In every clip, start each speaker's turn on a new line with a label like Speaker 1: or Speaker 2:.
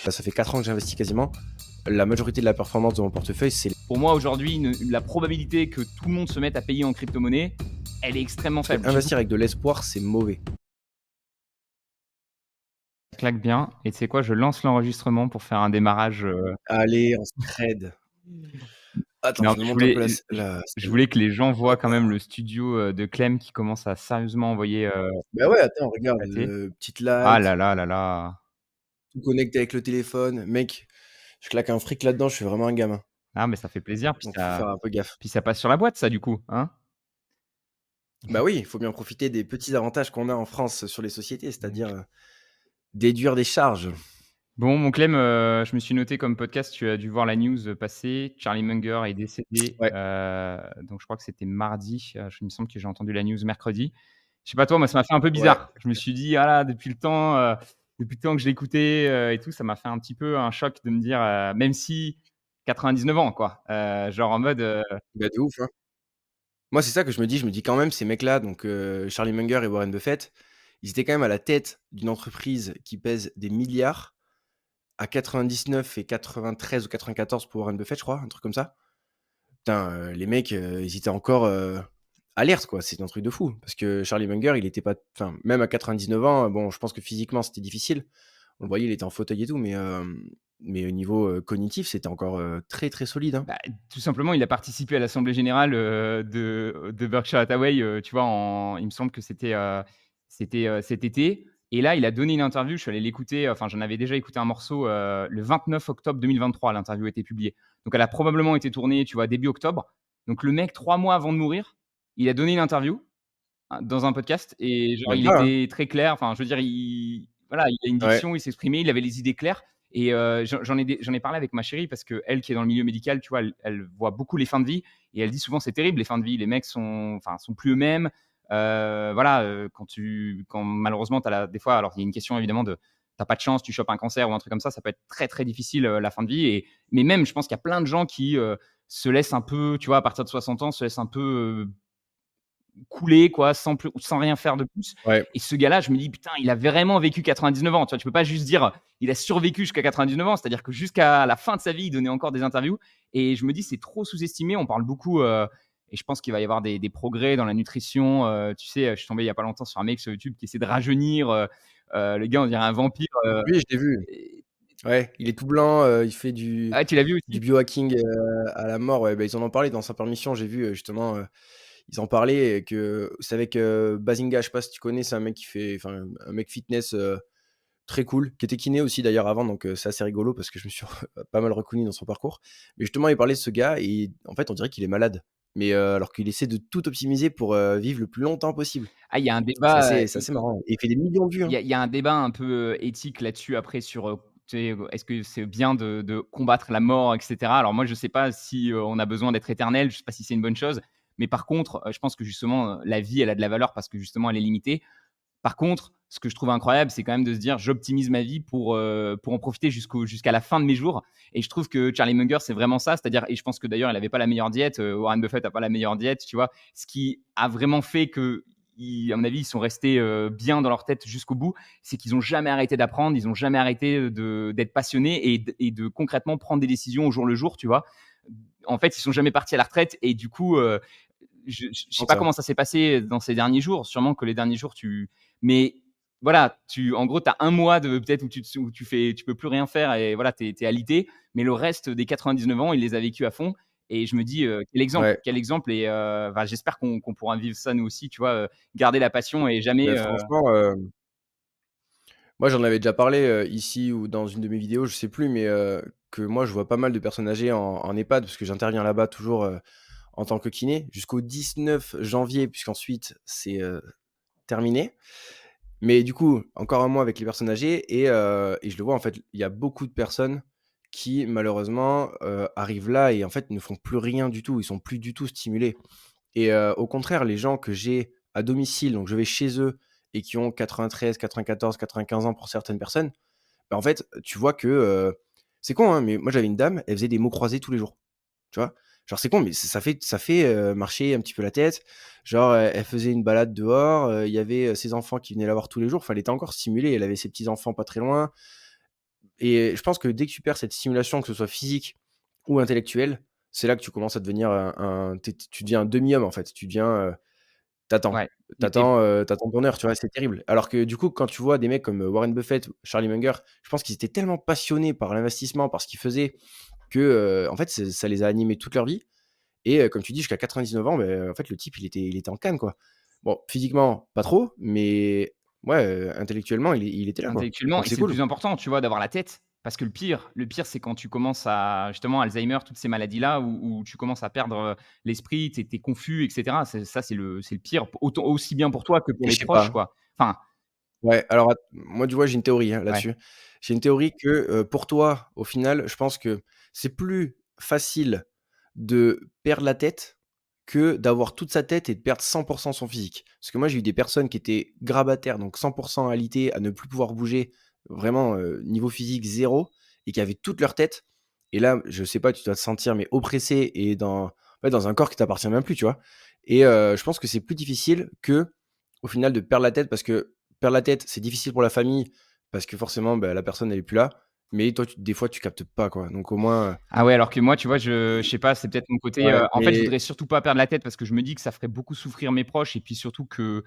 Speaker 1: Là, ça fait 4 ans que j'investis quasiment. La majorité de la performance de mon portefeuille, c'est
Speaker 2: Pour moi, aujourd'hui, la probabilité que tout le monde se mette à payer en crypto-monnaie, elle est extrêmement
Speaker 1: parce que
Speaker 2: faible.
Speaker 1: investir avec de l'espoir, c'est mauvais.
Speaker 2: Ça claque bien. Et tu sais quoi, je lance l'enregistrement pour faire un démarrage.
Speaker 1: Allez, on se trade. Attends,
Speaker 2: Non,
Speaker 1: je me monte un peu la
Speaker 2: je
Speaker 1: salle.
Speaker 2: voulais que les gens voient
Speaker 1: Hop.
Speaker 2: quand même le studio de Clem qui commence à sérieusement envoyer
Speaker 1: Bah ouais, attends, regarde,
Speaker 2: éclater.
Speaker 1: petite
Speaker 2: Ah là
Speaker 1: light,
Speaker 2: là là là.
Speaker 1: tout connecté avec le téléphone. Mec, je claque un fric là-dedans, je suis vraiment un gamin.
Speaker 2: Ah, mais ça fait plaisir.
Speaker 1: Donc il faut faire un peu gaffe.
Speaker 2: Puis ça passe sur la boîte, ça, du coup, hein?
Speaker 1: Bah oui, il faut bien profiter des petits avantages qu'on a en France sur les sociétés, c'est-à-dire,
Speaker 2: Donc,
Speaker 1: déduire des charges.
Speaker 2: bon, mon Clem, je me suis noté comme podcast, tu as dû voir la news passer. Charlie Munger est décédé,
Speaker 1: Ouais,
Speaker 2: donc je crois que c'était mardi. Il me semble que j'ai entendu la news mercredi. Je sais pas toi, moi ça m'a fait un peu
Speaker 1: ouais.
Speaker 2: bizarre. Je me suis dit: «Ah là, depuis le temps que je l'écoutais, et tout», ça m'a fait un petit peu un choc de me dire, même si 99 ans quoi, genre en mode,
Speaker 1: Bah de ouf, hein. Moi, c'est ça que je me dis quand même ces mecs-là, donc Charlie Munger et Warren Buffett, ils étaient quand même à la tête d'une entreprise qui pèse des milliards, à 99 et 93 ou 94 pour Warren Buffett, je crois, un truc comme ça. Putain, les mecs, ils étaient encore, alertes, quoi. C'était un truc de fou. Parce que Charlie Munger, il était pas enfin, même à 99 ans, bon, je pense que physiquement, c'était difficile. On le voyait, il était en fauteuil et tout, mais au niveau, cognitif, c'était encore, très, très solide, hein.
Speaker 2: bah, tout simplement, il a participé à l'assemblée générale, de Berkshire Hathaway, tu vois, il me semble que c'était cet été. Et là, il a donné une interview, je suis allé l'écouter, enfin, j'en avais déjà écouté un morceau, le 29 octobre 2023, l'interview a été publiée. Donc elle a probablement été tournée, tu vois, début octobre. Donc le mec, 3 mois avant de mourir, il a donné une interview, hein, dans un podcast et genre
Speaker 1: Même
Speaker 2: il
Speaker 1: pas, hein.
Speaker 2: était très clair. Enfin, je veux dire, il a une
Speaker 1: Ouais.
Speaker 2: diction, il s'exprimait, il avait les idées claires. Et j'en ai parlé avec ma chérie parce qu'elle qui est dans le milieu médical, tu vois, elle voit beaucoup les fins de vie et elle dit souvent: «C'est terrible les fins de vie, les mecs sont plus eux-mêmes». Voilà, quand malheureusement tu as des fois, alors il y a une question évidemment de tu pas de chance, tu chopes un cancer ou un truc comme ça peut être très, très difficile, la fin de vie. Mais même je pense qu'il y a plein de gens qui, se laissent un peu, tu vois, à partir de 60 ans, se laissent un peu, couler quoi, sans rien faire de plus.
Speaker 1: Ouais.
Speaker 2: Et ce gars-là, je me dis: «Putain, il a vraiment vécu 99 ans», tu vois? Tu peux pas juste dire: «Il a survécu jusqu'à 99 ans», c'est-à-dire que jusqu'à la fin de sa vie, il donnait encore des interviews. Et je me dis: «C'est trop sous-estimé». On parle beaucoup, et je pense qu'il va y avoir des progrès dans la nutrition, tu sais, je suis tombé il y a pas longtemps sur un mec sur YouTube qui essaie de rajeunir, le gars, on dirait un vampire,
Speaker 1: Oui, je l'ai vu.
Speaker 2: et
Speaker 1: Ouais, il est tout blanc, il fait
Speaker 2: ah, tu l'as vu
Speaker 1: du
Speaker 2: aussi?
Speaker 1: biohacking, à la mort, ouais, bah, ils en ont parlé dans sa permission, j'ai vu, justement, ils en parlaient et que c'est avec, Bazinga, je sais pas si tu connais, c'est un mec qui fait enfin, un mec fitness, très cool, qui était kiné aussi d'ailleurs avant, donc c'est assez rigolo parce que je me suis pas mal reconnu dans son parcours. Mais justement, il parlait de ce gars et en fait, on dirait qu'il est malade, mais alors qu'il essaie de tout optimiser pour, vivre le plus longtemps possible.
Speaker 2: Ah, il y a un
Speaker 1: C'est
Speaker 2: débat,
Speaker 1: assez c'est assez marrant et il fait des millions de vues, hein.
Speaker 2: il y a un débat un peu, éthique là-dessus après sur, tu sais, est-ce que c'est bien de combattre la mort et cetera? Alors moi, je sais pas si, on a besoin d'être éternel, je sais pas si c'est une bonne chose. Mais par contre, je pense que justement, la vie, elle a de la valeur parce que justement elle est limitée. Par contre, ce que je trouve incroyable, c'est quand même de se dire: «J'optimise ma vie pour en profiter jusqu'à la fin de mes jours». Et je trouve que Charlie Munger, c'est vraiment ça. C'est-à-dire, et je pense que d'ailleurs, il avait pas la meilleure diète, Warren Buffett a pas la meilleure diète, tu vois? Ce qui a vraiment fait qu'à mon avis, ils sont restés, bien dans leur tête jusqu'au bout, c'est qu'ils ont jamais arrêté d'apprendre, ils ont jamais arrêté d'être passionnés et de concrètement prendre des décisions au jour le jour, tu vois? En fait, ils sont jamais partis à la retraite et du coup, je sais
Speaker 1: Donc
Speaker 2: pas
Speaker 1: ça.
Speaker 2: comment ça s'est passé dans ces derniers jours. Sûrement que les derniers jours, mais voilà, en gros, tu as 1 mois de peut-être où tu peux plus rien faire et voilà, tu es alité. Mais le reste des 99 ans, il les a vécus à fond. Et je me dis,
Speaker 1: Ouais.
Speaker 2: quel exemple. Et bah, j'espère qu'on pourra vivre ça nous aussi, tu vois? Garder la passion et jamais,
Speaker 1: Bah, franchement, moi, j'en avais déjà parlé, ici ou dans une de mes vidéos, je sais plus, mais que moi, je vois pas mal de personnes âgées en EHPAD parce que j'interviens là-bas toujours, en tant que kiné jusqu'au 19 janvier puisqu'ensuite c'est, terminé. Mais du coup, encore un mois avec les personnes âgées et je le vois, en fait, il y a beaucoup de personnes qui malheureusement, arrivent là et en fait ne font plus rien du tout. Ils sont plus du tout stimulés et au contraire, les gens que j'ai à domicile, donc je vais chez eux et qui ont 93, 94, 95 ans pour certaines personnes, bah, en fait, tu vois que, c'est con, hein, mais moi j'avais une dame, elle faisait des mots croisés tous les jours. Tu vois? Genre c'est con, mais ça fait, marcher un petit peu la tête. Genre, elle faisait une balade dehors, il y avait, ses enfants qui venaient la voir tous les jours. Enfin, elle était encore stimulée, elle avait ses petits-enfants pas très loin et je pense que dès que tu perds cette stimulation, que ce soit physique ou intellectuelle, c'est là que tu commences à devenir tu deviens un demi-homme, en fait. Tu deviens, tu attends.
Speaker 2: Ouais, tu
Speaker 1: Tu ton heure, tu vois? C'est terrible. Alors que du coup, quand tu vois des mecs comme, Warren Buffett, Charlie Munger, je pense qu'ils étaient tellement passionnés par l'investissement, par ce qu'ils faisaient que, en fait, ça les a animés toute leur vie et comme tu dis jusqu'à 99 ans, beh, en fait, le type, il était en canne, quoi. Bon, physiquement, pas trop, mais ouais, intellectuellement, il était là, quoi.
Speaker 2: intellectuellement
Speaker 1: Donc
Speaker 2: et
Speaker 1: c'est
Speaker 2: c'est le
Speaker 1: cool.
Speaker 2: plus important, tu vois, d'avoir la tête. Parce que le pire, c'est quand tu commences à justement Alzheimer, toutes ces maladies-là où tu commences à perdre, l'esprit, tu es confus et cetera. C'est le pire, autant aussi bien pour toi que pour
Speaker 1: Et
Speaker 2: les
Speaker 1: je sais
Speaker 2: proches,
Speaker 1: pas.
Speaker 2: quoi. Enfin,
Speaker 1: Ouais, alors moi, tu vois, j'ai une théorie, hein,
Speaker 2: ouais.
Speaker 1: là-dessus. J'ai une théorie que, pour toi, au final, je pense que c'est plus facile de perdre la tête que d'avoir toute sa tête et de perdre 100 son physique. Parce que moi, j'ai eu des personnes qui étaient grabataires, donc 100 alités, à ne plus pouvoir bouger, vraiment, niveau physique zéro, et qui avaient toute leur tête. Et là, je sais pas, tu dois te sentir mais oppressé et dans un corps qui t'appartient même plus, tu vois? Et je pense que c'est plus difficile que, au final, de perdre la tête parce que perdre la tête, c'est difficile pour la famille parce que forcément, bah, la personne elle est plus là, mais toi, des fois, tu captes pas, quoi. Donc au moins,
Speaker 2: Ah ouais, alors que moi, tu vois, je sais pas, c'est peut-être mon côté,
Speaker 1: ouais,
Speaker 2: en fait, je
Speaker 1: mais
Speaker 2: voudrais surtout pas perdre la tête parce que je me dis que ça ferait beaucoup souffrir mes proches et puis surtout que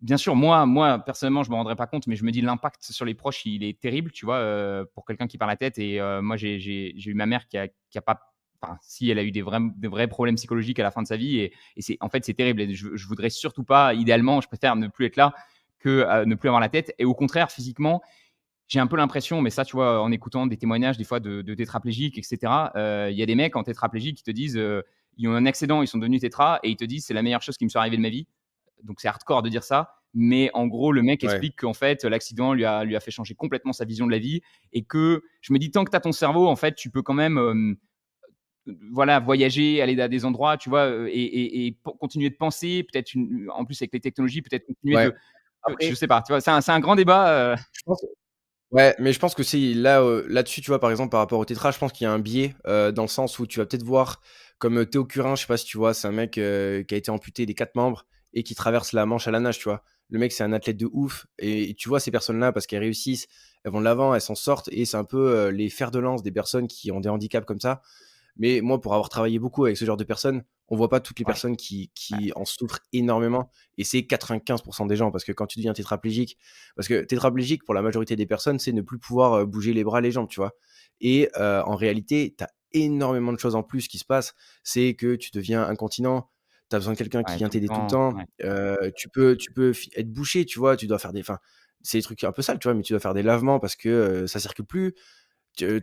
Speaker 2: bien sûr, moi personnellement, je me rendrais pas compte, mais je me dis l'impact sur les proches, il est terrible, tu vois, pour quelqu'un qui perd la tête et moi j'ai eu ma mère qui a pas enfin si, elle a eu des vrais problèmes psychologiques à la fin de sa vie et c'est en fait, c'est terrible et je voudrais surtout pas idéalement, je préfère ne plus être là que, ne plus avoir la tête et au contraire, physiquement, j'ai un peu l'impression, mais ça, tu vois, en écoutant des témoignages des fois de tétraplégiques et cetera, il y a des mecs en tétraplégique qui te disent, ils ont un accident, ils sont devenus tétras et ils te disent: «C'est la meilleure chose qui me soit arrivée de ma vie». Donc c'est hardcore de dire ça, mais en gros, le mec
Speaker 1: ouais,
Speaker 2: explique qu'en fait, l'accident lui a fait changer complètement sa vision de la vie et que je me dis tant que tu as ton cerveau, en fait, tu peux quand même, voilà, voyager, aller à des endroits, tu vois, et continuer de penser, peut-être en plus avec les technologies, peut-être continuer
Speaker 1: ouais.
Speaker 2: je
Speaker 1: Après,
Speaker 2: sais pas, tu vois? C'est un grand débat,
Speaker 1: je pense ouais, mais je pense que c'est là, là-dessus, tu vois, par exemple, par rapport au tétra, je pense qu'il y a un biais, dans le sens où tu vas peut-être voir comme, Théo Curin, je sais pas si tu vois? C'est un mec, qui a été amputé des 4 membres et qui traverse la Manche à la nage, tu vois? Le mec, c'est un athlète de ouf et tu vois ces personnes-là parce qu'elles réussissent, elles vont de l'avant, elles s'en sortent et c'est un peu, les fers de lance des personnes qui ont des handicaps comme ça. Mais moi, pour avoir travaillé beaucoup avec ce genre de personnes, on voit pas toutes les
Speaker 2: ouais,
Speaker 1: personnes qui
Speaker 2: ouais,
Speaker 1: qui en souffrent énormément et c'est 95 des gens parce que quand tu deviens tétraplégique parce que tétraplégique pour la majorité des personnes, c'est ne plus pouvoir, bouger les bras, les jambes, tu vois? Et en réalité, tu as énormément de choses en plus qui se passent. C'est que tu deviens incontinent, tu as besoin de quelqu'un qui
Speaker 2: ouais,
Speaker 1: vient
Speaker 2: tout le
Speaker 1: t'aider tout le
Speaker 2: temps,
Speaker 1: temps,
Speaker 2: ouais.
Speaker 1: tu peux fi être bouché, tu vois? Tu dois faire des enfin, c'est des trucs un peu sales, tu vois? Mais tu dois faire des lavements parce que, ça circule plus.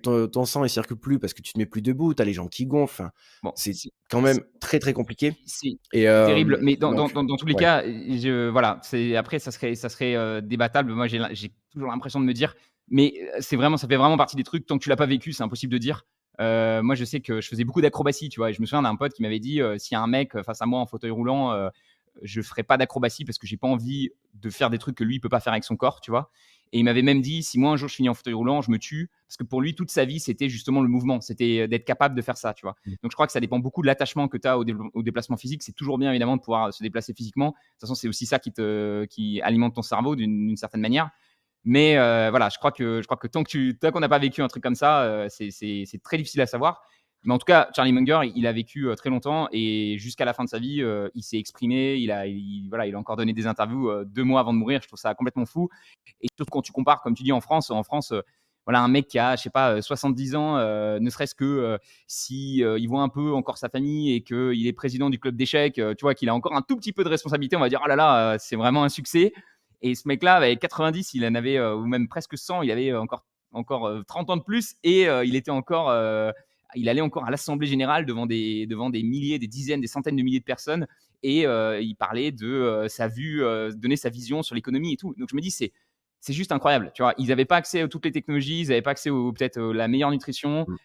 Speaker 1: Ton sang, il circule plus parce que tu te mets plus debout, tu as les jambes qui gonflent, enfin,
Speaker 2: Bon,
Speaker 1: c'est quand même très, très compliqué
Speaker 2: c'est
Speaker 1: et
Speaker 2: c'est terrible, mais dans dans
Speaker 1: donc
Speaker 2: dans dans tous les
Speaker 1: ouais.
Speaker 2: cas, je voilà, c'est après ça serait, débattable. Moi, j'ai toujours l'impression de me dire mais, c'est vraiment ça fait vraiment partie des trucs, tant que tu l'as pas vécu, c'est impossible de dire. Moi, je sais que je faisais beaucoup d'acrobatie, tu vois? Et je me souviens d'un pote qui m'avait dit, «S'il y a un mec, face à moi en fauteuil roulant, je ferai pas d'acrobatie parce que j'ai pas envie de faire des trucs que lui, il peut pas faire avec son corps», tu vois? Et il m'avait même dit: «Si moi, un jour, je finis en fauteuil roulant, je me tue», parce que pour lui, toute sa vie, c'était justement le mouvement, c'était, d'être capable de faire ça, tu vois?
Speaker 1: Mmh.
Speaker 2: Donc je crois que ça dépend beaucoup de l'attachement que tu as au déplacement physique. C'est toujours bien évidemment de pouvoir se déplacer physiquement. De toute façon, c'est aussi ça qui alimente ton cerveau d'une certaine manière. Mais voilà, je crois que tant qu'on n'a pas vécu un truc comme ça, c'est très difficile à savoir. Mais en tout cas, Charlie Munger, il a vécu, très longtemps et jusqu'à la fin de sa vie, il s'est exprimé, voilà, il a encore donné des interviews, 2 mois avant de mourir. Je trouve ça complètement fou et surtout quand tu compares, comme tu dis en France, voilà un mec qui a, je sais pas, 70 ans, ne serait-ce que, si, il voit un peu encore sa famille et qu'il est président du club d'échecs, tu vois? Qu'il a encore un tout petit peu de responsabilité, on va dire: «Oh là là, c'est vraiment un succès». Et ce mec-là, avec 90, il en avait, ou même presque 100, il avait encore 30 ans de plus et il allait encore à l'assemblée générale devant des milliers, des dizaines, des centaines de milliers de personnes et il parlait de, sa vue, donner sa vision sur l'économie et tout. Donc je me dis: «C'est juste incroyable», tu vois? Ils n'avaient pas accès à toutes les technologies, ils n'avaient pas accès au peut-être, la meilleure nutrition
Speaker 1: Mmh.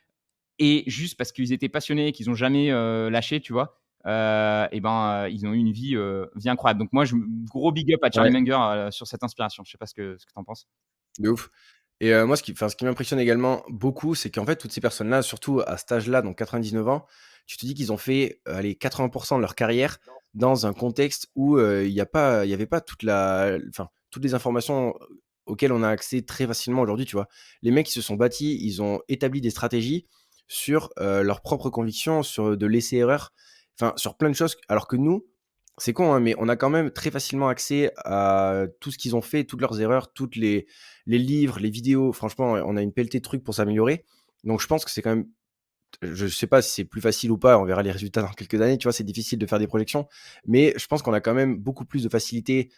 Speaker 2: et juste parce qu'ils étaient passionnés, qu'ils ont jamais, lâché, tu vois? Et ben, ils ont eu une vie incroyable. Donc moi, gros big up à Charlie
Speaker 1: Ouais,
Speaker 2: Munger, sur cette inspiration. Je sais pas ce que tu en penses?
Speaker 1: de ouf et moi ce qui m'impressionne également beaucoup, c'est qu'en fait, toutes ces personnes-là, surtout à cet âge-là, donc 99 ans, tu te dis qu'ils ont fait, allez 80 de leur carrière dans un contexte où, il y avait pas toute la enfin, toutes les informations auxquelles on a accès très facilement aujourd'hui, tu vois? Les mecs, ils se sont bâtis, ils ont établi des stratégies sur, leurs propres convictions, sur de l'essai-erreur, enfin, sur plein de choses. Alors que nous, c'est con, hein, mais on a quand même très facilement accès à tout ce qu'ils ont fait, toutes leurs erreurs, toutes les livres, les vidéos. Franchement, on a une pelletée de trucs pour s'améliorer. Donc je pense que c'est quand même je sais pas si c'est plus facile ou pas, on verra les résultats dans quelques années, tu vois? C'est difficile de faire des projections, mais je pense qu'on a quand même beaucoup plus de facilité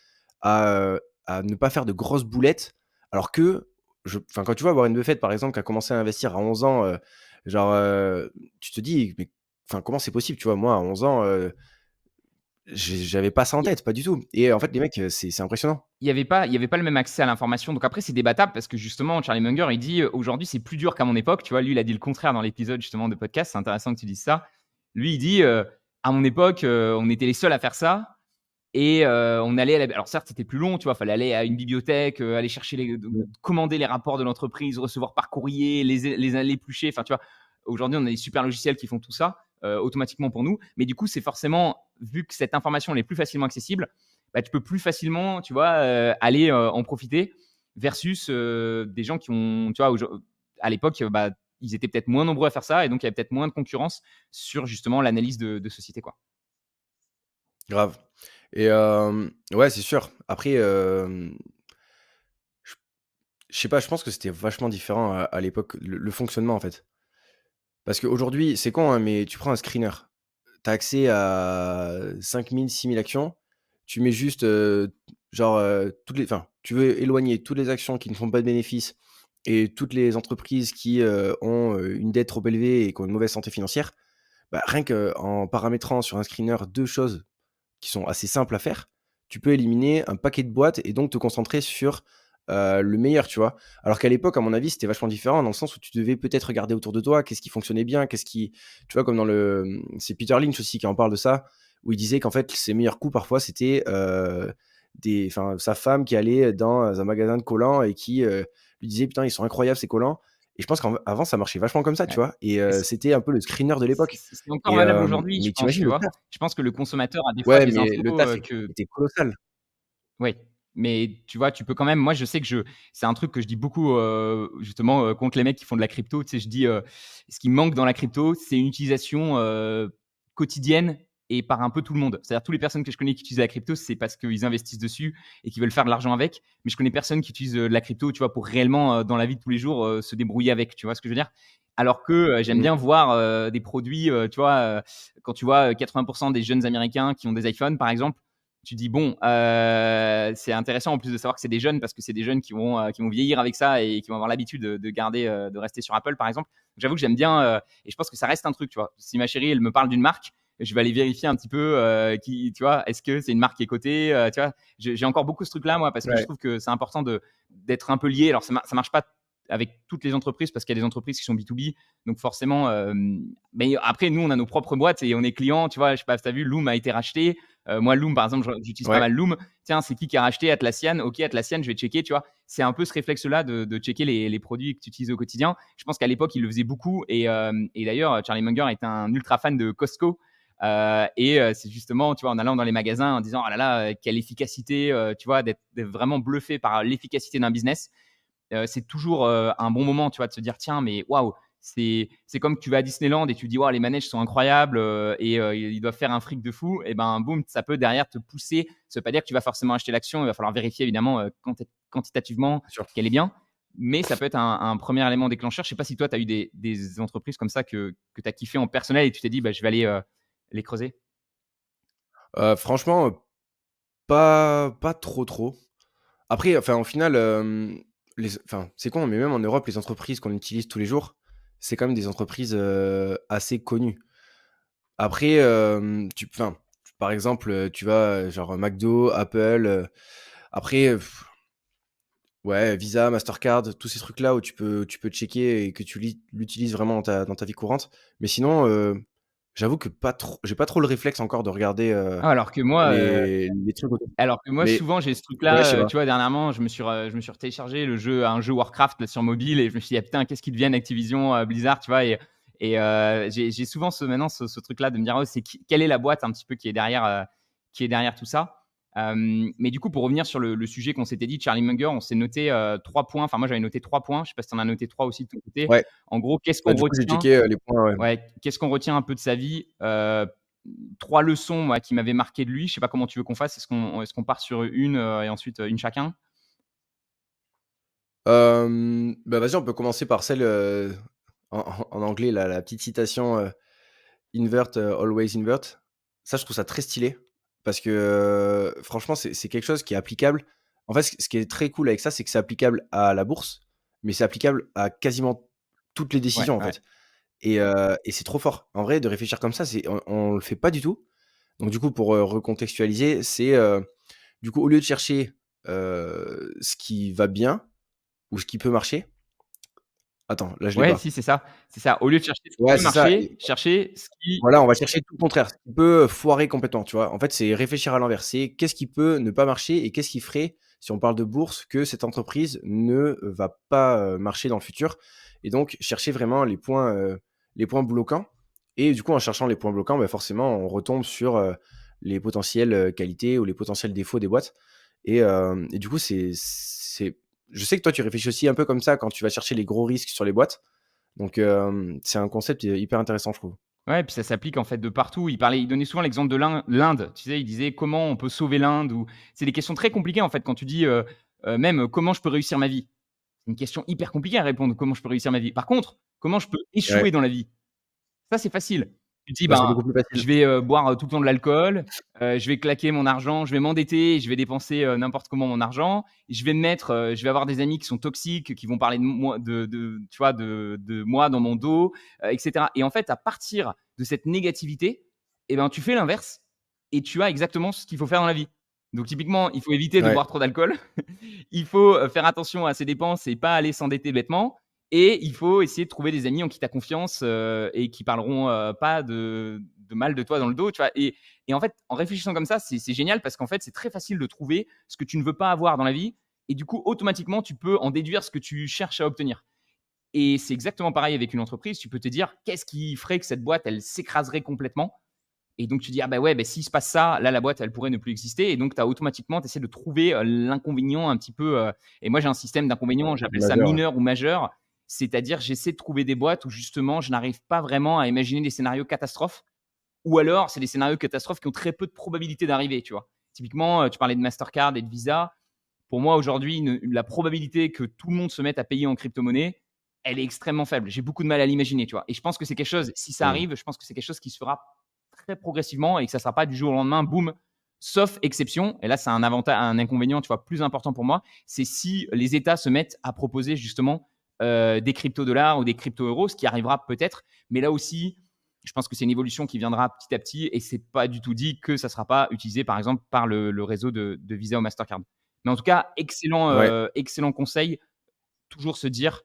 Speaker 1: à ne pas faire de grosses boulettes, alors que enfin, quand tu vois Warren Buffett, par exemple, qui a commencé à investir à 11 ans, genre, tu te dis: «Mais enfin, comment c'est possible?» Tu vois? Moi, à 11 ans, j'avais pas ça en tête, pas du tout et en fait, les mecs, c'est impressionnant.
Speaker 2: Il y avait pas le même accès à l'information. Donc après, c'est débattable parce que justement, Charlie Munger, il dit, «Aujourd'hui, c'est plus dur qu'à mon époque». Tu vois? Lui, il a dit le contraire dans l'épisode justement de podcast. C'est intéressant que tu dises ça. Lui, il dit, «À mon époque, on était les seuls à faire ça et on allait à la» alors certes, c'était plus long, tu vois? Fallait aller à une bibliothèque, aller chercher
Speaker 1: Ouais.
Speaker 2: commander les rapports de l'entreprise, recevoir par courrier, les éplucher. Enfin, tu vois? Aujourd'hui, on a des super logiciels qui font tout ça, automatiquement pour nous. Mais du coup, c'est forcément vu que cette information, elle est plus facilement accessible, bah, tu peux plus facilement, tu vois, aller, en profiter versus, des gens qui ont, tu vois, à l'époque, bah, ils étaient peut-être moins nombreux à faire ça et donc il y avait peut-être moins de concurrence sur justement l'analyse de société, quoi.
Speaker 1: Grave et ouais, c'est sûr. Après, je je sais pas, je pense que c'était vachement différent à l'époque, le fonctionnement, en fait. Parce qu'aujourd'hui, c'est con, hein, mais tu prends un screener, tu as accès à 5 000, 6 000 actions. Tu mets juste, genre, toutes les enfin, tu veux éloigner toutes les actions qui ne font pas de bénéfices et toutes les entreprises qui, ont, une dette trop élevée et qui ont une mauvaise santé financière. Bah, rien qu'en paramétrant sur un screener 2 choses qui sont assez simples à faire, tu peux éliminer un paquet de boîtes et donc te concentrer sur, le meilleur, tu vois? Alors qu'à l'époque, à mon avis, c'était vachement différent dans le sens où tu devais peut-être regarder autour de toi, qu'est-ce qui fonctionnait bien, qu'est-ce qui tu vois? Comme dans c'est Peter Lynch aussi qui en parle de ça, où il disait qu'en fait, ses meilleurs coups parfois, c'était, des enfin, sa femme qui allait dans un magasin de collants et qui, lui disait: «Putain, ils sont incroyables ces collants» et je pense qu'avant ça marchait vachement comme ça, tu
Speaker 2: Ouais.
Speaker 1: vois? Et
Speaker 2: Et
Speaker 1: c'était un peu le screener de l'époque
Speaker 2: c'est encore
Speaker 1: et
Speaker 2: valable aujourd'hui, je
Speaker 1: mais tu
Speaker 2: pense,
Speaker 1: imagines
Speaker 2: tu
Speaker 1: le
Speaker 2: vois?
Speaker 1: taf?
Speaker 2: Je pense que le consommateur a des fois
Speaker 1: Ouais,
Speaker 2: des
Speaker 1: mais le
Speaker 2: infos,
Speaker 1: taf
Speaker 2: que
Speaker 1: était colossal.
Speaker 2: oui, mais tu vois, tu peux quand même moi, je sais que c'est un truc que je dis beaucoup, justement, contre les mecs qui font de la crypto. Tu sais, je dis, «Ce qui me manque dans la crypto, c'est une utilisation, quotidienne et par un peu tout le monde». C'est-à-dire toutes les personnes que je connais qui utilisent la crypto, c'est parce qu'ils investissent dessus et qu'ils veulent faire de l'argent avec. Mais je connais personne qui utilise, de la crypto, tu vois, pour réellement, dans la vie de tous les jours, se débrouiller avec. Tu vois ce que je veux dire? Alors que, j'aime
Speaker 1: Mmh.
Speaker 2: bien voir, des produits, tu vois, quand tu vois, 80 des jeunes américains qui ont des iPhones, par exemple, tu dis bon, c'est intéressant en plus de savoir que c'est des jeunes parce que c'est des jeunes qui vont vieillir avec ça et qui vont avoir l'habitude de garder, de rester sur Apple par exemple. J'avoue que j'aime bien, et je pense que ça reste un truc, tu vois? Si ma chérie, elle me parle d'une marque, je vais aller vérifier un petit peu, qui tu vois? Est-ce que c'est une marque qui est cotée, tu vois? J'ai encore beaucoup ce truc-là moi parce que je
Speaker 1: Ouais,
Speaker 2: trouve que c'est important d'être un peu lié. Alors ça marche pas avec toutes les entreprises parce qu'il y a des entreprises qui sont B2B, donc forcément, mais après nous on a nos propres boîtes et on est clients, tu vois? Je sais pas si tu as vu, Loom a été racheté. Moi, Loom, par exemple, j'utilise pas
Speaker 1: ouais,
Speaker 2: mal Loom. Tiens, c'est qui a racheté Atlassian? OK, Atlassian, je vais checker, tu vois? C'est un peu ce réflexe-là de checker les produits que tu utilises au quotidien. Je pense qu'à l'époque, il le faisait beaucoup et d'ailleurs, Charlie Munger est un ultra fan de Costco. C'est justement, tu vois, en allant dans les magasins en disant: «Oh là là, quelle efficacité», tu vois? D'être vraiment bluffé par l'efficacité d'un business. C'est toujours, un bon moment, tu vois? De se dire: «Tiens, mais waouh!» C'est comme que tu vas à Disneyland et tu dis: «Waouh, les manèges sont incroyables, ils doivent faire un fric de fou» et ben, boum, ça peut derrière te pousser. Ça veut pas dire que tu vas forcément acheter l'action, il va falloir vérifier évidemment, quantitativement
Speaker 1: bien sûr.
Speaker 2: qu'elle est bien, mais ça peut être un 1er élément déclencheur. Je sais pas si toi, tu as eu des entreprises comme ça que tu as kiffé en personnel et tu t'es dit: «Bah, je vais aller, les creuser»?
Speaker 1: Franchement, pas trop, trop. Après, enfin, au final, c'est con, mais même en Europe, les entreprises qu'on utilise tous les jours, c'est quand même des entreprises, assez connues. Après, par exemple, tu vas, genre McDo, Apple, après, ouais, Visa, Mastercard, tous ces trucs-là où tu peux checker et que tu l'utilises vraiment dans ta vie courante. Mais sinon, j'avoue que pas trop j'ai pas trop le réflexe encore de regarder,
Speaker 2: Ah,
Speaker 1: les trucs autour.
Speaker 2: alors que moi,
Speaker 1: Mais
Speaker 2: souvent, j'ai ce
Speaker 1: ouais, je sais
Speaker 2: truc-là,
Speaker 1: pas.
Speaker 2: tu vois, dernièrement, je me suis retéléchargé un jeu Warcraft là, sur mobile et je me suis dit: «Ah putain, qu'est-ce qu'ils deviennent Activision, Blizzard», tu vois? J'ai souvent ce truc-là de me dire: «Oh, quelle est la boîte un petit peu qui est derrière tout ça?» Mais du coup, pour revenir sur le sujet qu'on s'était dit, Charlie Munger, on s'est noté 3 points. Enfin, moi, j'avais noté 3 points. Je sais pas si tu en as noté 3 aussi de ton côté.
Speaker 1: Ouais,
Speaker 2: En gros, qu'est-ce
Speaker 1: bah,
Speaker 2: qu'on
Speaker 1: du coup, j'ai
Speaker 2: retient
Speaker 1: checké, les points, ouais.
Speaker 2: ouais, qu'est-ce qu'on retient un peu de sa vie? 3 leçons, moi, qui m'avaient marqué de lui. Je sais pas comment tu veux qu'on fasse. Est-ce qu'on part sur une, et ensuite, une chacun?
Speaker 1: Bah, vas-y, on peut commencer par celle, en anglais, la petite citation, invert, always invert. Ça, je trouve ça très stylé parce que, franchement, c'est quelque chose qui est applicable. En fait, ce qui est très cool avec ça, c'est que c'est applicable à la bourse, mais c'est applicable à quasiment toutes les
Speaker 2: Ouais,
Speaker 1: décisions, en
Speaker 2: ouais.
Speaker 1: fait et c'est trop fort. En vrai, de réfléchir comme ça, on le fait pas du tout. Donc du coup, pour, recontextualiser, c'est, du coup, au lieu de chercher, ce qui va bien ou ce qui peut marcher attends, là, je l'ai
Speaker 2: Ouais,
Speaker 1: pas.
Speaker 2: si, c'est ça, c'est ça. Au lieu de chercher ce qui
Speaker 1: Ouais,
Speaker 2: peut
Speaker 1: c'est ça
Speaker 2: marcher,
Speaker 1: et
Speaker 2: chercher ce qui
Speaker 1: voilà, on va chercher tout le contraire, ce qui peut, foirer complètement, tu vois? En fait, c'est réfléchir à l'inverse. C'est qu'est-ce qui peut ne pas marcher et qu'est-ce qui ferait, si on parle de bourse, que cette entreprise ne va pas, marcher dans le futur? Et donc chercher vraiment les points bloquants et du coup, en cherchant les points bloquants, bah, forcément, on retombe sur, les potentielles, qualités ou les potentiels défauts des boîtes et du coup, c'est je sais que toi, tu réfléchis aussi un peu comme ça quand tu vas chercher les gros risques sur les boîtes. Donc c'est un concept, hyper intéressant, je trouve.
Speaker 2: ouais, puis ça s'applique en fait de partout. Il donnait souvent l'exemple de l'Inde. Tu sais, il disait: «Comment on peut sauver l'Inde?» ou c'est des questions très compliquées en fait quand tu dis, même, «Comment je peux réussir ma vie?» C'est une question hyper compliquée à répondre: «Comment je peux réussir ma vie?» Par contre, «Comment je peux
Speaker 1: Ouais,
Speaker 2: échouer dans la vie?» Ça, c'est facile. Tu te dis:
Speaker 1: bah, c'est
Speaker 2: «Ben,
Speaker 1: beaucoup plus facile.
Speaker 2: je vais, boire, tout le temps de l'alcool, je vais claquer mon argent, je vais m'endetter, je vais dépenser, n'importe comment mon argent, je vais avoir des amis qui sont toxiques, qui vont parler de moi tu vois, de moi dans mon dos, et cetera» et en fait, à partir de cette négativité et ben, tu fais l'inverse et tu as exactement ce qu'il faut faire dans la vie. Donc typiquement, il faut éviter de
Speaker 1: Ouais,
Speaker 2: boire trop d'alcool. Il faut, faire attention à ses dépenses et pas aller s'endetter bêtement et il faut essayer de trouver des amis en qui tu as confiance, et qui parleront, pas de mal de toi dans le dos, tu vois? Et en fait, en réfléchissant comme ça, c'est génial parce qu'en fait, c'est très facile de trouver ce que tu ne veux pas avoir dans la vie et du coup, automatiquement, tu peux en déduire ce que tu cherches à obtenir. Et c'est exactement pareil avec une entreprise. Tu peux te dire: «Qu'est-ce qui ferait que cette boîte, elle s'écraserait complètement?» Et donc tu dis: «Ah bah ouais, bah s'il se passe ça, là, la boîte, elle pourrait ne plus exister» et donc tu as automatiquement, tu essaies de trouver, l'inconvénient un petit peu, et moi j'ai un système d'inconvénients, j'appelle ça
Speaker 1: majeur, ouais.
Speaker 2: mineur ou majeur. C'est-à-dire, j'essaie de trouver des boîtes où justement, je n'arrive pas vraiment à imaginer des scénarios catastrophes ou alors c'est des scénarios catastrophes qui ont très peu de probabilité d'arriver, tu vois? Typiquement, tu parlais de Mastercard et de Visa. Pour moi, aujourd'hui, la probabilité que tout le monde se mette à payer en crypto-monnaie, elle est extrêmement faible. J'ai beaucoup de mal à l'imaginer, tu vois? Et je pense que c'est quelque chose si ça
Speaker 1: Mmh.
Speaker 2: arrive, je pense que c'est quelque chose qui se fera très progressivement et que ça ne sera pas du jour au lendemain, boum, sauf exception. Et là, c'est un inconvénient, tu vois, plus important pour moi, c'est si les États se mettent à proposer justement des crypto-dollars ou des crypto-euros, ce qui arrivera peut-être. Mais là aussi, je pense que c'est une évolution qui viendra petit à petit et c'est pas du tout dit que ça ne sera pas utilisé, par exemple, par le réseau de Visa ou Mastercard. Mais en tout cas, excellent,
Speaker 1: Ouais,
Speaker 2: excellent conseil. Toujours se dire,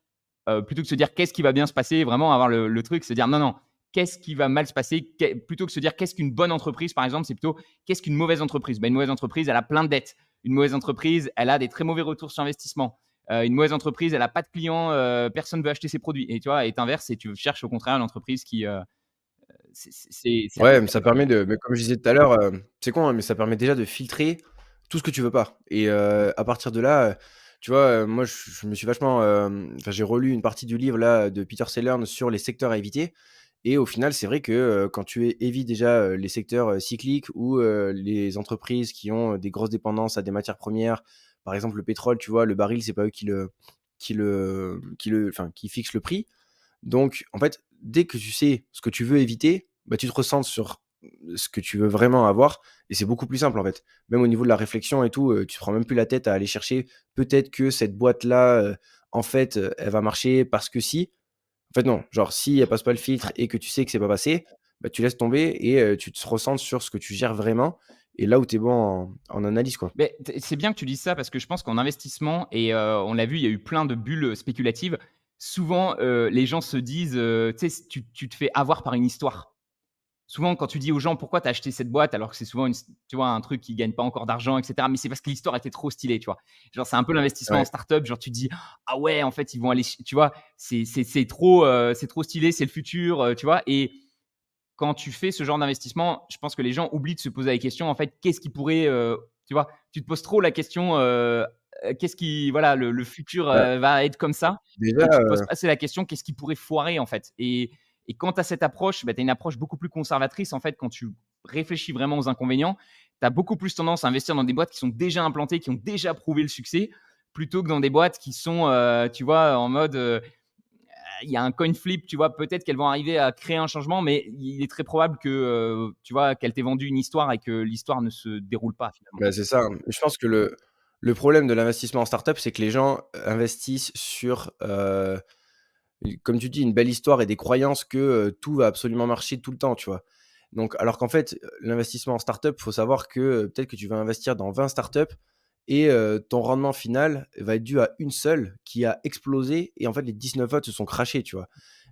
Speaker 2: plutôt que se dire: «Qu'est-ce qui va bien se passer?» vraiment avoir le truc, se dire: «Non, non, qu'est-ce qui va mal se passer?» Plutôt que se dire: «Qu'est-ce qu'une bonne entreprise?» par exemple, c'est plutôt: «Qu'est-ce qu'une mauvaise entreprise?» Bah, une mauvaise entreprise, elle a plein de dettes. Une mauvaise entreprise, elle a des très mauvais retours sur investissement. Une mauvaise entreprise, elle a pas de clients, personne veut acheter ses produits et tu vois? Et tu inverses et tu cherches au contraire une entreprise qui, c'est
Speaker 1: ouais, mais
Speaker 2: applicable
Speaker 1: ça
Speaker 2: à tout le
Speaker 1: permet
Speaker 2: monde.
Speaker 1: de mais comme je disais tout à l'heure, c'est con, hein, mais ça permet déjà de filtrer tout ce que tu veux pas et à partir de là, tu vois, moi je me suis vachement, enfin j'ai relu une partie du livre là de Peter Sellern sur les secteurs à éviter et au final, c'est vrai que, quand tu évites déjà, les secteurs, cycliques ou les entreprises qui ont, des grosses dépendances à des matières premières, par exemple le pétrole, tu vois? Le baril, c'est pas eux qui fixent le prix. Donc, en fait, dès que tu sais ce que tu veux éviter, bah, tu te recentres sur ce que tu veux vraiment avoir et c'est beaucoup plus simple, en fait. Même au niveau de la réflexion et tout, tu te prends même plus la tête à aller chercher peut-être que cette boîte-là, en fait, elle va marcher parce que si. En fait, non, genre si elle passe pas le filtre
Speaker 2: Ouais.
Speaker 1: et que tu sais que c'est pas passé, bah, tu laisses tomber et tu te recentres sur ce que tu gères vraiment et là où tu es bon en analyse, quoi.
Speaker 2: Mais c'est bien que tu dises ça parce que je pense qu'en investissement et on l'a vu, il y a eu plein de bulles, spéculatives. Souvent, les gens se disent, tu sais, tu te fais avoir par une histoire. Souvent, quand tu dis aux gens: «Pourquoi tu as acheté cette boîte?» alors que c'est souvent tu vois, un truc qui gagne pas encore d'argent et cetera, mais c'est parce que l'histoire était trop stylée, tu vois? Genre, c'est un peu l'investissement en
Speaker 1: Ouais,
Speaker 2: startup, genre tu te dis: «Ah ouais, en fait, ils vont aller» tu vois? C'est trop stylé, c'est le futur, tu vois? Et quand tu fais ce genre d'investissement, je pense que les gens oublient de se poser la question, en fait, qu'est-ce qui pourrait, Tu vois? Tu te poses trop la question, qu'est-ce qui voilà, le futur,
Speaker 1: Bah,
Speaker 2: va être comme ça
Speaker 1: déjà,
Speaker 2: et tu te poses pas assez la question, qu'est-ce qui pourrait foirer, en fait? Et quand tu as cette approche, bah, tu as une approche beaucoup plus conservatrice, en fait, quand tu réfléchis vraiment aux inconvénients, tu as beaucoup plus tendance à investir dans des boîtes qui sont déjà implantées, qui ont déjà prouvé le succès, plutôt que dans des boîtes qui sont, tu vois, en mode, il y a un coin flip, tu vois, peut-être qu'elles vont arriver à créer un changement, mais il est très probable que, tu vois, qu'elles t'aient vendu une histoire et que l'histoire ne se déroule pas finalement.
Speaker 1: bah, c'est ça, hein. Je pense que le problème de l'investissement en start-up, c'est que les gens investissent sur, comme tu dis, une belle histoire et des croyances que, tout va absolument marcher tout le temps, tu vois? Donc alors qu'en fait, l'investissement en start-up, faut savoir que, peut-être que tu vas investir dans 20 start-up et ton rendement final va être dû à une seule qui a explosé et en fait les 19 autres se sont crashés, tu vois?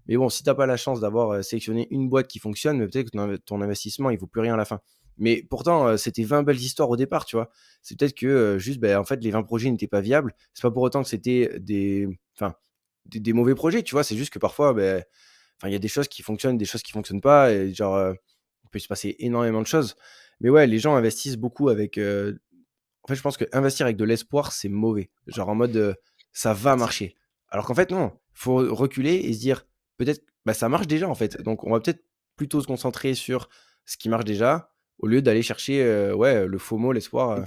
Speaker 1: Mais bon, si tu as pas la chance d'avoir, sélectionné une boîte qui fonctionne, peut-être que ton investissement, il vaut plus rien à la fin. Mais pourtant, c'était 20 belles histoires au départ, tu vois? C'est peut-être que, juste, ben, en fait, les 20 projets n'étaient pas viables. C'est pas pour autant que c'était des mauvais projets, tu vois? C'est juste que parfois, beh, enfin, il y a des choses qui fonctionnent, des choses qui fonctionnent pas et genre, il peut se passer énormément de choses. Mais ouais, les gens investissent beaucoup avec, en fait, je pense qu'investir avec de l'espoir, c'est mauvais. Genre en mode, ça va
Speaker 2: C'est
Speaker 1: marcher. Alors qu'en fait, non, faut reculer et se dire: «Peut-être, bah, ça marche déjà, en fait, donc on va peut-être plutôt se concentrer sur ce qui marche déjà, au lieu d'aller chercher, ouais, le FOMO, l'espoir,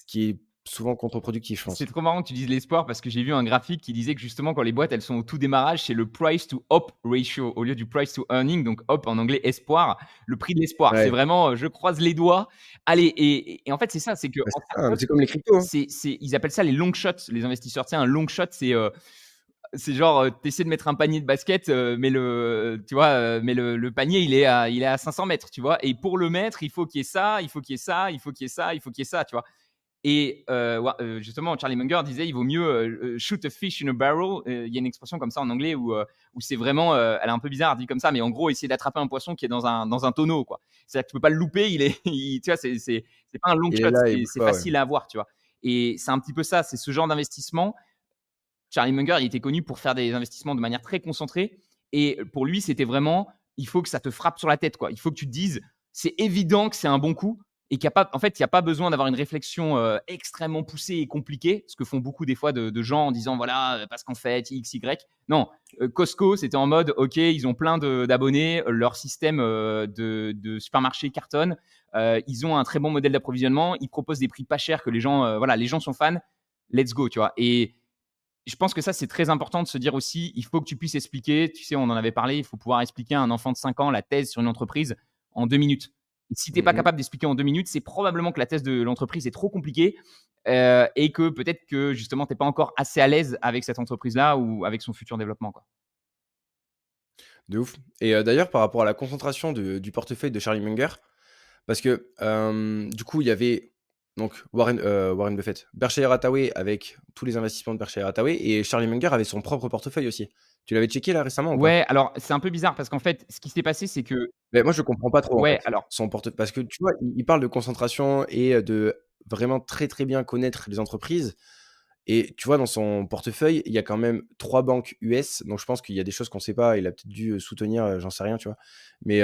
Speaker 1: qui est souvent contre-productif, je
Speaker 2: c'est
Speaker 1: pense».
Speaker 2: trop marrant que tu dises l'espoir parce que j'ai vu un graphique qui disait que justement quand les boîtes elles sont au tout démarrage, c'est le price to hope ratio au lieu du price to earning, donc hope en anglais espoir, le prix de l'espoir. C'est
Speaker 1: Ouais,
Speaker 2: vraiment, je croise les doigts. Allez et en fait c'est ça, c'est
Speaker 1: bah,
Speaker 2: qu'en
Speaker 1: c'est ça, hein,
Speaker 2: start-up,
Speaker 1: c'est comme les cryptos, hein.
Speaker 2: c'est ils appellent ça les long shots, les investisseurs. Tu sais, un long shot, c'est genre, tu essaies de mettre un panier de basket, mais tu vois, mais le panier, il est à 500 mètres, tu vois? Et pour le mettre, il faut qu'il y ait ça, il faut qu'il y ait ça, il faut qu'il y ait ça, il faut qu'il y ait ça, tu vois? Et justement, Charlie Munger disait: «Il vaut mieux, shoot a fish in a barrel». Il y a une expression comme ça en anglais où c'est vraiment, elle est un peu bizarre dit comme ça, mais en gros, essayer d'attraper un poisson qui est dans un tonneau, quoi. C'est-à-dire que tu peux pas le louper, il est tu vois, c'est pas un long
Speaker 1: Il est
Speaker 2: shot,
Speaker 1: là, il
Speaker 2: c'est
Speaker 1: bouge
Speaker 2: c'est
Speaker 1: pas, ouais.
Speaker 2: facile à avoir, tu vois? Et c'est un petit peu ça, c'est ce genre d'investissement. Charlie Munger, il était connu pour faire des investissements de manière très concentrée et pour lui, c'était vraiment, il faut que ça te frappe sur la tête, quoi. Il faut que tu te dises: «C'est évident que c'est un bon coup» et qu'il y a pas en fait, il y a pas besoin d'avoir une réflexion, extrêmement poussée et compliquée, ce que font beaucoup des fois de gens en disant: «Voilà, parce qu'en fait X, Y». Non, Costco, c'était en mode: «OK, ils ont plein d'abonnés, leur système, de supermarché cartonne, ils ont un très bon modèle d'approvisionnement, ils proposent des prix pas chers que les gens, voilà, les gens sont fans, let's go», tu vois? Et je pense que ça, c'est très important de se dire aussi, il faut que tu puisses expliquer, tu sais, on en avait parlé, il faut pouvoir expliquer à un enfant de 5 ans la thèse sur une entreprise en 2 minutes. Et si tu es pas
Speaker 1: Mmh mh.
Speaker 2: capable d'expliquer en 2 minutes, c'est probablement que la thèse de l'entreprise est trop compliquée, et que peut-être que justement, tu es pas encore assez à l'aise avec cette entreprise-là ou avec son futur développement, quoi.
Speaker 1: De ouf et d'ailleurs, par rapport à la concentration du portefeuille de Charlie Munger, parce que, du coup, il y avait donc Warren Buffett, Berkshire Hathaway avec tous les investissements de Berkshire Hathaway et Charlie Munger avait son propre portefeuille aussi. Tu l'avais checké là récemment ou pas?
Speaker 2: Ouais, alors c'est un peu bizarre parce qu'en fait, ce qui s'est passé, c'est que
Speaker 1: Mais moi je comprends pas trop en
Speaker 2: ouais,
Speaker 1: fait,
Speaker 2: alors
Speaker 1: son porte parce que tu vois, il parle de concentration et de vraiment très, très bien connaître les entreprises et tu vois dans son portefeuille, il y a quand même 3 banques US, donc je pense qu'il y a des choses qu'on sait pas. Il a peut-être dû, soutenir, j'en sais rien, tu vois? Mais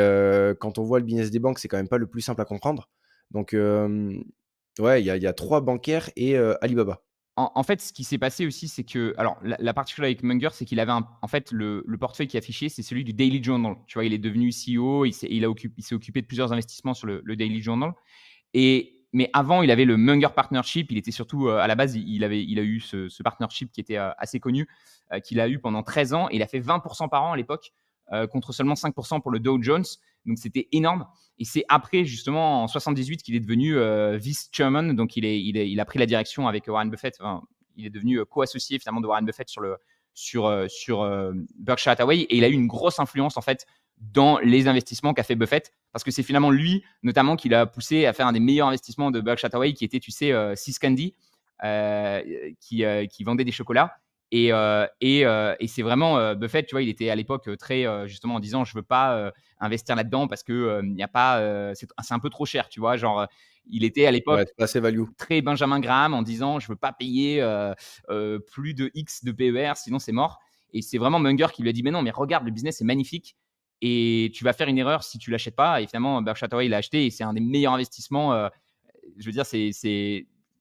Speaker 1: quand on voit le business des banques, c'est quand même pas le plus simple à comprendre. Donc ouais, il y a 3 bancaires et Alibaba.
Speaker 2: en fait, ce qui s'est passé aussi, c'est que alors la particularité avec Munger, c'est qu'il avait en fait, le portefeuille qui affichait, c'est celui du Daily Journal. Tu vois, il est devenu CEO, il s'est occupé de plusieurs investissements sur le Daily Journal. Mais avant, il avait le Munger Partnership. Il était surtout, à la base, il a eu ce partnership qui était, assez connu, qu'il a eu pendant 13 ans et il a fait 20% par an à l'époque, contre seulement 5% pour le Dow Jones. Donc c'était énorme et c'est après justement en 78 qu'il est devenu, vice chairman. Donc il a pris la direction avec Warren Buffett. Enfin, il est devenu, co-associé finalement de Warren Buffett sur Berkshire Hathaway et il a eu une grosse influence en fait dans les investissements qu'a fait Buffett parce que c'est finalement lui, notamment, qui l'a poussé à faire un des meilleurs investissements de Berkshire Hathaway, qui était, tu sais, See's Candy, qui vendait des chocolats. Et c'est vraiment Buffett, tu vois, il était à l'époque très justement en disant je veux pas investir là-dedans parce que il y a pas, c'est un peu trop cher, tu vois, genre il était à l'époque
Speaker 1: Ouais, c'est pas assez value.
Speaker 2: très Benjamin Graham en disant je veux pas payer plus de X de PER, sinon c'est mort. Et c'est vraiment Munger qui lui a dit mais non, mais regarde, le business est magnifique et tu vas faire une erreur si tu l'achètes pas. Et finalement, Berkshire Hathaway il l'a acheté et c'est un des meilleurs investissements. Je veux dire,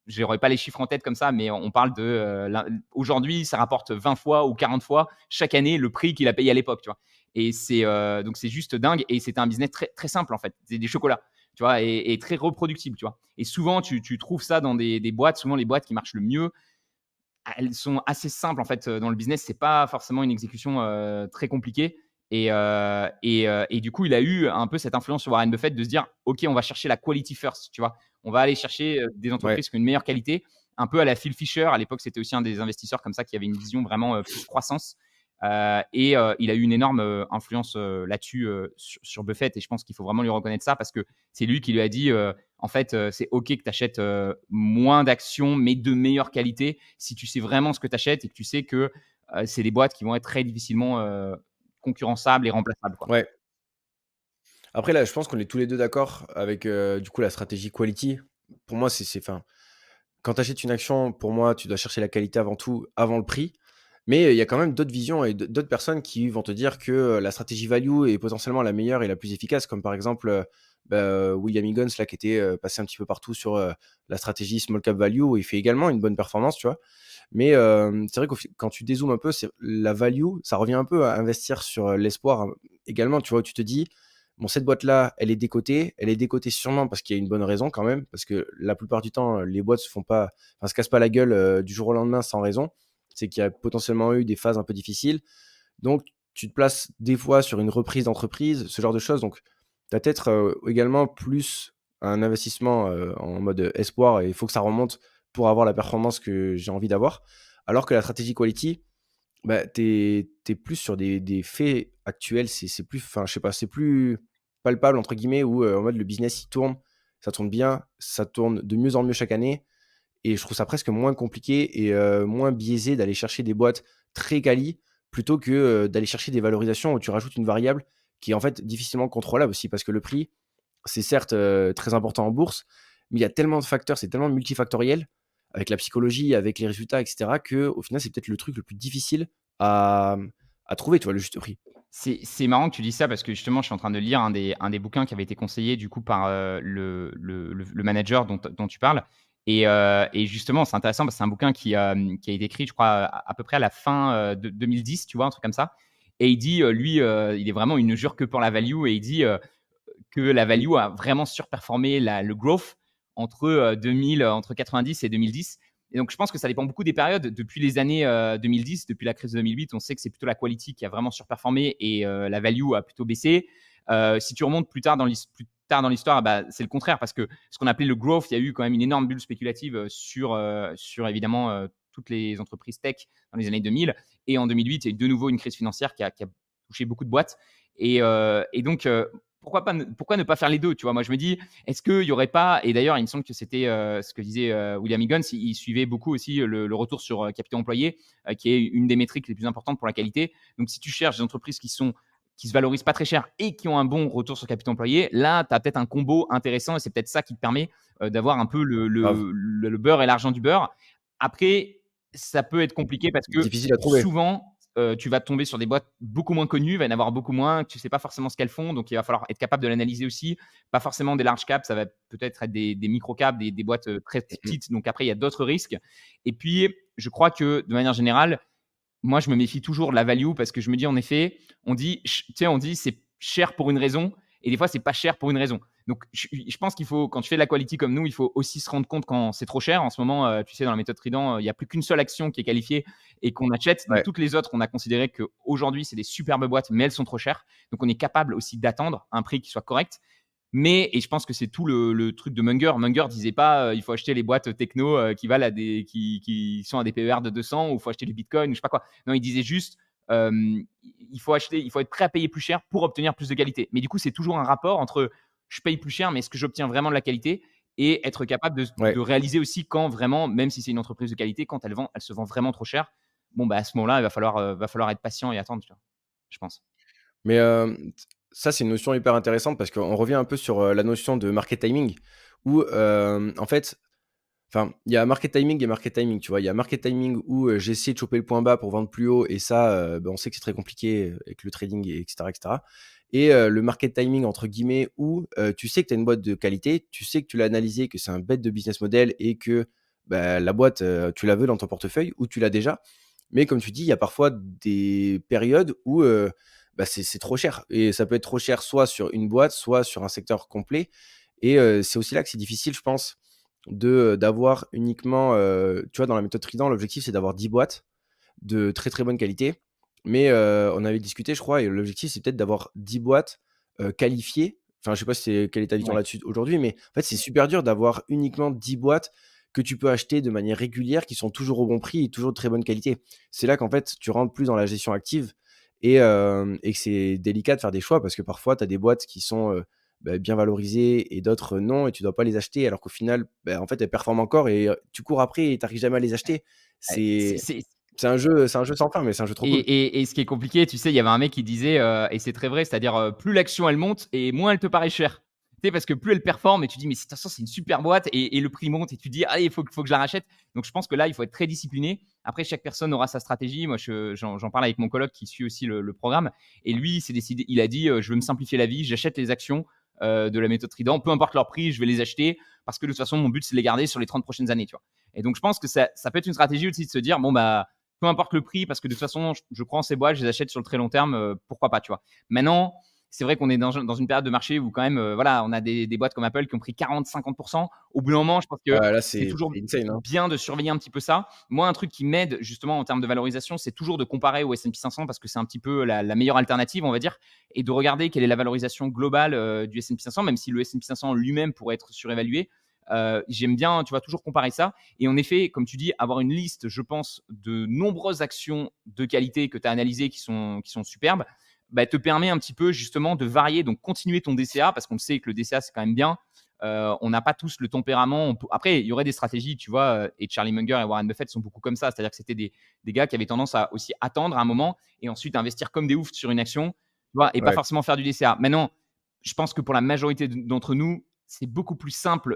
Speaker 2: j'aurais pas les chiffres en tête comme ça, mais on parle de aujourd'hui, ça rapporte 20 fois ou 40 fois chaque année le prix qu'il a payé à l'époque, tu vois. Et donc c'est juste dingue. Et c'était un business très, très simple en fait. C'est des chocolats, tu vois, et très reproductible, tu vois. Et souvent, tu trouves ça dans des boîtes. Souvent, les boîtes qui marchent le mieux, elles sont assez simples en fait dans le business. C'est pas forcément une exécution très compliquée. Et du coup, il a eu un peu cette influence sur Warren Buffett de se dire, OK, on va chercher la quality first, tu vois. On va aller chercher des
Speaker 1: Ouais,
Speaker 2: entreprises qui ont une meilleure qualité, un peu à la Phil Fisher. À l'époque, c'était aussi un des investisseurs comme ça qui avait une vision vraiment plus croissance. Il a eu une énorme influence là-dessus sur Buffett. Et je pense qu'il faut vraiment lui reconnaître ça parce que c'est lui qui lui a dit en fait, c'est OK que tu achètes moins d'actions, mais de meilleure qualité si tu sais vraiment ce que tu achètes et que tu sais que c'est des boîtes qui vont être très difficilement concurrençables et remplaçables, quoi.
Speaker 1: ouais. Après là, je pense qu'on est tous les 2 d'accord avec, du coup, la stratégie quality. Pour moi, enfin, quand tu achètes une action, pour moi, tu dois chercher la qualité avant tout, avant le prix. Mais il y a quand même d'autres visions et d'autres personnes qui vont te dire que, la stratégie value est potentiellement la meilleure et la plus efficace, comme par exemple, William Higgins là qui était, passé un petit peu partout sur, la stratégie small cap value où il fait également une bonne performance, tu vois? Mais, c'est vrai quand tu dézoomes un peu, c'est la value, ça revient un peu à investir sur, l'espoir, également, tu vois? Où tu te dis: «Bon, cette boîte-là, elle est décotée sûrement parce qu'il y a une bonne raison quand même», parce que la plupart du temps, les boîtes se cassent pas la gueule, du jour au lendemain sans raison. C'est qu'il y a potentiellement eu des phases un peu difficiles. Donc tu te places des fois sur une reprise d'entreprise, ce genre de choses. Donc tu as peut-être, également plus un investissement, en mode espoir et il faut que ça remonte pour avoir la performance que j'ai envie d'avoir. Alors que la stratégie quality, bah, tu es plus sur des faits actuels, c'est plus enfin, je sais pas, c'est plus «palpable» entre guillemets où, en mode le business il tourne, ça tourne bien, ça tourne de mieux en mieux chaque année et je trouve ça presque moins compliqué et moins biaisé d'aller chercher des boîtes très quali plutôt que, d'aller chercher des valorisations où tu rajoutes une variable qui est en fait difficilement contrôlable aussi. Parce que le prix, c'est certes, très important en bourse, mais il y a tellement de facteurs, c'est tellement multifactoriel avec la psychologie, avec les résultats et cetera qu'au final, c'est peut-être le truc le plus difficile à, à trouver, tu vois, le juste prix.
Speaker 2: C'est marrant que tu dis ça parce que justement, je suis en train de lire un des bouquins qui avait été conseillé du coup par, le manager dont tu parles. Et justement, c'est intéressant parce que c'est un bouquin qui a été écrit, je crois, à peu près à la fin, de 2010, tu vois? Un truc comme ça. Et il dit, lui, il est vraiment il ne jure que pour la value. Et il dit, que la value a vraiment surperformé le growth entre 90 et 2010. Et donc, je pense que ça dépend beaucoup des périodes. Depuis les années 2010, depuis la crise de 2008, on sait que c'est plutôt la quality qui a vraiment surperformé et la value a plutôt baissé. Si tu remontes plus tard dans l'histoire, bah, c'est le contraire parce que ce qu'on appelait le growth, il y a eu quand même une énorme bulle spéculative sur évidemment toutes les entreprises tech dans les années 2000. Et en 2008, il y a eu de nouveau une crise financière qui a touché beaucoup de boîtes. Et donc, pourquoi ne pas faire les deux, tu vois? Moi, je me dis, est-ce qu'il y aurait pas, et d'ailleurs, il me semble que c'était ce que disait William Higgins, il suivait beaucoup aussi le retour sur capital employé, qui est une des métriques les plus importantes pour la qualité. Donc, si tu cherches des entreprises qui se valorisent pas très cher et qui ont un bon retour sur capital employé, là, tu as peut-être un combo intéressant et c'est peut-être ça qui te permet d'avoir un peu
Speaker 1: Grave.
Speaker 2: le beurre et l'argent du beurre. Après, ça peut être compliqué parce que
Speaker 1: Difficile à trouver.
Speaker 2: souvent, tu vas tomber sur des boîtes beaucoup moins connues, il va y en avoir beaucoup moins, tu sais pas forcément ce qu'elles font, donc il va falloir être capable de l'analyser aussi. Pas forcément des large caps, ça va peut-être être des micro caps, des boîtes très
Speaker 1: Mmh mh.
Speaker 2: petites, donc après il y a d'autres risques. Et puis, je crois que de manière générale, moi, je me méfie toujours de la value parce que je me dis en effet, on dit c'est cher pour une raison et des fois c'est pas cher pour une raison. Donc je pense qu'il faut, quand tu fais de la quality comme nous, il faut aussi se rendre compte quand c'est trop cher. En ce moment, tu sais, dans la méthode Trident, il y a plus qu'une seule action qui est qualifiée et qu'on achète. Donc
Speaker 1: Ouais.
Speaker 2: toutes les autres, on a considéré qu'aujourd'hui, c'est des superbes boîtes, mais elles sont trop chères. Donc on est capable aussi d'attendre un prix qui soit correct. Mais, et je pense que c'est tout le truc de Munger. Munger disait pas il faut acheter les boîtes techno qui valent qui sont à des PER de 200 ou il faut acheter du Bitcoin ou je sais pas quoi. Non, il disait juste il faut être prêt à payer plus cher pour obtenir plus de qualité. Mais du coup, c'est toujours un rapport entre je paye plus cher, mais est-ce que j'obtiens vraiment de la qualité, et être capable de
Speaker 1: Ouais.
Speaker 2: réaliser aussi quand vraiment, même si c'est une entreprise de qualité, quand elle se vend vraiment trop cher. Bon, bah à ce moment-là, il va falloir être patient et attendre, tu vois, je pense.
Speaker 1: Mais, ça, c'est une notion hyper intéressante parce qu'on revient un peu sur, la notion de market timing où, en fait, enfin, il y a market timing et market timing, tu vois? Il y a market timing où, j'essaie de choper le point bas pour vendre plus haut et ça, on sait que c'est très compliqué, avec le trading et cetera et cetera et le market timing entre guillemets où, tu sais que tu as une boîte de qualité, tu sais que tu l'as analysé, que c'est un bête de business model et que, bah, la boîte, tu la veux dans ton portefeuille ou tu l'as déjà. Mais comme tu dis, il y a parfois des périodes où, bah, c'est trop cher et ça peut être trop cher soit sur une boîte, soit sur un secteur complet et c'est aussi là que c'est difficile, je pense, d'avoir uniquement, tu vois, dans la méthode Trident, l'objectif, c'est d'avoir 10 boîtes de très, très bonne qualité. Mais, on avait discuté, je crois et l'objectif, c'est peut-être d'avoir 10 boîtes, qualifiées. Enfin, je sais pas si c'est quelle est ta vision
Speaker 2: Ouais.
Speaker 1: là-dessus aujourd'hui, mais en fait, c'est super dur d'avoir uniquement 10 boîtes que tu peux acheter de manière régulière, qui sont toujours au bon prix et toujours de très bonne qualité. C'est là qu'en fait, tu rentres plus dans la gestion active et que c'est délicat de faire des choix parce que parfois, tu as des boîtes qui sont, bah, bien valorisées et d'autres non et tu dois pas les acheter alors qu'au final, bah, en fait, elles performent encore et tu cours après et tu arrives jamais à les acheter.
Speaker 2: C'est
Speaker 1: C'est
Speaker 2: c'est
Speaker 1: c'est un jeu sans fin, mais c'est un jeu trop
Speaker 2: Et
Speaker 1: cool.
Speaker 2: et ce qui est compliqué, tu sais, il y avait un mec qui disait, et c'est très vrai, c'est-à-dire, plus l'action elle monte et moins elle te paraît chère. Tu sais, parce que plus elle performe et tu dis: «Mais de toute façon, c'est une super boîte» et le prix monte et tu dis: «Allez, il faut que je la rachète». Donc je pense que là, il faut être très discipliné. Après, chaque personne aura sa stratégie. Moi, j'en parle avec mon coloc qui suit aussi le programme et lui, il s'est décidé, il a dit: «Je veux me simplifier la vie, j'achète les actions, de la méthode Trident, peu importe leur prix, je vais les acheter parce que de toute façon, mon but, c'est de les garder sur les 30 prochaines années», tu vois? Et donc je pense que ça peut être une stratégie aussi de se dire: «Bon, bah, peu importe le prix, parce que de toute façon, je crois en ces boîtes, je les achète sur le très long terme, pourquoi pas, tu vois. Maintenant, c'est vrai qu'on est dans une période de marché où quand même, voilà, on a des boîtes comme Apple qui ont pris 40-50%. Au bout d'un moment, je pense que
Speaker 1: Ouais, là,
Speaker 2: c'est toujours
Speaker 1: c'est insane, hein.
Speaker 2: bien de surveiller un petit peu ça. Moi, un truc qui m'aide justement en termes de valorisation, c'est toujours de comparer au S&P 500 parce que c'est un petit peu la meilleure alternative, on va dire, et de regarder quelle est la valorisation globale du S&P 500, même si le S&P 500 lui-même pourrait être surévalué. J'aime bien, tu vois, toujours comparer ça. Et en effet, comme tu dis, avoir une liste, je pense, de nombreuses actions de qualité que tu as analysées qui sont superbes, bah, te permet un petit peu justement de varier, donc continuer ton DCA, parce qu'on sait que le DCA, c'est quand même bien. On n'a pas tous le tempérament. Après, il y aurait des stratégies, tu vois, et Charlie Munger et Warren Buffett sont beaucoup comme ça. C'est-à-dire que c'était des gars qui avaient tendance à aussi attendre un moment et ensuite investir comme des oufs sur une action, tu vois, et pas
Speaker 1: Ouais.
Speaker 2: forcément faire du DCA. Maintenant, je pense que pour la majorité d'entre nous, c'est beaucoup plus simple,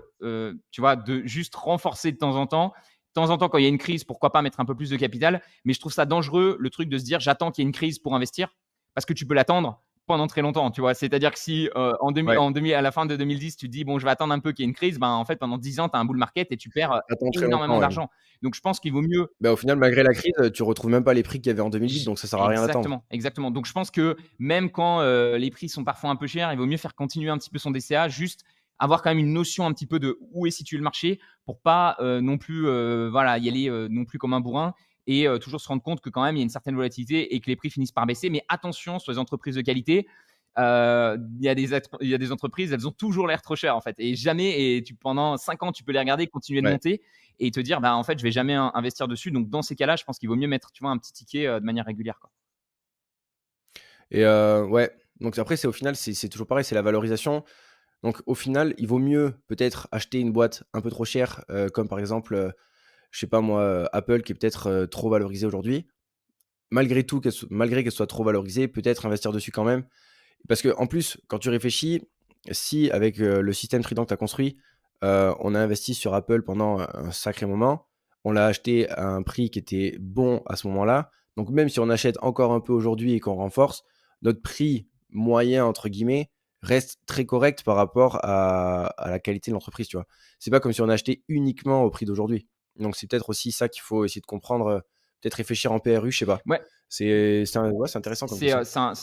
Speaker 2: tu vois, de juste renforcer de temps en temps. De temps en temps, quand il y a une crise, pourquoi pas mettre un peu plus de capital. Mais je trouve ça dangereux, le truc de se dire j'attends qu'il y ait une crise pour investir, parce que tu peux l'attendre pendant très longtemps, tu vois. C'est-à-dire que si
Speaker 1: Ouais,
Speaker 2: à la fin de 2010, tu te dis bon, je vais attendre un peu qu'il y ait une crise, ben en fait, pendant 10 ans, tu as un bull market et tu perds
Speaker 1: attends très
Speaker 2: énormément
Speaker 1: longtemps, ouais.
Speaker 2: d'argent. Donc je pense qu'il vaut mieux.
Speaker 1: Bah, au final, malgré la crise, tu retrouves même pas les prix qu'il y avait en 2008, donc ça sert à rien d'attendre.
Speaker 2: Exactement, exactement. Donc je pense que même quand les prix sont parfois un peu chers, il vaut mieux faire continuer un petit peu son DCA, juste avoir quand même une notion un petit peu de où est situé le marché pour pas non plus voilà, y aller non plus comme un bourrin et toujours se rendre compte que quand même il y a une certaine volatilité et que les prix finissent par baisser. Mais attention sur les entreprises de qualité, il y a des entreprises, elles ont toujours l'air trop chères en fait et jamais, et pendant 5 ans tu peux les regarder continuer de
Speaker 1: Ouais
Speaker 2: monter et te dire bah en fait je vais jamais investir dessus. Donc dans ces cas-là, je pense qu'il vaut mieux mettre, tu vois, un petit ticket de manière régulière, quoi.
Speaker 1: et ouais, donc après, c'est au final, c'est toujours pareil, c'est la valorisation. Donc au final, il vaut mieux peut-être acheter une boîte un peu trop chère, comme par exemple, je sais pas moi, Apple qui est peut-être, trop valorisée aujourd'hui. Malgré qu'elle soit trop valorisée, peut-être investir dessus quand même. Parce que en plus, quand tu réfléchis, si avec, le système Trident que tu as construit, on a investi sur Apple pendant un sacré moment, on l'a acheté à un prix qui était bon à ce moment-là. Donc même si on achète encore un peu aujourd'hui et qu'on renforce, notre prix «moyen» entre guillemets reste très correct par rapport à la qualité de l'entreprise, tu vois? C'est pas comme si on achetait uniquement au prix d'aujourd'hui. Donc c'est peut-être aussi ça qu'il faut essayer de comprendre, peut-être réfléchir en PRU, je sais pas.
Speaker 2: Ouais,
Speaker 1: C'est intéressant comme
Speaker 2: c'est
Speaker 1: question.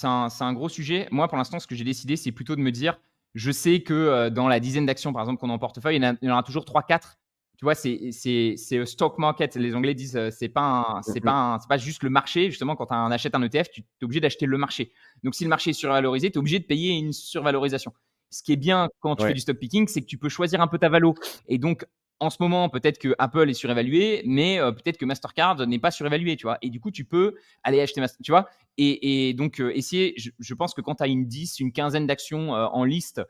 Speaker 2: un gros sujet. Moi, pour l'instant, ce que j'ai décidé, c'est plutôt de me dire, je sais que dans la dizaine d'actions, par exemple, qu'on a en portefeuille, il y en aura toujours trois quatre. Tu vois, c'est stock market. Les Anglais disent,
Speaker 1: Mmh mh.
Speaker 2: c'est pas juste le marché. Justement, quand tu achètes un ETF, tu es obligé d'acheter le marché. Donc, si le marché est survalorisé, tu es obligé de payer une survalorisation. Ce qui est bien quand tu fais
Speaker 1: Ouais.
Speaker 2: du stock picking, c'est que tu peux choisir un peu ta valo. Et donc, en ce moment, peut-être que Apple est surévalué, mais peut-être que Mastercard n'est pas surévalué, tu vois. Et du coup, tu peux aller acheter tu vois. Et donc, essayer, je pense que quand tu as une 10, une quinzaine d'actions en liste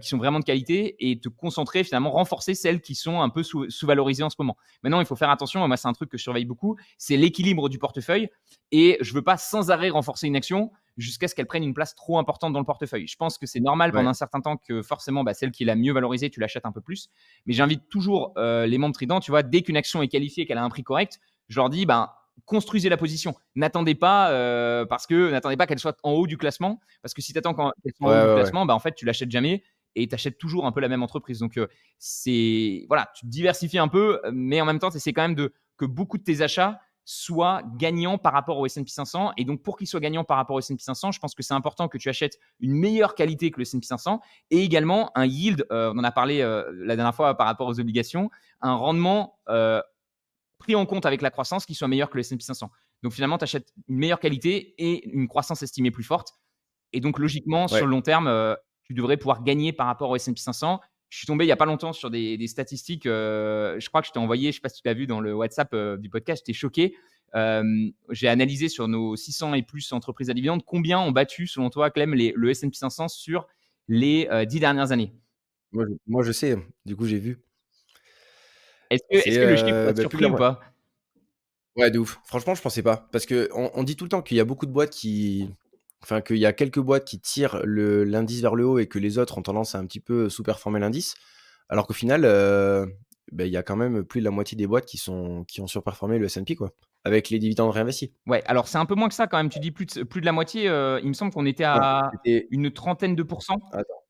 Speaker 2: qui sont vraiment de qualité et te concentrer, finalement, renforcer celles qui sont un peu sous-valorisées en ce moment. Maintenant, il faut faire attention. Moi, c'est un truc que je surveille beaucoup, c'est l'équilibre du portefeuille. Et je veux pas sans arrêt renforcer une action jusqu'à ce qu'elle prenne une place trop importante dans le portefeuille. Je pense que c'est normal pendant
Speaker 1: Ouais.
Speaker 2: un certain temps que forcément, bah, celle qui est la mieux valorisée, tu l'achètes un peu plus. Mais j'invite toujours les membres Trident, tu vois, dès qu'une action est qualifiée, qu'elle a un prix correct, je leur dis, ben, construisez la position. N'attendez pas qu'elle soit en haut du classement, parce que si tu attends qu'elle soit en
Speaker 1: Ouais,
Speaker 2: haut du
Speaker 1: ouais, ouais.
Speaker 2: classement, bah, en fait, tu l'achètes jamais et tu achètes toujours un peu la même entreprise. Donc, c'est voilà, tu te diversifies un peu, mais en même temps, tu essaies quand même que beaucoup de tes achats soient gagnants par rapport au S&P 500. Et donc, pour qu'ils soient gagnants par rapport au S&P 500, je pense que c'est important que tu achètes une meilleure qualité que le S&P 500 et également un yield, on en a parlé la dernière fois par rapport aux obligations, un rendement pris en compte avec la croissance qui soit meilleur que le S&P 500. Donc finalement, tu achètes une meilleure qualité et une croissance estimée plus forte. Et donc logiquement, sur
Speaker 1: Ouais.
Speaker 2: le long terme, tu devrais pouvoir gagner par rapport au S&P 500. Je suis tombé il y a pas longtemps sur des statistiques, je crois que je t'ai envoyé, je sais pas si tu l'as vu dans le WhatsApp, du podcast, j'étais choqué. J'ai analysé sur nos 600 et plus entreprises à dividendes, combien ont battu selon toi, Clem, le S&P 500 sur les 10 dernières années?
Speaker 1: Moi je sais, du coup j'ai vu.
Speaker 2: Est-ce que le chiffre t'a
Speaker 1: Plus de
Speaker 2: surpris
Speaker 1: la
Speaker 2: ou
Speaker 1: moi
Speaker 2: pas?
Speaker 1: ouais, de ouf. Franchement, je pensais pas parce qu'on dit tout le temps qu'il y a beaucoup de boîtes qui enfin, qu'il y a quelques boîtes qui tirent l'indice vers le haut et que les autres ont tendance à un petit peu sous-performer l'indice. Alors qu'au final, il y a quand même plus de la moitié des boîtes qui ont surperformé le S&P quoi, avec les dividendes réinvestis.
Speaker 2: Ouais, alors c'est un peu moins que ça quand même. Tu dis plus de la moitié, il me semble qu'on était
Speaker 1: Non,
Speaker 2: à
Speaker 1: c'était
Speaker 2: une trentaine de pourcents.
Speaker 1: attends,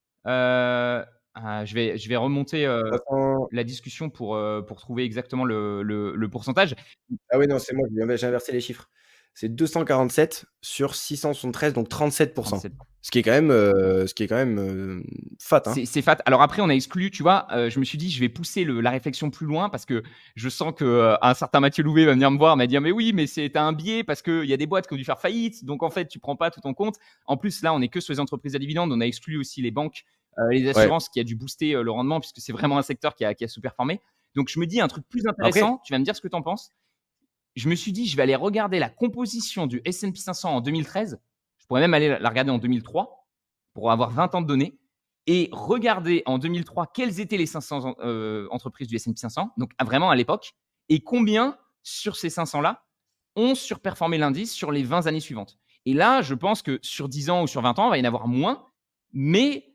Speaker 2: Je vais remonter,
Speaker 1: 300
Speaker 2: la discussion pour trouver exactement le pourcentage.
Speaker 1: ah oui, non, c'est moi, j'ai inversé les chiffres. C'est 247 sur 673, donc 37.
Speaker 2: 37.
Speaker 1: Ce qui est quand même, fat, hein.
Speaker 2: C'est fat. Alors après, on a exclu, tu vois, je me suis dit: «Je vais pousser la réflexion plus loin» parce que je sens que, un certain Mathieu Louvet va venir me voir, m'a dire: «Mais oui, mais tu as un biais parce qu'il y a des boîtes qui ont dû faire faillite, donc en fait, tu prends pas tout en compte». En plus, là, on est que sur les entreprises à dividendes. On a exclu aussi les banques, les
Speaker 1: Ouais.
Speaker 2: assurances qui a dû booster, le rendement puisque c'est vraiment un secteur qui a sous-performé. Donc je me dis un truc plus
Speaker 1: Après
Speaker 2: intéressant, tu vas me dire ce que tu en penses. Je me suis dit: «Je vais aller regarder la composition du S&P 500 en 2013». Je pourrais même aller la regarder en 2003 pour avoir 20 ans de données et regarder en 2003 quelles étaient les 500 entreprises du S&P 500, donc vraiment à l'époque, et combien sur ces 500 là ont surperformé l'indice sur les 20 années suivantes. Et là, je pense que sur 10 ans ou sur 20 ans, il va y en avoir moins, mais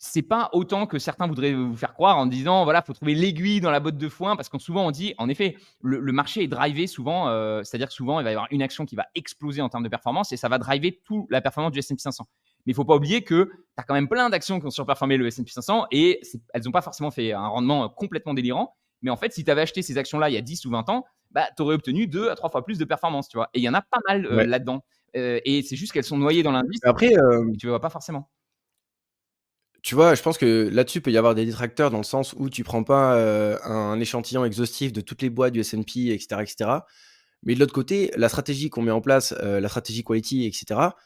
Speaker 2: c'est pas autant que certains voudraient vous faire croire en disant voilà, faut trouver l'aiguille dans la botte de foin parce qu'on souvent on dit en effet le marché est drivé souvent, c'est-à-dire que souvent il va y avoir une action qui va exploser en termes de performance et ça va driver toute la performance du S&P 500. Mais il faut pas oublier que tu as quand même plein d'actions qui ont surperformé le S&P 500 et elles n'ont pas forcément fait un rendement complètement délirant. Mais en fait, si tu avais acheté ces actions-là il y a 10 ou 20 ans, bah, tu aurais obtenu 2 à 3 fois plus de performance, tu vois. Et il y en a pas mal
Speaker 1: ouais.
Speaker 2: là-dedans. Et c'est juste qu'elles sont noyées dans l'indice
Speaker 1: Après,
Speaker 2: et tu ne le vois pas forcément.
Speaker 1: tu vois, je pense que là-dessus, il peut y avoir des détracteurs dans le sens où tu prends pas, un échantillon exhaustif de toutes les boîtes du S&P et cetera et cetera. Mais de l'autre côté, la stratégie qu'on met en place, la stratégie quality et cetera,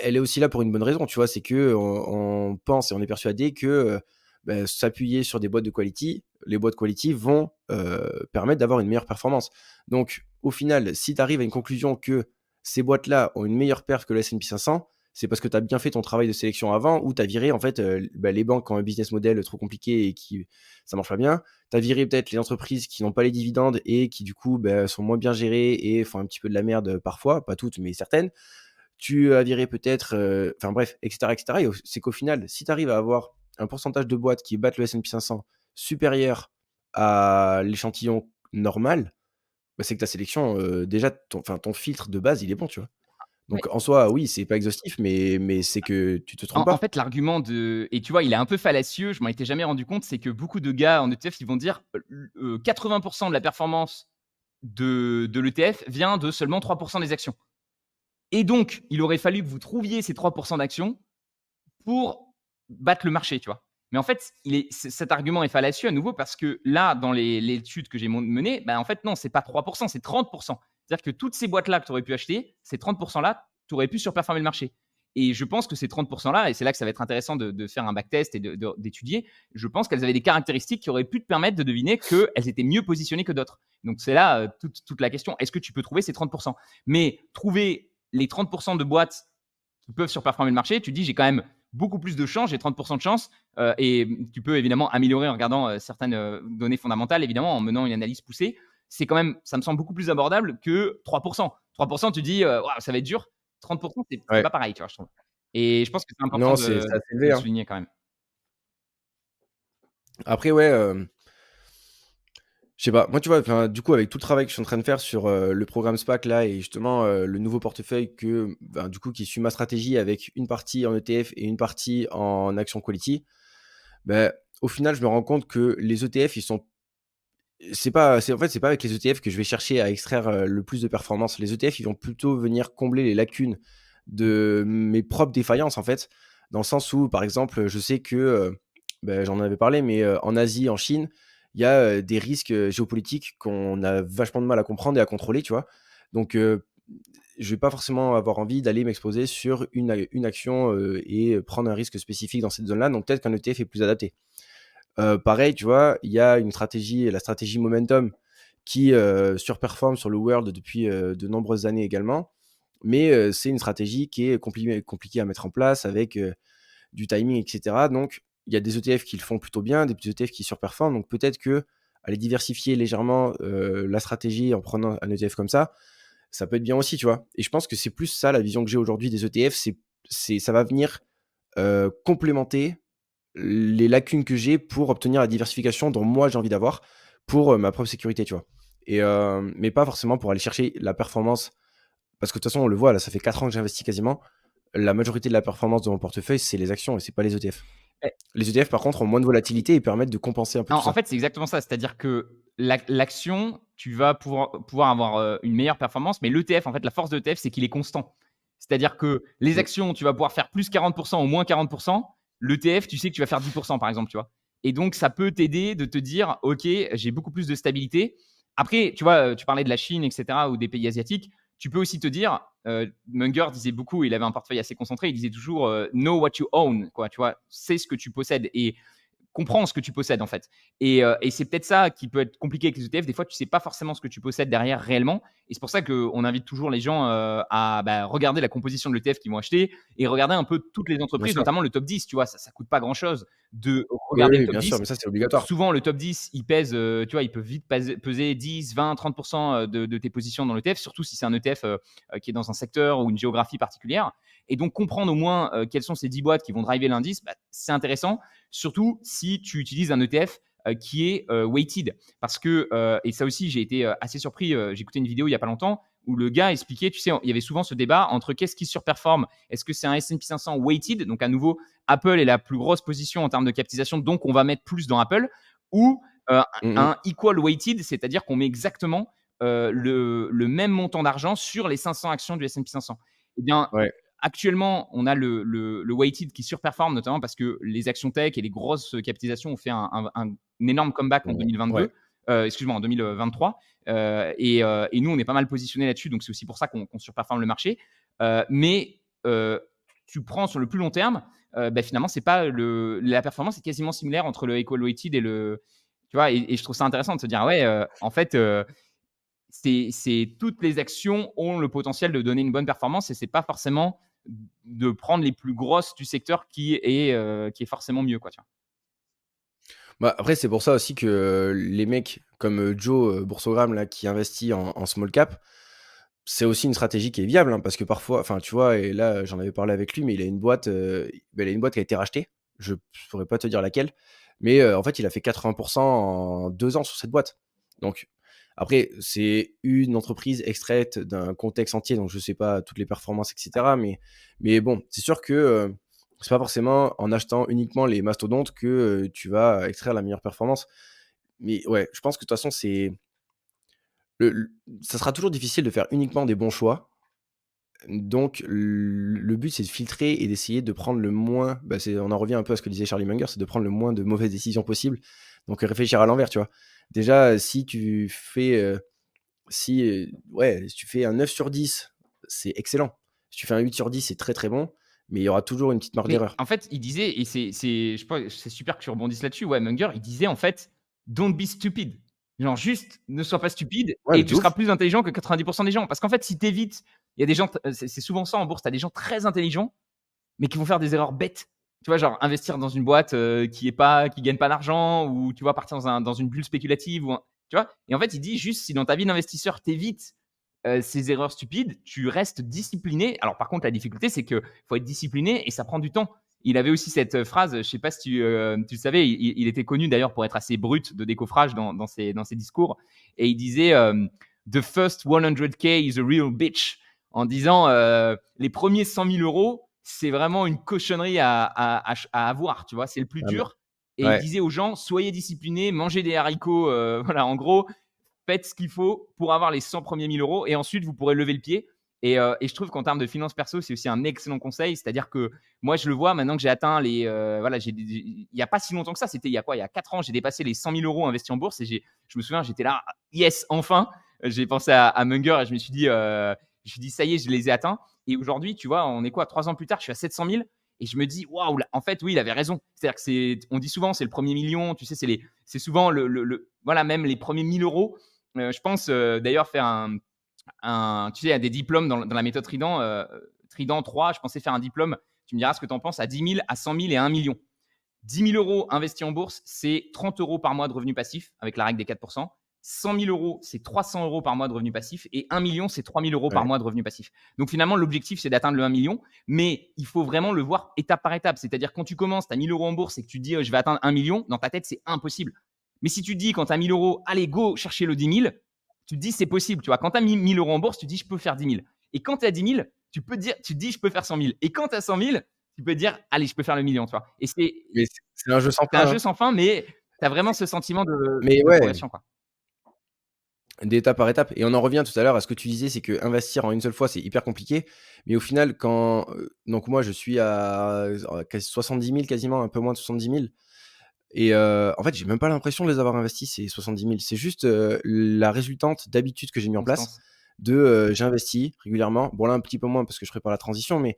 Speaker 1: elle est aussi là pour une bonne raison, tu vois? C'est qu'on pense et on est persuadé que, s'appuyer sur des boîtes de quality, les boîtes quality vont, permettre d'avoir une meilleure performance. Donc au final, si tu arrives à une conclusion que ces boîtes-là ont une meilleure perf que le S&P 500, c'est parce que tu as bien fait ton travail de sélection avant ou tu as viré en fait, les banques qui ont un business model trop compliqué et qui ça marche pas bien. Tu as viré peut-être les entreprises qui n'ont pas les dividendes et qui du coup, sont moins bien gérées et font un petit peu de la merde, parfois, pas toutes, mais certaines. Tu as viré peut-être, enfin bref, et cetera et cetera et c'est qu'au final, si tu arrives à avoir un pourcentage de boîtes qui battent le S&P 500 supérieur à l'échantillon normal, c'est que ta sélection, déjà ton filtre de base, il est bon, tu vois?
Speaker 2: Ouais.
Speaker 1: Donc en soi, oui, c'est pas exhaustif, mais c'est que tu te trompes
Speaker 2: En
Speaker 1: pas.
Speaker 2: fait, l'argument et tu vois, il est un peu fallacieux, je m'en étais jamais rendu compte, c'est que beaucoup de gars en ETF, ils vont dire, 80 de la performance de l'ETF vient de seulement 3 des actions et donc il aurait fallu que vous trouviez ces 3 d'actions pour battre le marché, tu vois? Mais en fait, cet argument est fallacieux à nouveau parce que là, dans l'étude que j'ai menée, en fait, non, c'est pas 3 c'est 30. C'est-à-dire que toutes ces boîtes-là que tu aurais pu acheter, ces 30 là, tu aurais pu surperformer le marché. Et je pense que ces 30 là, et c'est là que ça va être intéressant de faire un backtest et d'étudier, je pense qu'elles avaient des caractéristiques qui auraient pu te permettre de deviner qu'elles étaient mieux positionnées que d'autres. Donc c'est là toute la question. Est-ce que tu peux trouver ces 30 Mais trouver les 30 de boîtes qui peuvent surperformer le marché, tu te dis j'ai quand même beaucoup plus de chance, j'ai 30 de chance et tu peux évidemment améliorer en regardant certaines données fondamentales, évidemment, en menant une analyse poussée. C'est quand même, ça me semble beaucoup plus abordable que 3%. 3%, tu dis, Waouh, ça va être dur. 30%, c'est
Speaker 1: Ouais.
Speaker 2: pas pareil, tu vois, je trouve. Et je pense que c'est important
Speaker 1: Non, c'est assez
Speaker 2: de
Speaker 1: élevé,
Speaker 2: le
Speaker 1: hein.
Speaker 2: souligner quand même.
Speaker 1: Après ouais, Je sais pas, moi, tu vois, enfin, du coup, avec tout le travail que je suis en train de faire sur, le programme SPAC là et justement, le nouveau portefeuille que, ben, du coup, qui suit ma stratégie avec une partie en ETF et une partie en action quality, beh, au final, je me rends compte que les ETF, ils sont c'est en fait, c'est pas avec les ETF que je vais chercher à extraire, le plus de performance. Les ETF, ils vont plutôt venir combler les lacunes de mes propres défaillances, en fait. Dans le sens où, par exemple, je sais que, j'en avais parlé, mais, en Asie, en Chine, il y a, des risques, géopolitiques qu'on a vachement de mal à comprendre et à contrôler, tu vois? Donc, je vais pas forcément avoir envie d'aller m'exposer sur une action, et prendre un risque spécifique dans cette zone-là, donc peut-être qu'un ETF est plus adapté. Pareil, tu vois, il y a une stratégie, la stratégie Momentum qui, surperforme sur le world depuis, de nombreuses années également. Mais, c'est une stratégie qui est compliquée à mettre en place avec, du timing et cetera. Donc il y a des ETF qui le font plutôt bien, des petits ETF qui surperforment. Donc peut-être qu'aller diversifier légèrement, la stratégie en prenant un ETF comme ça peut être bien aussi, tu vois? Et je pense que c'est plus ça la vision que j'ai aujourd'hui des ETF, c'est ça va venir, complémenter les lacunes que j'ai pour obtenir la diversification dont moi j'ai envie d'avoir pour, ma propre sécurité, tu vois? Et mais pas forcément pour aller chercher la performance parce que de toute façon on le voit là, ça fait 4 ans que j'investis quasiment. La majorité de la performance de mon portefeuille, c'est les actions et c'est pas les ETF. Les ETF par contre ont moins de volatilité et permettent de compenser un peu tout
Speaker 2: En
Speaker 1: ça.
Speaker 2: fait, c'est exactement ça. C'est-à-dire que l'action, tu vas pouvoir avoir, une meilleure performance, mais l'ETF, en fait, la force de l'ETF, c'est qu'il est constant. C'est-à-dire que les
Speaker 1: Mmh.
Speaker 2: actions, tu vas pouvoir faire plus 40 ou moins 40. L'ETF, tu sais que tu vas faire 10 par exemple, tu vois? Et donc ça peut t'aider de te dire: «OK, j'ai beaucoup plus de stabilité». Après, tu vois, tu parlais de la Chine et cetera ou des pays asiatiques. Tu peux aussi te dire, Munger disait beaucoup, il avait un portefeuille assez concentré, il disait toujours, «Know what you own», quoi, tu vois? C'est ce que tu possèdes et comprends ce que tu possèdes en fait. Et c'est peut-être ça qui peut être compliqué avec les ETF. Des fois, tu sais pas forcément ce que tu possèdes derrière réellement. Et c'est pour ça qu'on invite toujours les gens à regarder la composition de l'ETF qu'ils vont acheter et regarder un peu toutes les
Speaker 1: Bien
Speaker 2: entreprises,
Speaker 1: sûr.
Speaker 2: notamment le top 10. Tu vois, ça coûte pas grand-chose de
Speaker 1: Oui,
Speaker 2: regarder le
Speaker 1: oui,
Speaker 2: top
Speaker 1: bien sûr,
Speaker 2: 10.
Speaker 1: mais ça c'est obligatoire.
Speaker 2: Souvent, le top 10, il pèse, tu vois, il peut vite peser 10, 20, 30% de tes positions dans l'ETF, surtout si c'est un ETF qui est dans un secteur ou une géographie particulière. Et donc, comprendre au moins quelles sont ces 10 boîtes qui vont driver l'indice, c'est intéressant, surtout si tu utilises un ETF qui est weighted. Parce que, et ça aussi, j'ai été assez surpris, j'ai écouté une vidéo il n'y a pas longtemps où le gars expliquait, tu sais, il y avait souvent ce débat entre qu'est-ce qui surperforme. Est-ce que c'est un S&P 500 weighted, donc à nouveau, Apple est la plus grosse position en termes de capitalisation, donc on va mettre plus dans Apple, ou
Speaker 1: Mmh mh.
Speaker 2: un equal weighted, c'est-à-dire qu'on met exactement le même montant d'argent sur les 500 actions du S&P 500. Eh bien,
Speaker 1: Ouais.
Speaker 2: actuellement, on a le weighted qui surperforme, notamment parce que les actions tech et les grosses capitalisations ont fait un énorme comeback en
Speaker 1: Ouais.
Speaker 2: 2022, excuse-moi, en 2023. Et nous, on est pas mal positionné là-dessus, donc c'est aussi pour ça qu'on surperforme le marché. Mais tu prends sur le plus long terme, finalement, c'est pas la performance est quasiment similaire entre le equal weighted et le. Tu vois, et je trouve ça intéressant de se dire, ouais, en fait, toutes les actions ont le potentiel de donner une bonne performance et c'est pas forcément de prendre les plus grosses du secteur qui est forcément mieux, quoi, tu vois?
Speaker 1: Bah, après c'est pour ça aussi que les mecs comme, Joe, Boursogram là qui investit en small cap, c'est aussi une stratégie qui est viable, hein, parce que parfois enfin, tu vois? Et là, j'en avais parlé avec lui, mais il a une boîte, il a une boîte qui a été rachetée. Je pourrais pas te dire laquelle, mais en fait, il a fait 80 en 2 ans sur cette boîte. Donc après, c'est une entreprise extraite d'un contexte entier, donc je sais pas toutes les performances et cetera, mais bon, c'est sûr que, c'est pas forcément en achetant uniquement les mastodontes que, tu vas extraire la meilleure performance. Mais ouais, je pense que de toute façon, c'est le ça sera toujours difficile de faire uniquement des bons choix. Donc le but, c'est de filtrer et d'essayer de prendre le moins on en revient un peu à ce que disait Charlie Munger, c'est de prendre le moins de mauvaises décisions possibles. Donc réfléchir à l'envers, tu vois? Déjà, si tu fais, si tu fais un 9 sur 10, c'est excellent. Si tu fais un 8 sur 10, c'est très, très bon, mais il y aura toujours une petite marge
Speaker 2: Mais
Speaker 1: d'erreur.
Speaker 2: en fait, il disait, et je sais pas, c'est super que tu rebondisses là-dessus. Ouais, Munger, il disait en fait: «Don't be stupid». Genre juste, ne sois pas stupide
Speaker 1: Ouais,
Speaker 2: et
Speaker 1: mais de
Speaker 2: tu seras
Speaker 1: ouf.
Speaker 2: plus intelligent que 90 des gens. Parce qu'en fait, si tu évites, il y a des gens, c'est souvent ça en bourse, tu as des gens très intelligents, mais qui vont faire des erreurs bêtes. Tu vois, genre investir dans une boîte, qui gagne pas d'argent, ou tu vois, partir dans une bulle spéculative ou un, tu vois? Et en fait, il dit juste, si dans ta vie d'investisseur, tu évites, ces erreurs stupides, tu restes discipliné. Alors par contre, la difficulté, c'est que faut être discipliné et ça prend du temps. Il avait aussi cette phrase, je sais pas si tu le savais, il était connu d'ailleurs pour être assez brut de décoffrage dans ses discours et il disait, «The first 100K is a real bitch», en disant, «Les premiers 100 000 €, c'est vraiment une cochonnerie à avoir», tu vois? C'est le plus
Speaker 1: Ah mais
Speaker 2: dur et il
Speaker 1: ouais,
Speaker 2: disait aux gens: «Soyez disciplinés, mangez des haricots», voilà, en gros, faites ce qu'il faut pour avoir les 100 premiers 1 000 € et ensuite vous pourrez lever le pied. Et je trouve qu'en termes de finances perso, c'est aussi un excellent conseil. C'est-à-dire que moi, je le vois maintenant que j'ai atteint les. Voilà, il n'y a pas si longtemps que ça. C'était il y a quoi? Il y a 4 ans, j'ai dépassé les 100 000 € investis en bourse et je me souviens, j'étais là, yes, enfin. J'ai pensé à Munger et je me suis dit, ça y est, je les ai atteints. Et aujourd'hui, tu vois, on est quoi? 3 ans plus tard, je suis à 700 000 et je me dis, waouh, en fait, oui, il avait raison. C'est-à-dire que on dit souvent, c'est le premier million, tu sais, c'est souvent voilà, même les premiers 1 000 €. Je pense d'ailleurs faire tu sais, il y a des diplômes dans la méthode Trident, Trident 3, je pensais faire un diplôme, tu me diras ce que tu en penses, à 10 000, à 100 000 et à 1 million. 10 000 € investis en bourse, c'est 30 € par mois de revenus passifs avec la règle des 4%. 100 000 €, c'est 300 € par mois de revenus passifs. Et 1 million, c'est 3 000 € par
Speaker 1: ouais.
Speaker 2: mois de revenus passifs. Donc finalement, l'objectif, c'est d'atteindre le 1 million. Mais il faut vraiment le voir étape par étape. C'est-à-dire, quand tu commences, tu as 1 000 € en bourse et que tu te dis, je vais atteindre 1 million, dans ta tête, c'est impossible. Mais si tu te dis, quand tu as 1 000 €, allez, go, chercher le 10 000, tu te dis, c'est possible. Tu vois, quand tu as 1 000 € en bourse, tu te dis, je peux faire 10 000. Et quand tu as 10 000, tu te dis, je peux faire 100 000. Et quand tu as 100 000, tu peux te dire, allez, je peux faire le million. Tu vois. Et
Speaker 1: Mais c'est un jeu sans
Speaker 2: c'est un
Speaker 1: fin,
Speaker 2: jeu
Speaker 1: hein.
Speaker 2: sans fin, mais tu as vraiment
Speaker 1: C'est
Speaker 2: ce sentiment de
Speaker 1: mais
Speaker 2: de
Speaker 1: ouais,
Speaker 2: progression, quoi.
Speaker 1: d'étape par étape et on en revient tout à l'heure à ce que tu disais, c'est qu'investir en une seule fois, c'est hyper compliqué. Mais au final, quand, donc moi, je suis à, quasi 70 000 quasiment, un peu moins de 70 000 et en fait, j'ai même pas l'impression de les avoir investis ces 70 000. C'est juste, la résultante d'habitudes que j'ai mis en place
Speaker 2: Constance.
Speaker 1: de, j'investis régulièrement. Bon là, un petit peu moins parce que je prépare la transition, mais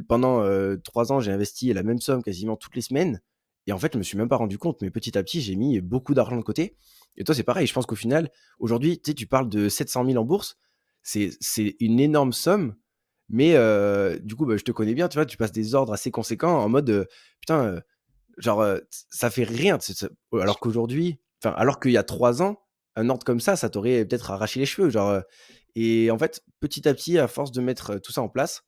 Speaker 1: pendant, 3 ans, j'ai investi la même somme quasiment toutes les semaines et en fait, je me suis même pas rendu compte, mais petit à petit, j'ai mis beaucoup d'argent de côté et toi, c'est pareil. Je pense qu'au final, aujourd'hui, tu sais, tu parles de 700 000 en bourse, c'est une énorme somme, mais du coup, bah, je te connais bien, tu vois? Tu passes des ordres assez conséquents en mode, putain, genre, ça fait rien, tu sais, alors qu'aujourd'hui enfin, alors qu'il y a 3 ans, un ordre comme ça t'aurait peut-être arraché les cheveux, genre, et en fait, petit à petit, à force de mettre, tout ça en place,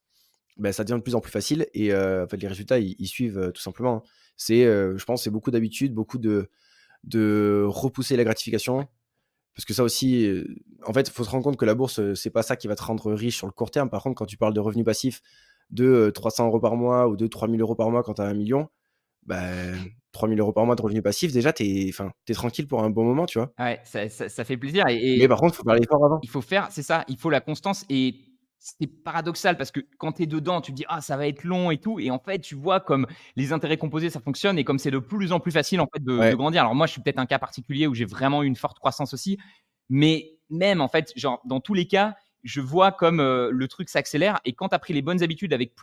Speaker 1: bah, ça devient de plus en plus facile et en fait, les résultats, ils suivent, tout simplement, hein. C'est, je pense, c'est beaucoup d'habitude, beaucoup de repousser la gratification. Parce que ça aussi, en fait, il faut se rendre compte que la bourse, c'est pas ça qui va te rendre riche sur le court terme. Par contre, quand tu parles de revenus passifs de, 300 € par mois ou de 3 000 € par mois quand tu as 1 000 000, bah, 3 000 € par mois de revenus passifs, déjà, tu es tranquille pour un bon moment, tu vois?
Speaker 2: Ouais, ça fait plaisir
Speaker 1: Mais
Speaker 2: et
Speaker 1: par contre, il faut faire l'effort avant.
Speaker 2: il faut faire c'est ça, il faut la constance et c'est paradoxal parce que quand tu es dedans, tu te dis: «Ah, ça va être long et tout» et en fait, tu vois comme les intérêts composés, ça fonctionne et comme c'est de plus en plus facile, en fait, de
Speaker 1: Ouais,
Speaker 2: grandir. Alors moi, je suis peut-être un cas particulier où j'ai vraiment eu une forte croissance aussi, mais même, en fait, genre, dans tous les cas, je vois comme, le truc s'accélère et quand tu as pris les bonnes habitudes avec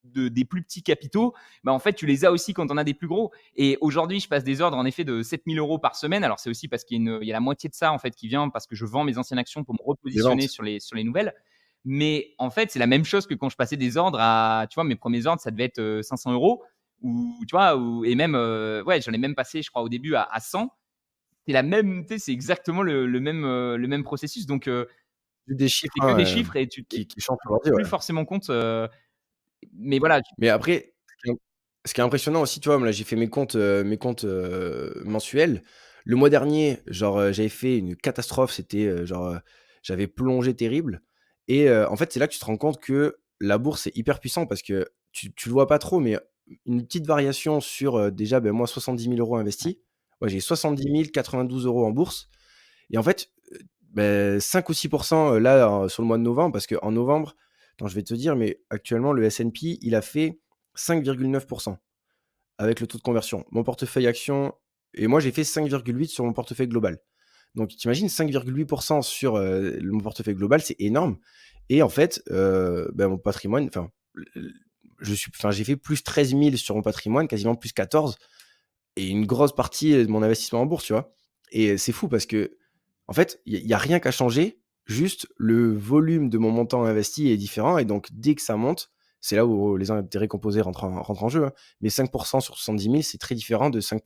Speaker 2: des plus petits capitaux, bah, en fait, tu les as aussi quand on a des plus gros. Et aujourd'hui, je passe des ordres en effet de 7 000 € par semaine. Alors, c'est aussi parce il y a la moitié de ça en fait qui vient parce que je vends mes anciennes actions pour me
Speaker 1: les
Speaker 2: repositionner
Speaker 1: ventes.
Speaker 2: sur les nouvelles. Mais en fait, c'est la même chose que quand je passais des ordres à, tu vois, mes premiers ordres, ça devait être 500 € ou, tu vois, et même, ouais, j'en ai même passé, je crois, au début à 100. C'est la même, tu sais, c'est exactement le même processus. Donc,
Speaker 1: Juste des chiffres,
Speaker 2: c'est que des
Speaker 1: hein,
Speaker 2: chiffres et tu
Speaker 1: qui chantent aujourd'hui,
Speaker 2: plus
Speaker 1: ouais.
Speaker 2: forcément compte. Mais voilà,
Speaker 1: Mais après, ce qui est impressionnant aussi, tu vois, moi, là, j'ai fait mes comptes, mensuels. Le mois dernier, genre, j'avais fait une catastrophe, c'était, genre, j'avais plongé terrible et en fait, c'est là que tu te rends compte que la bourse est hyper puissant parce que tu le vois pas trop, mais une petite variation sur, déjà, ben, moi 70 000 €
Speaker 2: ouais,
Speaker 1: investis. Ouais, j'ai 70 092 € en bourse et en fait, 5 ou 6 là, sur le mois de novembre, parce qu'en novembre, attends, je vais te dire, mais actuellement, le S&P, il a fait 5,9 avec le taux de conversion. Mon portefeuille action et moi, j'ai fait 5,8 sur mon portefeuille global. Donc tu imagines 5,8 sur, mon portefeuille global, c'est énorme et en fait, mon patrimoine, enfin, l j'ai fait plus 13 000 sur mon patrimoine, quasiment plus 14 et une grosse partie, de mon investissement en bourse, tu vois? Et c'est fou parce que en fait, il y a rien qu'à changer, juste le volume de mon montant investi est différent et donc dès que ça monte, c'est là où les intérêts composés rentrent en jeu, hein. Mais 5 sur 70 000, c'est très différent de 5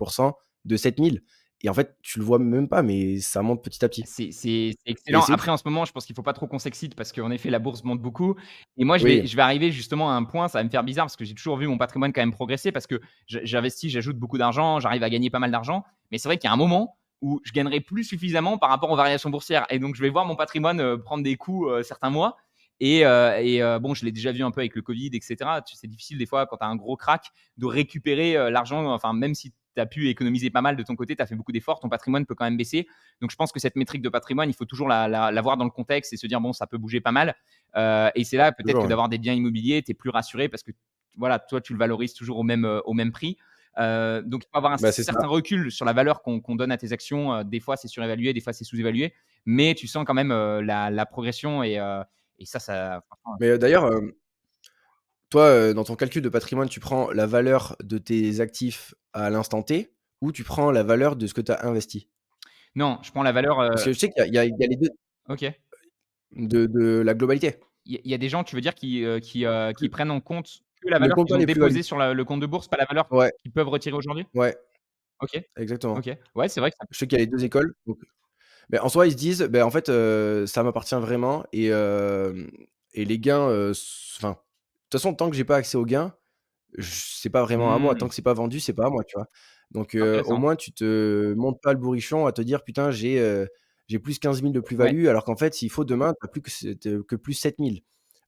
Speaker 1: de 7 000 et en fait, tu le vois même pas, mais ça monte petit à petit
Speaker 2: C'est
Speaker 1: et
Speaker 2: excellent.
Speaker 1: c'est ouf.
Speaker 2: Après, en ce moment, je pense qu'il faut pas trop qu'on s'excite parce qu'en effet, la bourse monte beaucoup et moi, je vais
Speaker 1: Oui,
Speaker 2: je vais arriver justement à un point, ça va me faire bizarre parce que j'ai toujours vu mon patrimoine quand même progresser parce que j'investis, j'ajoute beaucoup d'argent, j'arrive à gagner pas mal d'argent. Mais c'est vrai qu'il y a un moment où je gagnerai plus suffisamment par rapport aux variations boursières et donc je vais voir mon patrimoine, prendre des coups, certains mois bon, je l'ai déjà vu un peu avec le covid et cetera. Tu C'est difficile des fois quand tu as un gros crack de récupérer, l'argent, enfin même si tu as pu économiser pas mal de ton côté, tu as fait beaucoup d'efforts, ton patrimoine peut quand même baisser. Donc je pense que cette métrique de patrimoine, il faut toujours la voir dans le contexte et se dire bon, ça peut bouger pas mal. Et c'est là peut-être
Speaker 1: toujours,
Speaker 2: que
Speaker 1: ouais.
Speaker 2: d'avoir des biens immobiliers, tu es plus rassuré parce que voilà, toi tu le valorises toujours au même prix. Donc il faut avoir un
Speaker 1: Bah, c'est ça.
Speaker 2: certain recul sur la valeur qu'on donne à tes actions. Des fois c'est surévalué, des fois c'est sous-évalué, mais tu sens quand même la progression et ça franchement,
Speaker 1: Mais, d'ailleurs, toi, dans ton calcul de patrimoine, tu prends la valeur de tes actifs à l'instant T ou tu prends la valeur de ce que tu as investi?
Speaker 2: non, je prends la valeur.
Speaker 1: Parce que je sais qu'il y a les 2
Speaker 2: OK.
Speaker 1: de la globalité.
Speaker 2: Il y a des gens, tu veux dire, qui prennent en compte que la
Speaker 1: Ne
Speaker 2: valeur
Speaker 1: compte
Speaker 2: qu'ils
Speaker 1: pas
Speaker 2: ont
Speaker 1: les plus-values.
Speaker 2: déposée sur le compte de bourse, pas la valeur
Speaker 1: Ouais,
Speaker 2: qu'ils peuvent retirer aujourd'hui?
Speaker 1: ouais,
Speaker 2: OK,
Speaker 1: exactement.
Speaker 2: OK. Ouais, c'est vrai que ça
Speaker 1: Je sais qu'il y a les 2 écoles, donc beh, en soi, ils se disent: «Beh, en fait, ça m'appartient vraiment et les gains, enfin, de toute façon, tant que j'ai pas accès aux gains, c'est pas vraiment à moi. Tant
Speaker 2: mmh,
Speaker 1: que c'est pas vendu, c'est pas à moi», tu vois? Donc au
Speaker 2: intéressant.
Speaker 1: moins tu te montes pas le bourrichon à te dire: «Putain, j'ai plus 15 000 de
Speaker 2: Ouais,
Speaker 1: plus-value», alors qu'en fait, s'il faut demain, tu as plus que plus 7 000.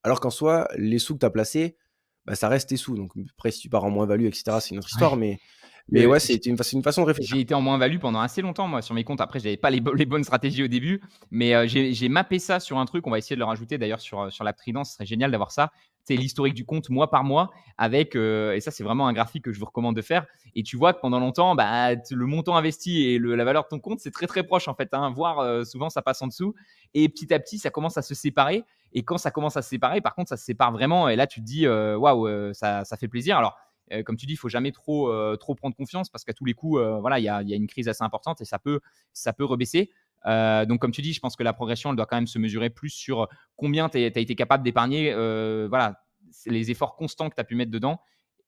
Speaker 1: Alors qu'en soi, les sous que tu as placés, bah, ça reste tes sous. Donc après, si tu pars en moins-value et cetera, c'est une autre
Speaker 2: ouais.
Speaker 1: histoire, mais ouais, c'est une façon de réfléchir.
Speaker 2: J'ai été en moins-value pendant assez longtemps, moi, sur mes comptes. Après, j'avais pas les bonnes stratégies au début, mais j'ai mappé ça sur un truc. On va essayer de le rajouter d'ailleurs sur l'app Trident. Ce serait génial d'avoir ça. C'est l'historique du compte mois par mois avec, et ça, c'est vraiment un graphique que je vous recommande de faire. Et tu vois que pendant longtemps, bah, le montant investi et la valeur de ton compte, c'est très très proche en fait, hein, voire souvent ça passe en dessous. Et petit à petit, ça commence à se séparer. Et quand ça commence à se séparer, par contre, ça se sépare vraiment. Et là, tu te dis, waouh, ça fait plaisir. Alors, comme tu dis, il faut jamais trop prendre confiance parce qu'à tous les coups, voilà, il y a une crise assez importante et ça peut rebaisser. Donc, comme tu dis, je pense que la progression, elle doit quand même se mesurer plus sur combien tu as été capable d'épargner. Voilà, c'est les efforts constants que tu as pu mettre dedans.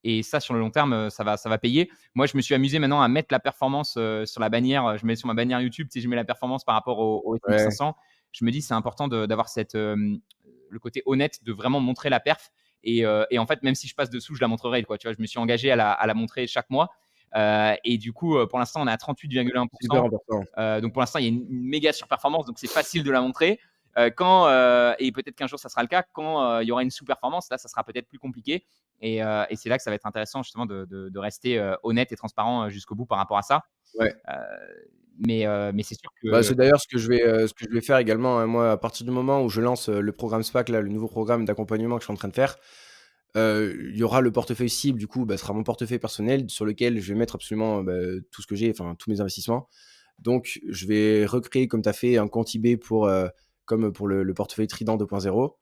Speaker 2: Et ça, sur le long terme, ça va payer. Moi, je me suis amusé maintenant à mettre la performance sur la bannière. Je mets sur ma bannière YouTube, tu sais, je mets la performance par rapport au S&P
Speaker 1: Ouais,
Speaker 2: 500. Je me dis, c'est important d'avoir le côté honnête, de vraiment montrer la perf et en fait, même si je passe dessous, je la montrerai, quoi. Tu vois, je me suis engagé à la montrer chaque mois. Et du coup, pour l'instant, on est à
Speaker 1: super
Speaker 2: 38,1%.
Speaker 1: important.
Speaker 2: Donc pour l'instant, il y a une méga surperformance, donc c'est facile de la montrer. Et peut-être qu'un jour, ça sera le cas. Quand il y aura une sous-performance, là, ça sera peut-être plus compliqué. Et c'est là que ça va être intéressant, justement, de rester honnête et transparent jusqu'au bout par rapport à ça.
Speaker 1: Ouais.
Speaker 2: Euh, mais c'est sûr
Speaker 1: Bah,
Speaker 2: que
Speaker 1: c'est d'ailleurs ce que je vais faire également, hein. Moi, à partir du moment où je lance, le programme SPAC là, le nouveau programme d'accompagnement que je suis en train de faire, il y aura le portefeuille cible, du coup, bah, ce sera mon portefeuille personnel sur lequel je vais mettre absolument, bah, tout ce que j'ai, enfin tous mes investissements. Donc je vais recréer comme tu as fait un compte eBay comme pour le portefeuille Trident 2.0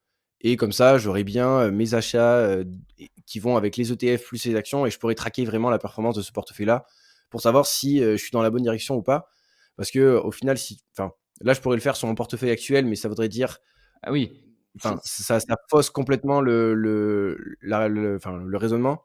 Speaker 1: et comme ça, j'aurai bien, mes achats, et qui vont avec les ETF plus les actions et je pourrai traquer vraiment la performance de ce portefeuille-là pour savoir si, je suis dans la bonne direction ou pas. Parce qu'au final, si enfin, là, je pourrais le faire sur mon portefeuille actuel, mais ça voudrait dire
Speaker 2: ah oui,
Speaker 1: enfin, ça fausse complètement le raisonnement.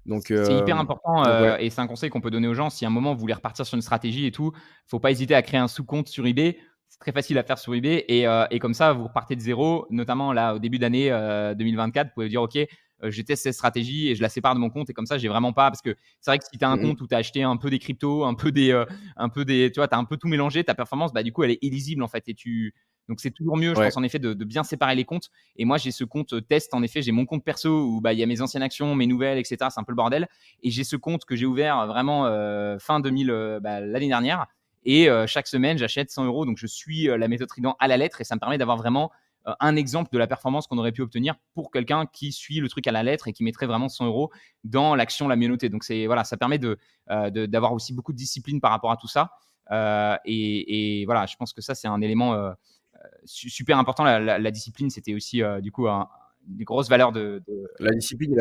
Speaker 1: Donc
Speaker 2: c'est hyper important,
Speaker 1: ouais,
Speaker 2: et c'est un conseil qu'on peut donner aux gens. Si à un moment vous voulez repartir sur une stratégie et tout, faut pas hésiter à créer un sous-compte sur eBay. C'est très facile à faire sur eBay et comme ça, vous repartez de zéro. Notamment là, au début d'année 2024, vous pouvez dire OK, je teste cette stratégie et je la sépare de mon compte et comme ça, j'ai vraiment pas parce que c'est vrai que si tu as un
Speaker 1: mmh mh,
Speaker 2: compte où tu as acheté un peu des cryptos, tu vois, tu as un peu tout mélangé, ta performance, bah, du coup, elle est illisible en fait donc c'est toujours mieux, je
Speaker 1: ouais,
Speaker 2: pense en effet de bien séparer les comptes. Et moi, j'ai ce compte test. En effet, j'ai mon compte perso où bah, il y a mes anciennes actions, mes nouvelles, etc. C'est un peu le bordel. Et j'ai ce compte que j'ai ouvert vraiment fin 2000, l'année dernière. Et chaque semaine, j'achète 100 euros. Donc, je suis la méthode Trident à la lettre. Et ça me permet d'avoir vraiment un exemple de la performance qu'on aurait pu obtenir pour quelqu'un qui suit le truc à la lettre et qui mettrait vraiment 100 euros dans l'action la mieux notée. Donc, voilà, ça permet d'avoir aussi beaucoup de discipline par rapport à tout ça. Et voilà, je pense que ça, c'est un élément super important. La discipline, c'était aussi du coup une grosse valeur
Speaker 1: la discipline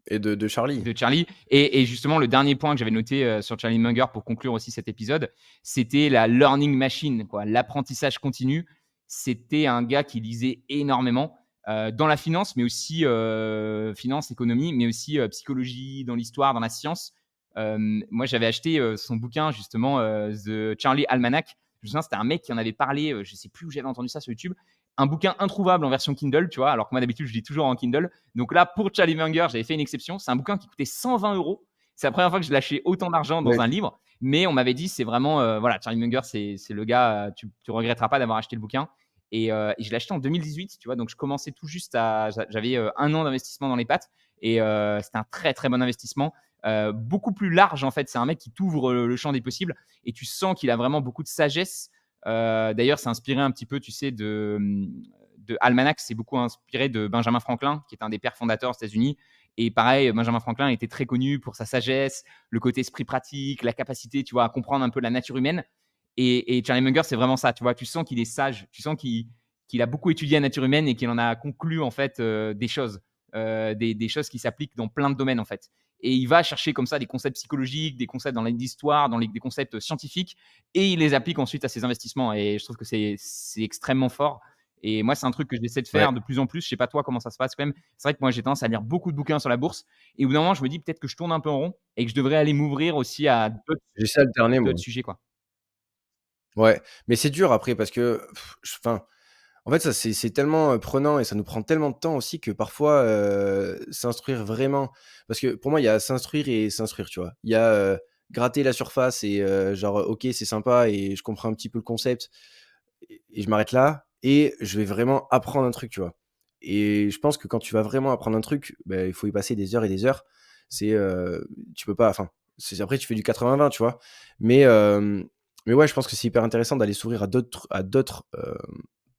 Speaker 1: et de Charlie.
Speaker 2: de Charlie. Et justement, le dernier point que j'avais noté sur Charlie Munger pour conclure aussi cet épisode, c'était la learning machine, quoi, l'apprentissage continu. C'était un gars qui lisait énormément dans la finance, mais aussi finance, économie, mais aussi psychologie, dans l'histoire, dans la science. Moi, j'avais acheté son bouquin justement, The Charlie Almanac. Je me souviens, c'était un mec qui en avait parlé, je sais plus où j'avais entendu ça sur YouTube. Un bouquin introuvable en version Kindle, tu vois, alors que moi d'habitude je lis toujours en Kindle. Donc là, pour Charlie Munger, j'avais fait une exception. C'est un bouquin qui coûtait 120 euros. C'est la première fois que je lâchais autant d'argent dans
Speaker 1: Ouais.
Speaker 2: un livre, mais on m'avait dit c'est vraiment, voilà, Charlie Munger, c'est le gars, tu regretteras pas d'avoir acheté le bouquin. Et je l'ai acheté en 2018, tu vois, donc je commençais tout juste j'avais 1 an d'investissement dans les pattes, et c'était un très très bon investissement. Beaucoup plus large en fait. C'est un mec qui t'ouvre le champ des possibles et tu sens qu'il a vraiment beaucoup de sagesse. D'ailleurs, c'est inspiré un petit peu, tu sais, de Almanac. C'est beaucoup inspiré de Benjamin Franklin, qui est un des pères fondateurs aux États-Unis. Et pareil, Benjamin Franklin était très connu pour sa sagesse, le côté esprit pratique, la capacité, tu vois, à comprendre un peu la nature humaine. Et Charlie Munger, c'est vraiment ça, tu vois. Tu sens qu'il est sage, tu sens qu'il a beaucoup étudié la nature humaine et qu'il en a conclu en fait des choses, des choses qui s'appliquent dans plein de domaines en fait. Et il va chercher comme ça des concepts psychologiques, des concepts dans l'histoire, des concepts scientifiques, et il les applique ensuite à ses investissements. Et je trouve que c'est extrêmement fort. Et moi, c'est un truc que j'essaie de faire
Speaker 1: Ouais.
Speaker 2: de plus en plus. Je sais pas toi comment ça se passe quand même. C'est vrai que moi, j'ai tendance à lire beaucoup de bouquins sur la bourse. Et au bout d'un moment, je me dis peut-être que je tourne un peu en rond et que je devrais aller m'ouvrir aussi à
Speaker 1: J'essaie d'alterner moi.
Speaker 2: d'autres sujets, quoi.
Speaker 1: Ouais, mais c'est dur après parce que enfin, en fait, ça c'est tellement, prenant et ça nous prend tellement de temps aussi que parfois, s'instruire vraiment parce que pour moi, il y a s'instruire et s'instruire, tu vois? Il y a, gratter la surface et genre, OK, c'est sympa et je comprends un petit peu le concept et je m'arrête là et je vais vraiment apprendre un truc, tu vois? Et je pense que quand tu vas vraiment apprendre un truc, beh, il faut y passer des heures et des heures. C'est, tu peux pas enfin, c'est après tu fais du 80-20, tu vois? Mais mais ouais, je pense que c'est hyper intéressant d'aller s'ouvrir à d'autres,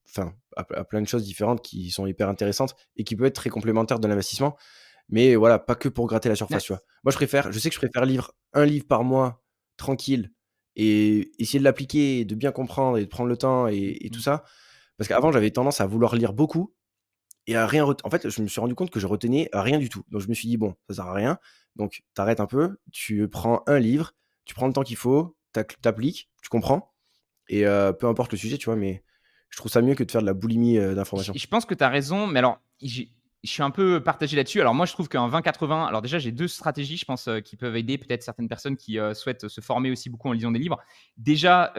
Speaker 1: enfin, à plein de choses différentes qui sont hyper intéressantes et qui peuvent être très complémentaires de l'investissement. Mais voilà, pas que pour gratter la
Speaker 2: Ouais.
Speaker 1: surface, tu vois? Moi, je sais que je préfère lire un livre par mois tranquille et essayer de l'appliquer et de bien comprendre et de prendre le temps
Speaker 2: Mmh
Speaker 1: et tout
Speaker 2: mh.
Speaker 1: ça. Parce qu'avant, j'avais tendance à vouloir lire beaucoup et à rien en fait, je me suis rendu compte que je retenais rien du tout. Donc je me suis dit: «Bon, ça sert à rien». Donc tu arrêtes un peu, tu prends un livre, tu prends le temps qu'il faut, tu appliques, tu comprends et peu importe le sujet, tu vois? Mais je trouve ça mieux que de faire de la boulimie, d'informations.
Speaker 2: Je pense que tu as raison, mais alors, je suis un peu partagé là-dessus. Alors moi, je trouve qu'un 20-80, alors déjà, j'ai 2 stratégies, je pense, qui peuvent aider peut-être certaines personnes qui, souhaitent se former aussi beaucoup en lisant des livres. Déjà,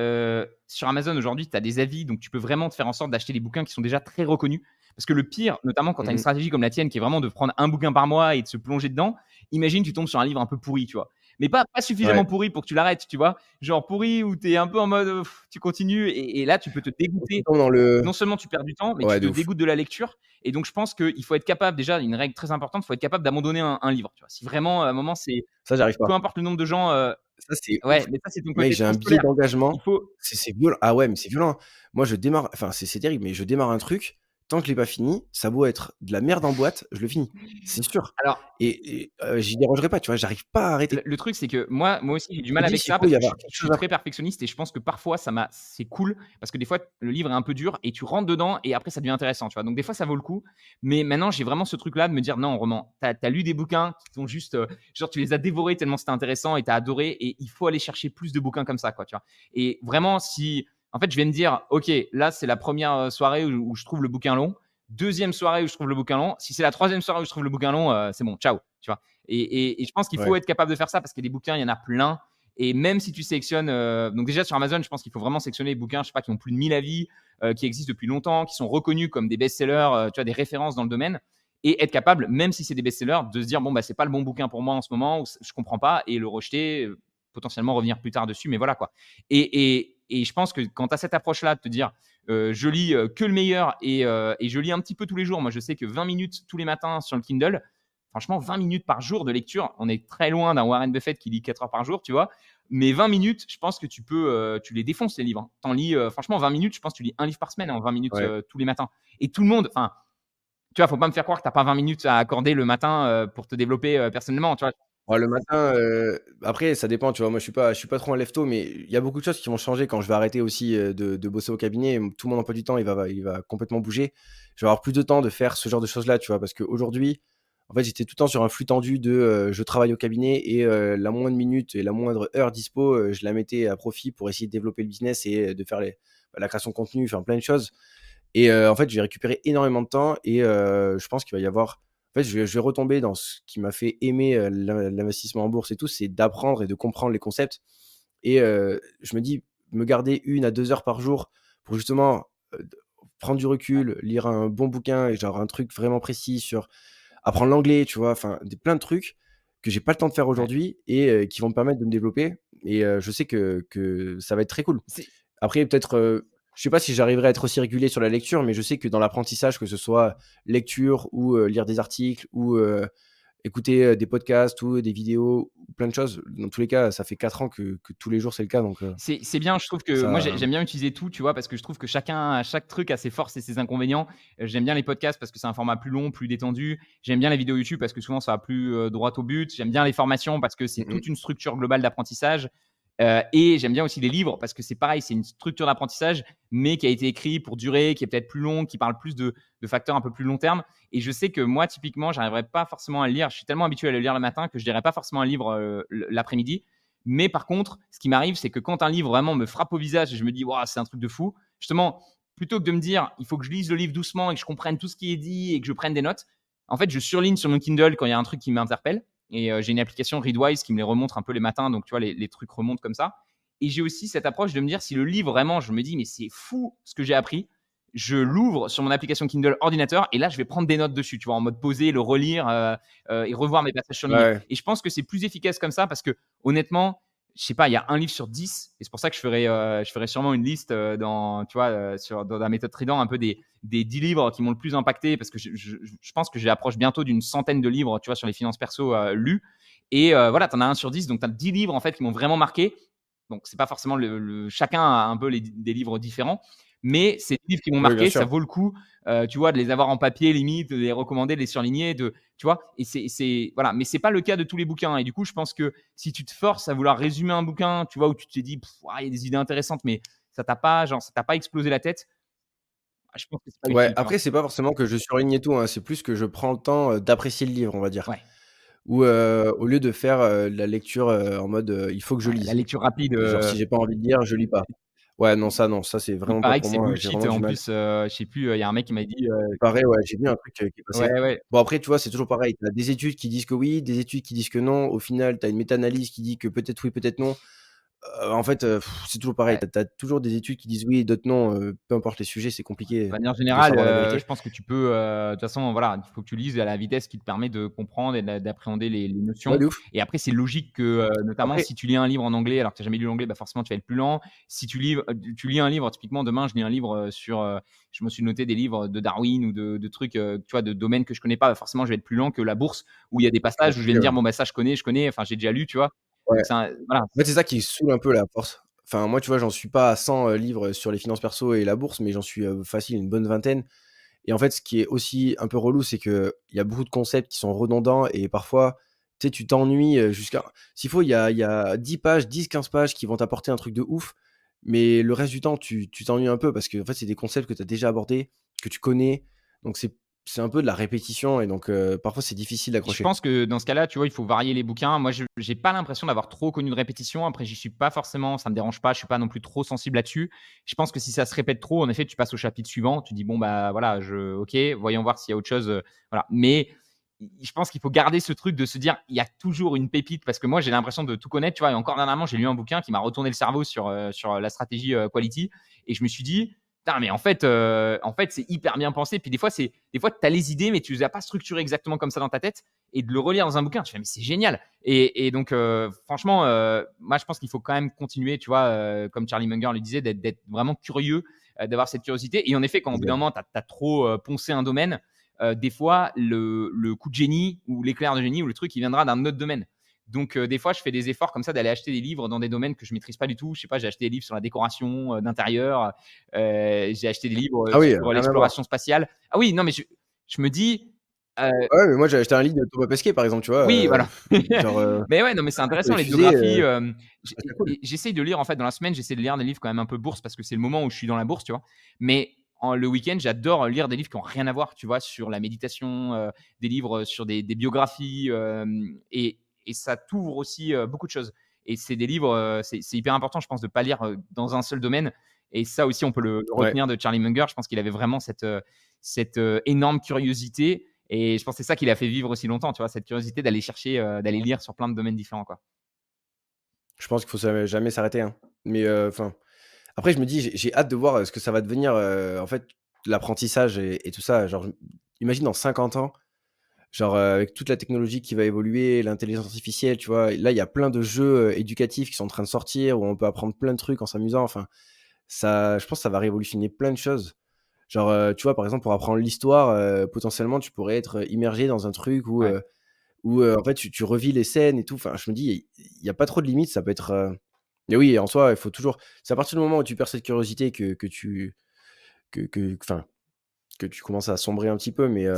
Speaker 2: sur Amazon aujourd'hui, tu as des avis, donc tu peux vraiment te faire en sorte d'acheter des bouquins qui sont déjà très reconnus. Parce que le pire, notamment quand tu as
Speaker 1: Mmh
Speaker 2: une
Speaker 1: mh.
Speaker 2: stratégie comme la tienne, qui est vraiment de prendre un bouquin par mois et de se plonger dedans, imagine tu tombes sur un livre un peu pourri, tu vois? Mais pas
Speaker 1: Ouais.
Speaker 2: suffisamment pourri pour que tu l'arrêtes, tu vois? Genre pourri où tu es un peu en mode, tu continues, et là, tu peux te
Speaker 1: Faut que tu
Speaker 2: dégoûter.
Speaker 1: tombes dans le
Speaker 2: Non seulement tu perds du temps, mais tu
Speaker 1: ouais,
Speaker 2: te
Speaker 1: de ouf.
Speaker 2: dégoûtes de la lecture. Et donc je pense qu'il faut être capable, déjà, une règle très importante, il faut être capable d'abandonner un livre, tu vois? Si vraiment, à un moment, c'est
Speaker 1: Ça, j'arrive pas.
Speaker 2: peu importe le nombre de gens,
Speaker 1: Ça, c'est
Speaker 2: ouais,
Speaker 1: ouf.
Speaker 2: mais ça, c'est ton
Speaker 1: Mec,
Speaker 2: côté
Speaker 1: j'ai
Speaker 2: trop
Speaker 1: un biais
Speaker 2: scolaire. Il
Speaker 1: d'engagement,
Speaker 2: faut
Speaker 1: c'est violent. Ah ouais, mais c'est violent. Moi, je démarre enfin, c'est terrible, mais je démarre un truc, tant que je l'ai pas fini, ça a beau être de la merde en boîte, je le finis. C'est sûr
Speaker 2: alors,
Speaker 1: et j'y dérogerai pas, tu vois? J'arrive pas à
Speaker 2: Le
Speaker 1: arrêter.
Speaker 2: le truc, c'est que moi aussi, j'ai du
Speaker 1: Je
Speaker 2: mal
Speaker 1: me dis:
Speaker 2: avec
Speaker 1: «S'il
Speaker 2: ça
Speaker 1: faut
Speaker 2: parce
Speaker 1: y
Speaker 2: que
Speaker 1: avoir quelque
Speaker 2: je suis
Speaker 1: chose à
Speaker 2: très
Speaker 1: faire».
Speaker 2: perfectionniste, et je pense que parfois c'est cool parce que des fois, le livre est un peu dur et tu rentres dedans et après ça devient intéressant, tu vois? Donc des fois, ça vaut le coup. Mais maintenant, j'ai vraiment ce truc-là de me dire: «Non, Roman, tu as lu des bouquins qui t'ont juste, genre tu les as dévorés tellement c'était intéressant et tu as adoré, et il faut aller chercher plus de bouquins comme ça, quoi», tu vois? Et vraiment, si en fait, je vais me dire: «OK, là, c'est la première soirée où je trouve le bouquin long. Deuxième soirée où je trouve le bouquin long. Si c'est la troisième soirée où je trouve le bouquin long, c'est bon, ciao», tu vois? Et je pense qu'il faut
Speaker 1: Ouais.
Speaker 2: être capable de faire ça parce que des bouquins, il y en a plein. Et même si tu sélectionnes, donc déjà sur Amazon, je pense qu'il faut vraiment sélectionner les bouquins, je sais pas, qui ont plus de 1000 avis, qui existent depuis longtemps, qui sont reconnus comme des best-sellers, tu vois, des références dans le domaine, et être capable, même si c'est des best-sellers, de se dire bon bah c'est pas le bon bouquin pour moi en ce moment, ou je comprends pas, et le rejeter, potentiellement revenir plus tard dessus, mais voilà quoi. Et je pense que quand tu as cette approche-là de te dire je lis que le meilleur, et je lis un petit peu tous les jours. Moi, je sais que 20 minutes tous les matins sur le Kindle, franchement, 20 minutes par jour de lecture, on est très loin d'un Warren Buffett qui lit 4 heures par jour, tu vois. Mais 20 minutes, je pense que tu les défonces, les livres, hein. T'en lis, franchement, 20 minutes, je pense que tu lis un livre par semaine en 20 minutes
Speaker 1: Ouais.
Speaker 2: tous les matins. Et tout le monde, enfin, tu vois, faut pas me faire croire que tu n'as pas 20 minutes à accorder le matin pour te développer personnellement, tu vois.
Speaker 1: Ouais, le matin, après ça dépend, tu vois? Moi, je suis pas trop un lève tôt, mais il y a beaucoup de choses qui vont changer quand je vais arrêter aussi, de bosser au cabinet. Tout mon emploi du temps, il va complètement bouger. Je vais avoir plus de temps de faire ce genre de choses-là, tu vois? Parce qu'aujourd'hui, en fait, j'étais tout le temps sur un flux tendu de, je travaille au cabinet et la moindre minute et la moindre heure dispo, je la mettais à profit pour essayer de développer le business et de faire la création de contenu, enfin plein de choses et en fait, je vais récupérer énormément de temps et je pense qu'il va y avoir fait, je vais retomber dans ce qui m'a fait aimer, l'investissement en bourse et tout, c'est d'apprendre et de comprendre les concepts et je me dis: «Me garder 1 à 2 heures par jour pour justement, d prendre du recul, lire un bon bouquin et genre un truc vraiment précis sur apprendre l'anglais», tu vois? Enfin, des plein de trucs que j'ai pas le temps de faire
Speaker 2: Ouais.
Speaker 1: aujourd'hui et qui vont me permettre de me développer et je sais que ça va être très cool.
Speaker 2: C'est
Speaker 1: Après peut-être, je sais pas si j'arriverai à être aussi régulier sur la lecture, mais je sais que dans l'apprentissage, que ce soit lecture ou lire des articles ou écouter, des podcasts ou des vidéos ou plein de choses, dans tous les cas, ça fait 4 ans que tous les jours c'est le cas donc
Speaker 2: c'est bien, je trouve que moi
Speaker 1: ça
Speaker 2: j'aime bien utiliser tout, tu vois? Parce que je trouve que chaque truc a ses forces et ses inconvénients. J'aime bien les podcasts parce que c'est un format plus long, plus détendu. J'aime bien les vidéos YouTube parce que souvent ça va plus, droit au but. J'aime bien les formations parce que c'est
Speaker 1: mmh
Speaker 2: toute
Speaker 1: mh.
Speaker 2: une structure globale d'apprentissage. Et j'aime bien aussi les livres parce que c'est pareil, c'est une structure d'apprentissage, mais qui a été écrit pour durer, qui est peut-être plus long, qui parle plus de facteurs un peu plus long terme. Et je sais que moi, typiquement, j'arriverai pas forcément à le lire. Je suis tellement habitué à le lire le matin que je lirai pas forcément un livre l'après-midi. Mais par contre, ce qui m'arrive, c'est que quand un livre vraiment me frappe au visage et je me dis, waouh, c'est un truc de fou, justement, plutôt que de me dire, il faut que je lise le livre doucement et que je comprenne tout ce qui est dit et que je prenne des notes, en fait, je surligne sur mon Kindle quand il y a un truc qui m'interpelle. Et j'ai une application Readwise qui me les remonte un peu les matins, donc tu vois, les trucs remontent comme ça. Et j'ai aussi cette approche de me dire, si le livre vraiment, je me dis, mais c'est fou ce que j'ai appris, je l'ouvre sur mon application Kindle ordinateur et là, je vais prendre des notes dessus, tu vois, en mode posé, le relire et revoir mes passages
Speaker 1: Ouais,
Speaker 2: surlignés.
Speaker 1: ouais.
Speaker 2: Et je pense que c'est plus efficace comme ça parce que honnêtement, je sais pas, il y a un livre sur 10 et c'est pour ça que je ferai sûrement une liste dans, tu vois, dans la méthode Trident, un peu des 10 livres qui m'ont le plus impacté parce que je pense que j'approche bientôt d'une centaine de livres, tu vois, sur les finances perso lus. Et voilà, tu en as un sur 10, donc tu as 10 livres en fait qui m'ont vraiment marqué. Donc, c'est pas forcément chacun a un peu des livres différents, mais ces livres qui m'ont
Speaker 1: Oui, bien
Speaker 2: marqué, ça
Speaker 1: sûr.
Speaker 2: vaut le coup, tu vois, de les avoir en papier limite, de les recommander, de les surligner, tu vois? Et voilà, mais c'est pas le cas de tous les bouquins et du coup, je pense que si tu te forces à vouloir résumer un bouquin, tu vois, où tu te dis: «Ouah, il y a des idées intéressantes», mais ça t'a pas explosé la tête, je pense que c'est pas
Speaker 1: Ouais,
Speaker 2: utile, tu vois?
Speaker 1: après c'est pas forcément que je surligne et tout, hein, c'est plus que je prends le temps, d'apprécier le livre, on va dire.
Speaker 2: Ouais,
Speaker 1: Ou, au lieu de faire, la lecture, en mode, «Il faut que je
Speaker 2: ouais, la
Speaker 1: lise».
Speaker 2: lecture rapide,
Speaker 1: Genre si j'ai pas envie de lire, je lis pas. Ouais, non, ça c'est
Speaker 2: il
Speaker 1: vraiment pas
Speaker 2: paraît que
Speaker 1: pour
Speaker 2: c'est
Speaker 1: moi, j'ai
Speaker 2: bullshit,
Speaker 1: vraiment du
Speaker 2: en
Speaker 1: mal.
Speaker 2: plus, je sais plus, il y a un mec qui m'a dit,
Speaker 1: Il paraît, ouais, j'ai vu un truc, qui est passé.
Speaker 2: ouais, ouais.
Speaker 1: Bon après, tu vois, c'est toujours pareil, tu as des études qui disent que oui, des études qui disent que non. Au final, tu as une méta-analyse qui dit que peut-être oui, peut-être non. En fait, c'est toujours pareil. Tu as toujours des études qui disent oui et d'autres non, peu importe les sujets, c'est
Speaker 2: De
Speaker 1: compliqué
Speaker 2: manière
Speaker 1: de
Speaker 2: générale,
Speaker 1: savoir la
Speaker 2: je
Speaker 1: vérité.
Speaker 2: pense que tu peux, de toute façon, voilà, il faut que tu lises à la vitesse qui te permet de comprendre et d'appréhender les
Speaker 1: Ouais,
Speaker 2: notions.
Speaker 1: de ouf.
Speaker 2: Et après, c'est logique que, notamment
Speaker 1: Après
Speaker 2: si tu lis un livre en anglais alors que tu as jamais lu l'anglais, bah, forcément tu vas être plus lent. Si tu lis un livre, typiquement demain, je lis un livre, je me suis noté des livres de Darwin ou de trucs, tu vois, de domaines que je connais pas, bah, forcément je vais être plus lent que la bourse où il y a des
Speaker 1: c'est
Speaker 2: passages où je vais
Speaker 1: compliqué,
Speaker 2: me
Speaker 1: ouais.
Speaker 2: dire: «Bon, bah, ça je connais, enfin j'ai déjà lu», tu vois?
Speaker 1: Ouais.
Speaker 2: Donc c'est un voilà.
Speaker 1: En fait, c'est ça qui saoule un peu la force. Enfin, moi, tu vois, j'en suis pas à 100, livres sur les finances perso et la bourse, mais j'en suis, facile une bonne vingtaine et en fait, ce qui est aussi un peu relou, c'est qu'il y a beaucoup de concepts qui sont redondants et parfois, tu sais, tu t'ennuies, jusqu'à s'il faut, il y a 10 pages, 10-15 pages qui vont t'apporter un truc de ouf, mais le reste du temps, tu t'ennuies un peu parce qu'en fait, c'est des concepts que tu as déjà abordés, que tu connais, donc c'est un peu de la répétition et donc parfois, c'est difficile
Speaker 2: Je
Speaker 1: d'accrocher.
Speaker 2: pense que dans ce cas-là, tu vois, il faut varier les bouquins. Moi, je j'ai pas l'impression d'avoir trop connu de répétition. Après, j'y suis pas forcément, ça me dérange pas, je suis pas non plus trop sensible là-dessus. Je pense que si ça se répète trop, en effet, tu passes au chapitre suivant, tu dis: «Bon, bah, voilà, OK, voyons voir s'il y a autre chose», voilà. Mais je pense qu'il faut garder ce truc de se dire: «Il y a toujours une pépite», parce que moi, j'ai l'impression de tout connaître, tu vois? Et encore dernièrement, j'ai lu un bouquin qui m'a retourné le cerveau sur la stratégie, quality et je me suis dit: «Putain, mais en fait, c'est hyper bien pensé». Puis des fois, tu as les idées, mais tu les as pas structurées exactement comme ça dans ta tête et de le relire dans un bouquin, tu fais: «Mais c'est génial!» Et donc franchement, moi, je pense qu'il faut quand même continuer, tu vois, comme Charlie Munger le disait, d'être vraiment curieux, d'avoir cette curiosité. Et en effet, quand au bout d'un moment, tu as trop, poncé un domaine, des fois, le coup de génie ou l'éclair de génie ou le truc, il viendra d'un autre domaine. Donc des fois, je fais des efforts comme ça d'aller acheter des livres dans des domaines que je maîtrise pas du tout. Je sais pas, j'ai acheté des livres sur la décoration, d'intérieur, j'ai acheté des livres,
Speaker 1: Ah oui,
Speaker 2: sur
Speaker 1: rien à voir.
Speaker 2: l'exploration spatiale. Ah oui, non, mais je me dis, heu
Speaker 1: Ouais, mais moi, j'ai acheté un livre de Thomas Pesquet, par exemple, tu vois?
Speaker 2: oui, voilà.
Speaker 1: Genre,
Speaker 2: Mais ouais, non, mais c'est
Speaker 1: sur
Speaker 2: intéressant
Speaker 1: les
Speaker 2: les
Speaker 1: fusées,
Speaker 2: biographies,
Speaker 1: je trouve ça cool.
Speaker 2: j'essaye de lire en fait dans la semaine, j'essaie de lire des livres quand même un peu bourse parce que c'est le moment où je suis dans la bourse, tu vois? Mais le week-end, j'adore lire des livres qui ont rien à voir, tu vois? Sur la méditation, des livres, sur des biographies, et ça t'ouvre aussi, beaucoup de choses. Et c'est des livres, c'est hyper important, je pense, de pas lire, dans un seul domaine. Et ça aussi, on peut le
Speaker 1: Ouais.
Speaker 2: retenir de Charlie Munger. Je pense qu'il avait vraiment cette énorme curiosité Et je pense que c'est ça qui l'a fait vivre aussi longtemps, tu vois? Cette curiosité d'aller chercher, d'aller lire sur plein de domaines différents, quoi.
Speaker 1: Je pense qu'il faut jamais s'arrêter, hein. Mais, enfin, après je me dis, j'ai hâte de voir, ce que ça va devenir, en fait, l'apprentissage et tout ça. Genre, imagine dans 50 ans, genre, avec toute la technologie qui va évoluer, l'intelligence artificielle, tu vois? Là, il y a plein de jeux, éducatifs qui sont en train de sortir où on peut apprendre plein de trucs en s'amusant. Enfin, ça je pense que ça va révolutionner plein de choses. Genre, tu vois, par exemple, pour apprendre l'histoire, potentiellement, tu pourrais être, immergé dans un truc
Speaker 2: Ouais.
Speaker 1: où, en fait, tu revis les scènes et tout. Enfin, je me dis, il y a pas trop de limites, ça peut être, mais oui, en soi, il faut toujours c'est à partir du moment où tu perds cette curiosité que tu enfin, que tu commences à sombrer un petit peu, mais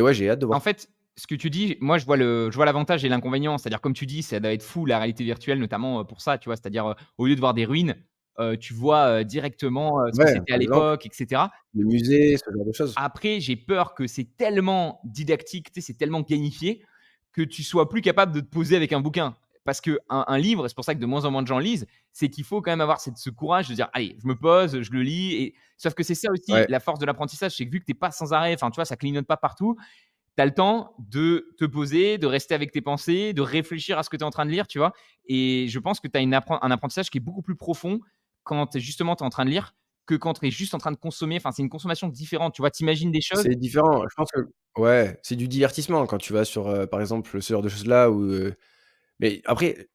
Speaker 1: ouais, j'ai hâte de
Speaker 2: En
Speaker 1: voir.
Speaker 2: fait, ce que tu dis, moi, je vois l'avantage et l'inconvénient. C'est-à-dire, comme tu dis, ça doit être fou la réalité virtuelle, notamment, pour ça, tu vois? C'est-à-dire, au lieu de voir des ruines, tu vois, directement, ce que
Speaker 1: Ouais,
Speaker 2: c'était à
Speaker 1: par exemple,
Speaker 2: l'époque et cetera.
Speaker 1: le musée, ce genre de choses.
Speaker 2: Après, j'ai peur que c'est tellement didactique, tu sais, c'est tellement gamifié que tu sois plus capable de te poser avec un bouquin. Parce qu'un livre, c'est pour ça que de moins en moins de gens lisent, c'est qu'il faut quand même avoir ce courage de dire: «Allez, je me pose, je le lis» et sauf que c'est ça aussi
Speaker 1: Ouais,
Speaker 2: la force de l'apprentissage, c'est que vu que tu es pas sans arrêt, enfin, tu vois, ça clignote pas partout, tu as le temps de te poser, de rester avec tes pensées, de réfléchir à ce que tu es en train de lire, tu vois? Et je pense que tu as un apprentissage qui est beaucoup plus profond quand justement tu es en train de lire que quand tu es juste en train de consommer. Enfin, c'est une consommation différente, tu vois? Tu imagines des choses.
Speaker 1: c'est différent. Je pense que ouais, c'est du divertissement quand tu vas sur, par exemple, ce genre de choses-là où, mais après,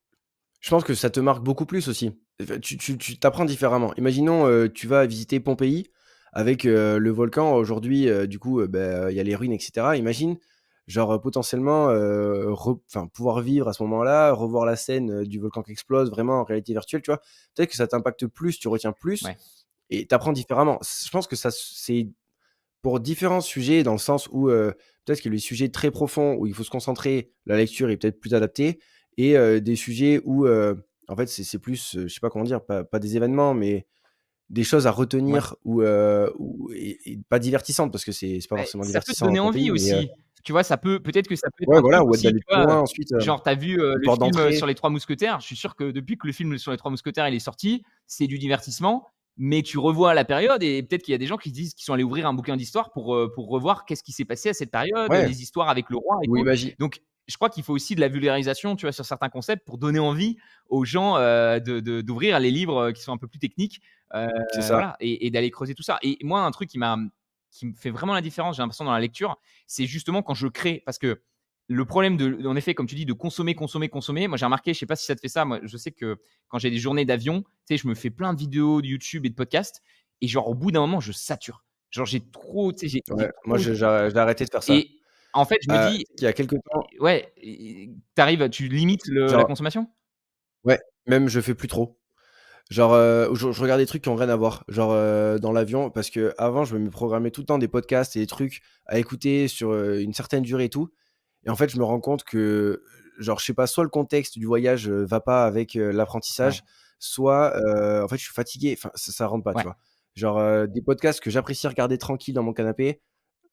Speaker 1: je pense que ça te marque beaucoup plus aussi. Enfin, tu apprends différemment. Imaginons, tu vas visiter Pompéi avec, le volcan aujourd'hui, du coup, il y a les ruines et cetera. Imagine, genre, potentiellement, enfin, pouvoir vivre à ce moment-là, revoir la scène, du volcan qui explose vraiment en réalité virtuelle, tu vois? Peut-être que ça t'impacte plus, tu retiens plus
Speaker 2: Ouais.
Speaker 1: et tu apprends différemment. Je pense que ça c'est pour différents sujets dans le sens où, peut-être que les sujets très profonds où il faut se concentrer, la lecture est peut-être plus adaptée et des sujets où, en fait, c'est plus, je sais pas comment dire, pas des événements, mais des choses à
Speaker 2: Ouais.
Speaker 1: retenir ou et pas divertissantes parce que c'est pas
Speaker 2: Beh,
Speaker 1: forcément
Speaker 2: ça peut te
Speaker 1: divertissant
Speaker 2: donner
Speaker 1: Pompéi,
Speaker 2: envie
Speaker 1: mais,
Speaker 2: aussi. Tu vois? Ça peut-être que ça peut être
Speaker 1: ouais,
Speaker 2: un
Speaker 1: voilà,
Speaker 2: truc
Speaker 1: ou
Speaker 2: aussi,
Speaker 1: d'aller
Speaker 2: tu
Speaker 1: plus
Speaker 2: vois?
Speaker 1: loin ensuite,
Speaker 2: Genre, tu as vu,
Speaker 1: une
Speaker 2: le
Speaker 1: porte
Speaker 2: film,
Speaker 1: d'entrée.
Speaker 2: sur les 3 mousquetaires. Je suis sûr que depuis que le film sur les 3 mousquetaires, il est sorti, c'est du divertissement, mais tu revois la période et peut-être qu'il y a des gens qui disent qu'ils sont allés ouvrir un bouquin d'histoire pour revoir qu'est-ce qui s'est passé à cette période,
Speaker 1: Ouais,
Speaker 2: les histoires avec le roi et
Speaker 1: ou
Speaker 2: tout.
Speaker 1: imagi
Speaker 2: Donc je crois qu'il faut aussi de la vulgarisation, tu vois, sur certains concepts pour donner envie aux gens, d'ouvrir les livres, qui sont un peu plus techniques,
Speaker 1: c'est ça.
Speaker 2: voilà et d'aller creuser tout ça et moi, un truc qui me fait vraiment la différence, j'ai l'impression dans la lecture, c'est justement quand je crée. Parce que le problème en effet, comme tu dis, de consommer, consommer, consommer, moi j'ai remarqué, je sais pas si ça te fait ça, moi je sais que quand j'ai des journées d'avion, tu sais, je me fais plein de vidéos de YouTube et de podcasts et genre au bout d'un moment, je sature. Genre j'ai trop, tu sais, j'ai
Speaker 1: Ouais, moi
Speaker 2: trop
Speaker 1: j'ai arrêté de faire ça.
Speaker 2: et en fait, je me
Speaker 1: Tu
Speaker 2: dis
Speaker 1: sais qu'il y a quelque temps,
Speaker 2: ouais, tu limites la
Speaker 1: genre
Speaker 2: consommation?
Speaker 1: ouais, même je fais plus trop. Genre, je regarde des trucs qui ont rien à voir, genre, dans l'avion parce qu'avant je me programmais tout le temps des podcasts et des trucs à écouter sur, une certaine durée et tout et en fait, je me rends compte que, genre, je sais pas, soit le contexte du voyage, va pas avec,
Speaker 2: Ouais,
Speaker 1: l'apprentissage, soit, en fait, je suis fatigué, enfin, ça rentre pas, tu
Speaker 2: ouais.
Speaker 1: vois? Genre, des podcasts que j'apprécie regarder tranquille dans mon canapé,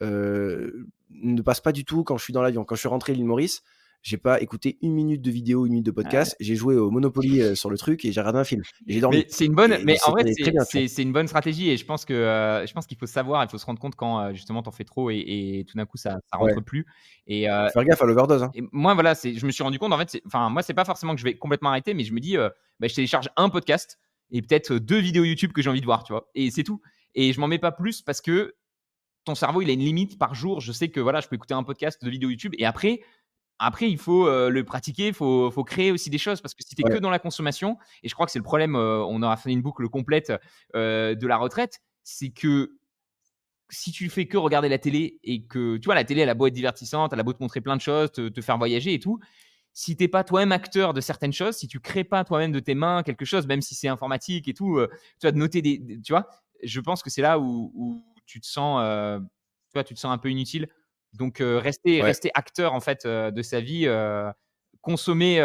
Speaker 1: ne passent pas du tout quand je suis dans l'avion. Quand je suis rentré à l'île Maurice, j'ai pas écouté 1 minute de vidéo, 1 minute de podcast, j'ai joué au Monopoly, sur le truc et j'ai regardé un film et j'ai
Speaker 2: Mais
Speaker 1: dormi
Speaker 2: c'est une bonne
Speaker 1: et
Speaker 2: mais en
Speaker 1: c'était
Speaker 2: vrai,
Speaker 1: très bien, tu vois?
Speaker 2: c'est une bonne stratégie et je pense qu'il faut savoir, il faut se rendre compte quand, justement tu en fais trop et tout d'un coup ça
Speaker 1: Ouais,
Speaker 2: rentre plus et
Speaker 1: faut faire gaffe à l'overdose, hein.
Speaker 2: moi voilà, je me suis rendu compte en fait, enfin moi c'est pas forcément que je vais complètement arrêter, mais je me dis, bah, je télécharge un podcast et peut-être, 2 vidéos YouTube que j'ai envie de voir, tu vois? Et c'est tout et je m'en mets pas plus parce que ton cerveau, il a une limite par jour. Je sais que voilà, je peux écouter un podcast, 2 vidéos YouTube et après, il faut, le pratiquer, faut créer aussi des choses parce que si tu es que
Speaker 1: Ouais,
Speaker 2: dans la consommation et je crois que c'est le problème, on aura fait une boucle complète, de la retraite, c'est que si tu fais que regarder la télé et que tu vois, la télé, elle a beau être divertissante, elle a beau te montrer plein de choses, te faire voyager et tout, si tu es pas toi-même acteur de certaines choses, si tu crées pas toi-même de tes mains quelque chose, même si c'est informatique et tout, tu vois, de noter tu vois? Je pense que c'est là où tu te sens, tu vois, tu te sens un peu inutile. Donc
Speaker 1: ouais,
Speaker 2: rester acteur en fait, de sa vie, consommer,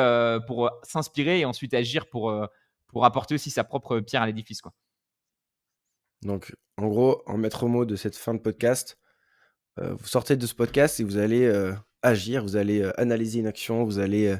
Speaker 2: pour, s'inspirer et ensuite agir pour apporter aussi sa propre pierre à l'édifice, quoi.
Speaker 1: donc en gros, en maître mot de cette fin de podcast, vous sortez de ce podcast et vous allez, agir, vous allez, analyser une action, vous allez,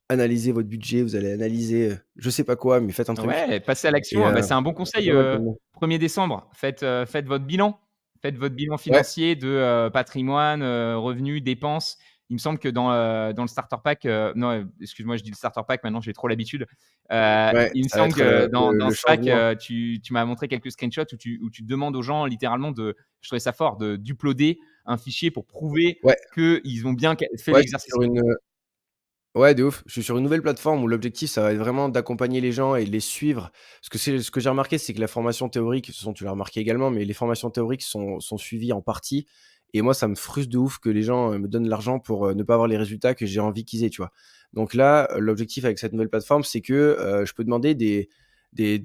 Speaker 1: analyser votre budget, vous allez analyser, je sais pas quoi, mais faites un truc
Speaker 2: Ouais, passer à
Speaker 1: et
Speaker 2: l'action, bah, c'est un bon
Speaker 1: c'est
Speaker 2: conseil,
Speaker 1: pas mal comme mot.
Speaker 2: 1er décembre. Faites votre bilan. Faites votre bilan
Speaker 1: Ouais,
Speaker 2: financier de, patrimoine, revenus, dépenses. Il me semble que dans le starter pack, non, excuse-moi, je dis le starter pack, maintenant j'ai trop l'habitude.
Speaker 1: ouais,
Speaker 2: Il me
Speaker 1: ça va
Speaker 2: semble
Speaker 1: être,
Speaker 2: que dans
Speaker 1: le
Speaker 2: ce pack,
Speaker 1: changement.
Speaker 2: tu m'as montré quelques screenshots où tu demandes aux gens littéralement de, je trouvais ça fort, d'uploader un fichier pour prouver
Speaker 1: Ouais,
Speaker 2: qu'ils ont bien fait
Speaker 1: ouais, je suis
Speaker 2: l'exercice.
Speaker 1: sur une, ouais, de ouf. Je suis sur une nouvelle plateforme où l'objectif, ça va être vraiment d'accompagner les gens et de les suivre. Parce que c'est ce que j'ai remarqué, c'est que la formation théorique, de toute façon, tu l'as remarqué également, mais les formations théoriques sont suivies en partie. Et moi, ça me frustre de ouf que les gens me donnent de l'argent pour ne pas avoir les résultats que j'ai envie qu'ils aient, tu vois. Donc là, l'objectif avec cette nouvelle plateforme, c'est que je peux demander des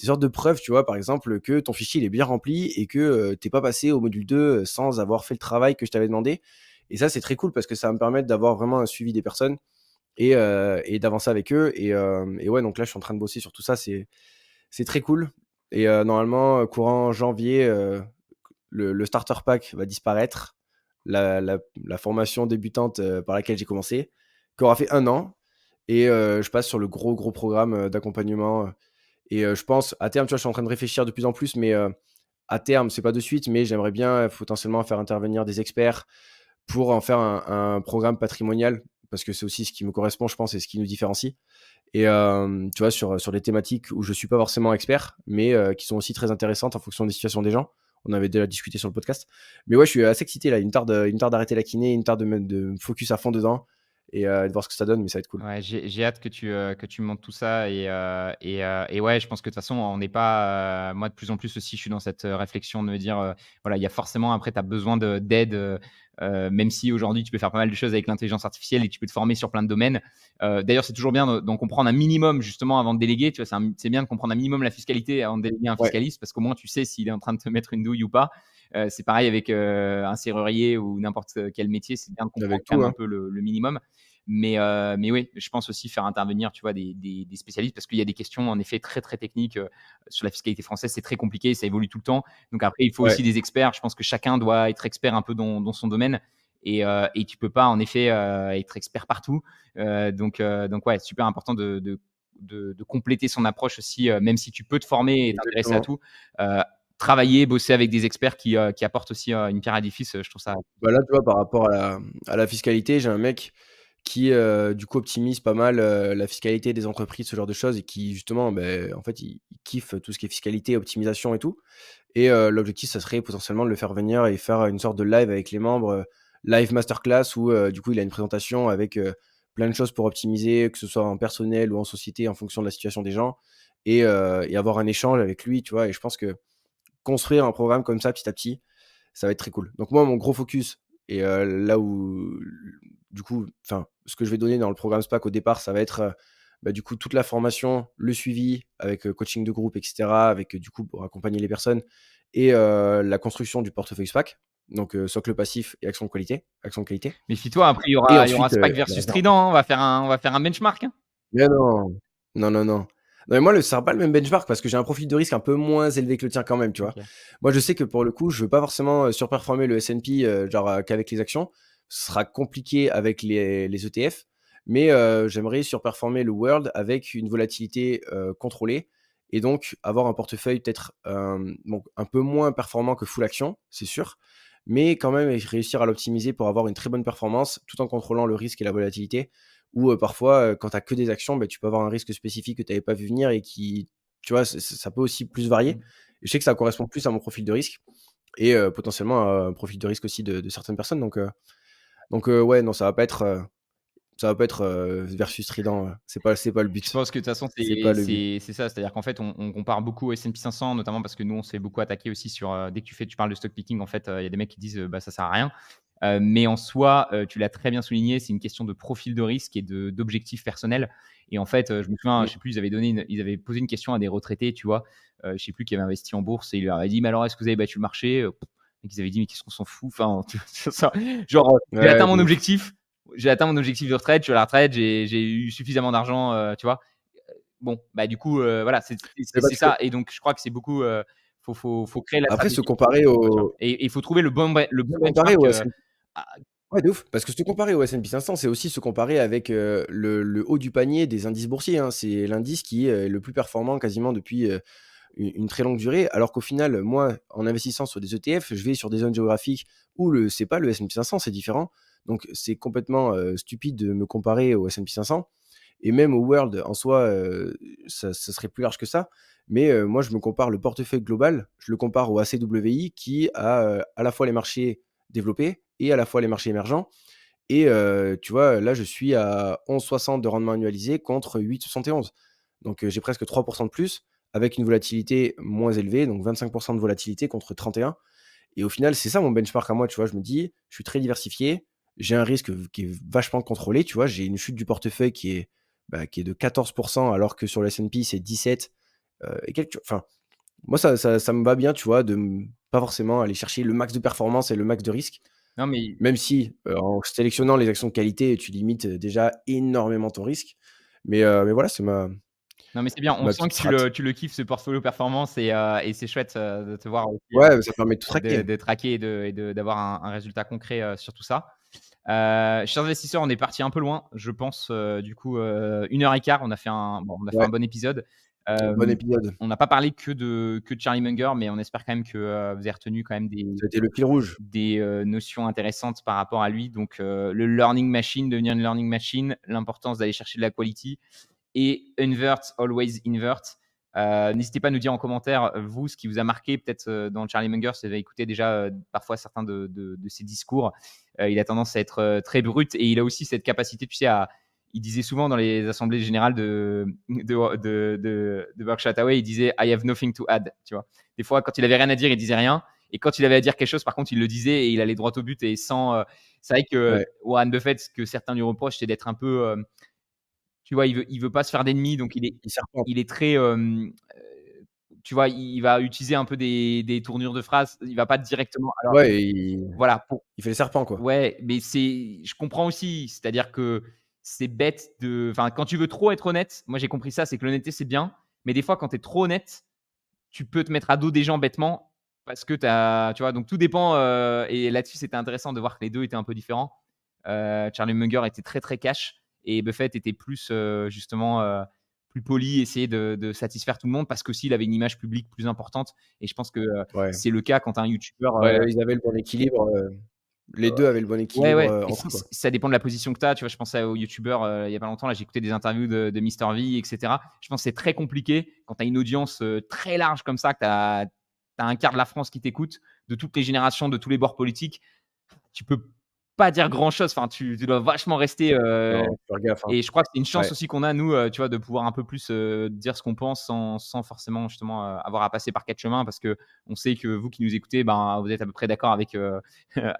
Speaker 1: sortes de preuves, tu vois, par exemple, que ton fichier il est bien rempli et que tu n'es pas passé au module 2 sans avoir fait le travail que je t'avais demandé. Et ça, c'est très cool parce que ça va me permettre d'avoir vraiment un suivi des personnes et d'avancer avec eux et ouais, donc là, je suis en train de bosser sur tout ça, c'est très cool et normalement, courant janvier, le starter pack va disparaître. La formation débutante, par laquelle j'ai commencé, qui aura fait 1 an et je passe sur le gros, gros programme, d'accompagnement, et je pense à terme, tu vois, je suis en train de réfléchir de plus en plus, mais à terme, c'est pas de suite, mais j'aimerais bien, potentiellement faire intervenir des experts pour en faire un programme patrimonial parce que c'est aussi ce qui me correspond, je pense, et ce qui nous différencie. Et tu vois, sur des thématiques où je suis pas forcément expert, mais qui sont aussi très intéressantes en fonction des situations des gens. On avait déjà discuté sur le podcast. Mais ouais, je suis assez excité là. Il me tarde d'arrêter la kiné, il me tarde de me focus à fond dedans et de voir ce que ça donne, mais ça va être cool.
Speaker 2: Ouais, j'ai hâte que tu montes tout ça et ouais, je pense que de toute façon, on n'est pas, moi, de plus en plus aussi, je suis dans cette, réflexion de me dire, voilà, il y a forcément après tu as besoin d'aide, même si aujourd'hui tu peux faire pas mal de choses avec l'intelligence artificielle et tu peux te former sur plein de domaines. D'ailleurs, c'est toujours bien d'en comprendre un minimum justement avant de déléguer, tu vois? C'est bien de comprendre un minimum la fiscalité avant de déléguer un
Speaker 1: Ouais,
Speaker 2: fiscaliste parce qu'au moins tu sais s'il est en train de te mettre une douille ou pas. C'est pareil avec, un serrurier ou n'importe quel métier, c'est bien de comprendre
Speaker 1: avec
Speaker 2: quand
Speaker 1: tout,
Speaker 2: même un
Speaker 1: hein.
Speaker 2: peu le minimum. Mais oui, je pense aussi faire intervenir, tu vois, des spécialistes parce qu'il y a des questions en effet très, très techniques, sur la fiscalité française, c'est très compliqué, ça évolue tout le temps. Donc après, il faut
Speaker 1: Ouais,
Speaker 2: aussi des experts. Je pense que chacun doit être expert un peu dans son domaine et tu peux pas en effet, être expert partout. Donc ouais, super important de compléter son approche aussi, même si tu peux te former et t'intéresser à
Speaker 1: exactement.
Speaker 2: tout, heu, travailler, bosser avec des experts qui apportent aussi, une pierre à l'édifice, je trouve ça.
Speaker 1: Bah, là, tu vois, par rapport à la fiscalité, j'ai un mec qui, du coup, optimise pas mal, la fiscalité des entreprises, ce genre de choses et qui justement, beh, en fait, il kiffe tout ce qui est fiscalité, optimisation et tout. Et l'objectif, ça serait potentiellement de le faire venir et faire une sorte de live avec les membres, live masterclass où, du coup, il a une présentation avec, plein de choses pour optimiser, que ce soit en personnel ou en société en fonction de la situation des gens et avoir un échange avec lui, tu vois? Et je pense que construire un programme comme ça petit à petit, ça va être très cool. Donc moi, mon gros focus et là où du coup, enfin, ce que je vais donner dans le programme SPAC au départ, ça va être, bah, du coup, toute la formation, le suivi avec, coaching de groupe et cetera, avec, du coup, pour accompagner les personnes et la construction du portefeuille SPAC, donc socle passif et action de qualité
Speaker 2: Méfie-toi, après
Speaker 1: et
Speaker 2: il y aura
Speaker 1: ensuite,
Speaker 2: Spack
Speaker 1: il va
Speaker 2: versus
Speaker 1: faire
Speaker 2: Trident, hein, on va faire un benchmark, hein.
Speaker 1: mais non! Non, non, non. Non, mais moi, ce sera pas le même benchmark parce que j'ai un profil de risque un peu moins élevé que le tien quand même, tu vois?
Speaker 2: OK.
Speaker 1: Moi, je sais que pour le coup, je veux pas forcément, surperformer le S&P, genre, qu'avec les actions. Ce sera compliqué avec les ETF, mais j'aimerais surperformer le world avec une volatilité, contrôlée et donc avoir un portefeuille peut-être, bon, un peu moins performant que full action, c'est sûr, mais quand même réussir à l'optimiser pour avoir une très bonne performance tout en contrôlant le risque et la volatilité ou parfois, quand tu as que des actions, bah, tu peux avoir un risque spécifique que tu avais pas vu venir et qui, tu vois, ça peut aussi plus varier.
Speaker 2: Mmh.
Speaker 1: Et je sais que ça correspond plus à mon profil de risque et potentiellement à un profil de risque aussi de certaines personnes donc ouais, non, ça va pas être, versus Trident, c'est pas le
Speaker 2: Je
Speaker 1: but.
Speaker 2: pense que de toute façon,
Speaker 1: C'est pas le but.
Speaker 2: c'est ça. C'est-à-dire qu'en fait, on compare beaucoup au S&P 500, notamment parce que nous, on se fait beaucoup attaquer aussi sur, dès que tu parles de stock picking, en fait, il y a des mecs qui disent, «Bah, ça sert à rien». Mais en soi, tu l'as très bien souligné, c'est une question de profil de risque et d'objectifs personnels et en fait, je me souviens,
Speaker 1: Mmh.
Speaker 2: je sais plus, ils avaient posé une question à des retraités, tu vois? Je sais plus, qui avaient investi en bourse et il leur avait dit: «Mais alors, est-ce que vous avez battu le marché?» Et qu'ils avaient dit: «Mais qu'est-ce qu'on s'en fout?» Enfin, tu vois? Ça genre,
Speaker 1: Ouais, de ouf.
Speaker 2: j'ai atteint mon objectif de retraite, je suis à la retraite, j'ai eu suffisamment d'argent, tu vois? Bon, bah, du coup, voilà,
Speaker 1: Mais
Speaker 2: c'est
Speaker 1: parce que
Speaker 2: ça et donc je crois que c'est beaucoup, faut créer la
Speaker 1: après se
Speaker 2: stratégie
Speaker 1: comparer
Speaker 2: bien sûr
Speaker 1: au
Speaker 2: et il faut trouver le
Speaker 1: se
Speaker 2: bon
Speaker 1: comparer
Speaker 2: benchmark,
Speaker 1: au S&P
Speaker 2: à
Speaker 1: ouais, de ouf, parce que se comparer au S&P 500, c'est aussi se comparer avec, le haut du panier des indices boursiers, hein. C'est l'indice qui est, le plus performant quasiment depuis, une très longue durée, alors qu'au final, moi, en investissant sur des ETF, je vais sur des zones géographiques où c'est pas le S&P 500, c'est différent. Donc c'est complètement stupide de me comparer au S&P 500. Et même au World, en soi, ça serait plus large que ça. Mais moi, je me compare le portefeuille global, je le compare au ACWI qui a à la fois les marchés développés et à la fois les marchés émergents. Et tu vois, là, je suis à 11,60 de rendement annualisé contre 8,71. Donc j'ai presque 3% de plus, avec une volatilité moins élevée, donc 25% de volatilité contre 31. Et au final, c'est ça mon benchmark à moi, tu vois. Je me dis, je suis très diversifié, j'ai un risque qui est vachement contrôlé, tu vois. J'ai une chute du portefeuille qui est de 14%, alors que sur le S&P, c'est 17 et quelques. Enfin, moi, ça me va bien, tu vois, pas forcément aller chercher le max de performance et le max de risque.
Speaker 2: Non, mais
Speaker 1: Même si, en sélectionnant les actions de qualité, tu limites déjà énormément ton risque. Mais voilà, c'est
Speaker 2: non, mais c'est bien, on
Speaker 1: ma
Speaker 2: sent
Speaker 1: petite
Speaker 2: que
Speaker 1: strat.
Speaker 2: tu le kiffes ce portfolio performance et c'est chouette, de te voir aussi,
Speaker 1: Ouais, ça permet de tout traquer.
Speaker 2: de traquer et d'avoir un résultat concret, sur tout ça. Chers investisseurs, on est parti un peu loin, je pense, du coup, 1 heure et quart, on a fait un
Speaker 1: Ouais,
Speaker 2: bon épisode.
Speaker 1: bon épisode.
Speaker 2: On n'a pas parlé que de Charlie Munger, mais on espère quand même que, vous avez retenu quand même
Speaker 1: Ça a été le fil rouge.
Speaker 2: notions intéressantes par rapport à lui. Donc, le learning machine, devenir une learning machine, l'importance d'aller chercher de la quality et invert, always invert. N'hésitez pas à nous dire en commentaire, vous, ce qui vous a marqué peut-être dans Charlie Munger, si vous avez écouté déjà parfois certains de ses discours. Il a tendance à être très brut et il a aussi cette capacité, tu sais, il disait souvent dans les assemblées générales de Berkshire Hathaway, il disait I have nothing to add. Tu vois, des fois, quand il avait rien à dire, il disait rien. Et quand il avait à dire quelque chose, par contre, il le disait et il allait droit au but et sans. C'est vrai que
Speaker 1: Ouais,
Speaker 2: Warren Buffett, ce que certains lui reprochent, c'est d'être un peu tu vois, il veut pas se faire d'ennemis, donc
Speaker 1: il serpente.
Speaker 2: il est très, tu vois, il va utiliser un peu des tournures de phrases. Il va pas directement alors
Speaker 1: Ouais, il
Speaker 2: voilà, pour
Speaker 1: il fait le serpent, quoi.
Speaker 2: ouais, mais je comprends aussi, c'est-à-dire que c'est bête enfin, quand tu veux trop être honnête, moi j'ai compris ça, c'est que l'honnêteté c'est bien, mais des fois quand tu es trop honnête, tu peux te mettre à dos des gens bêtement parce que tu vois? Donc tout dépend, et là-dessus, c'était intéressant de voir que les 2 étaient un peu différents. Charlie Munger était très, très cash et Buffett était plus, justement, plus poli, essayer de satisfaire tout le monde parce qu'aussi il avait une image publique plus importante et je pense que,
Speaker 1: Ouais.
Speaker 2: c'est le cas quand tu es un youtubeur,
Speaker 1: Ouais, ils avaient le bon équilibre, les 2 avaient le bon
Speaker 2: ouais,
Speaker 1: équilibre,
Speaker 2: ouais et
Speaker 1: entre eux, quoi.
Speaker 2: ça dépend de la position que tu as. Tu vois? Je pensais aux youtubeurs, il y a pas longtemps, là, j'ai écouté des interviews de Mister V et cetera. Je pense que c'est très compliqué quand tu as une audience, très large comme ça, que tu as un quart de la France qui t'écoute, de toutes les générations, de tous les bords politiques. Tu peux pas dire grand chose. Enfin, tu dois vachement rester,
Speaker 1: Non, faut faire gaffe, hein.
Speaker 2: et je crois que c'est une chance
Speaker 1: Ouais,
Speaker 2: aussi qu'on a nous, tu vois, de pouvoir un peu plus, dire ce qu'on pense sans forcément justement, avoir à passer par 4 chemins parce qu'on sait que vous qui nous écoutez, ben, vous êtes à peu près d'accord avec,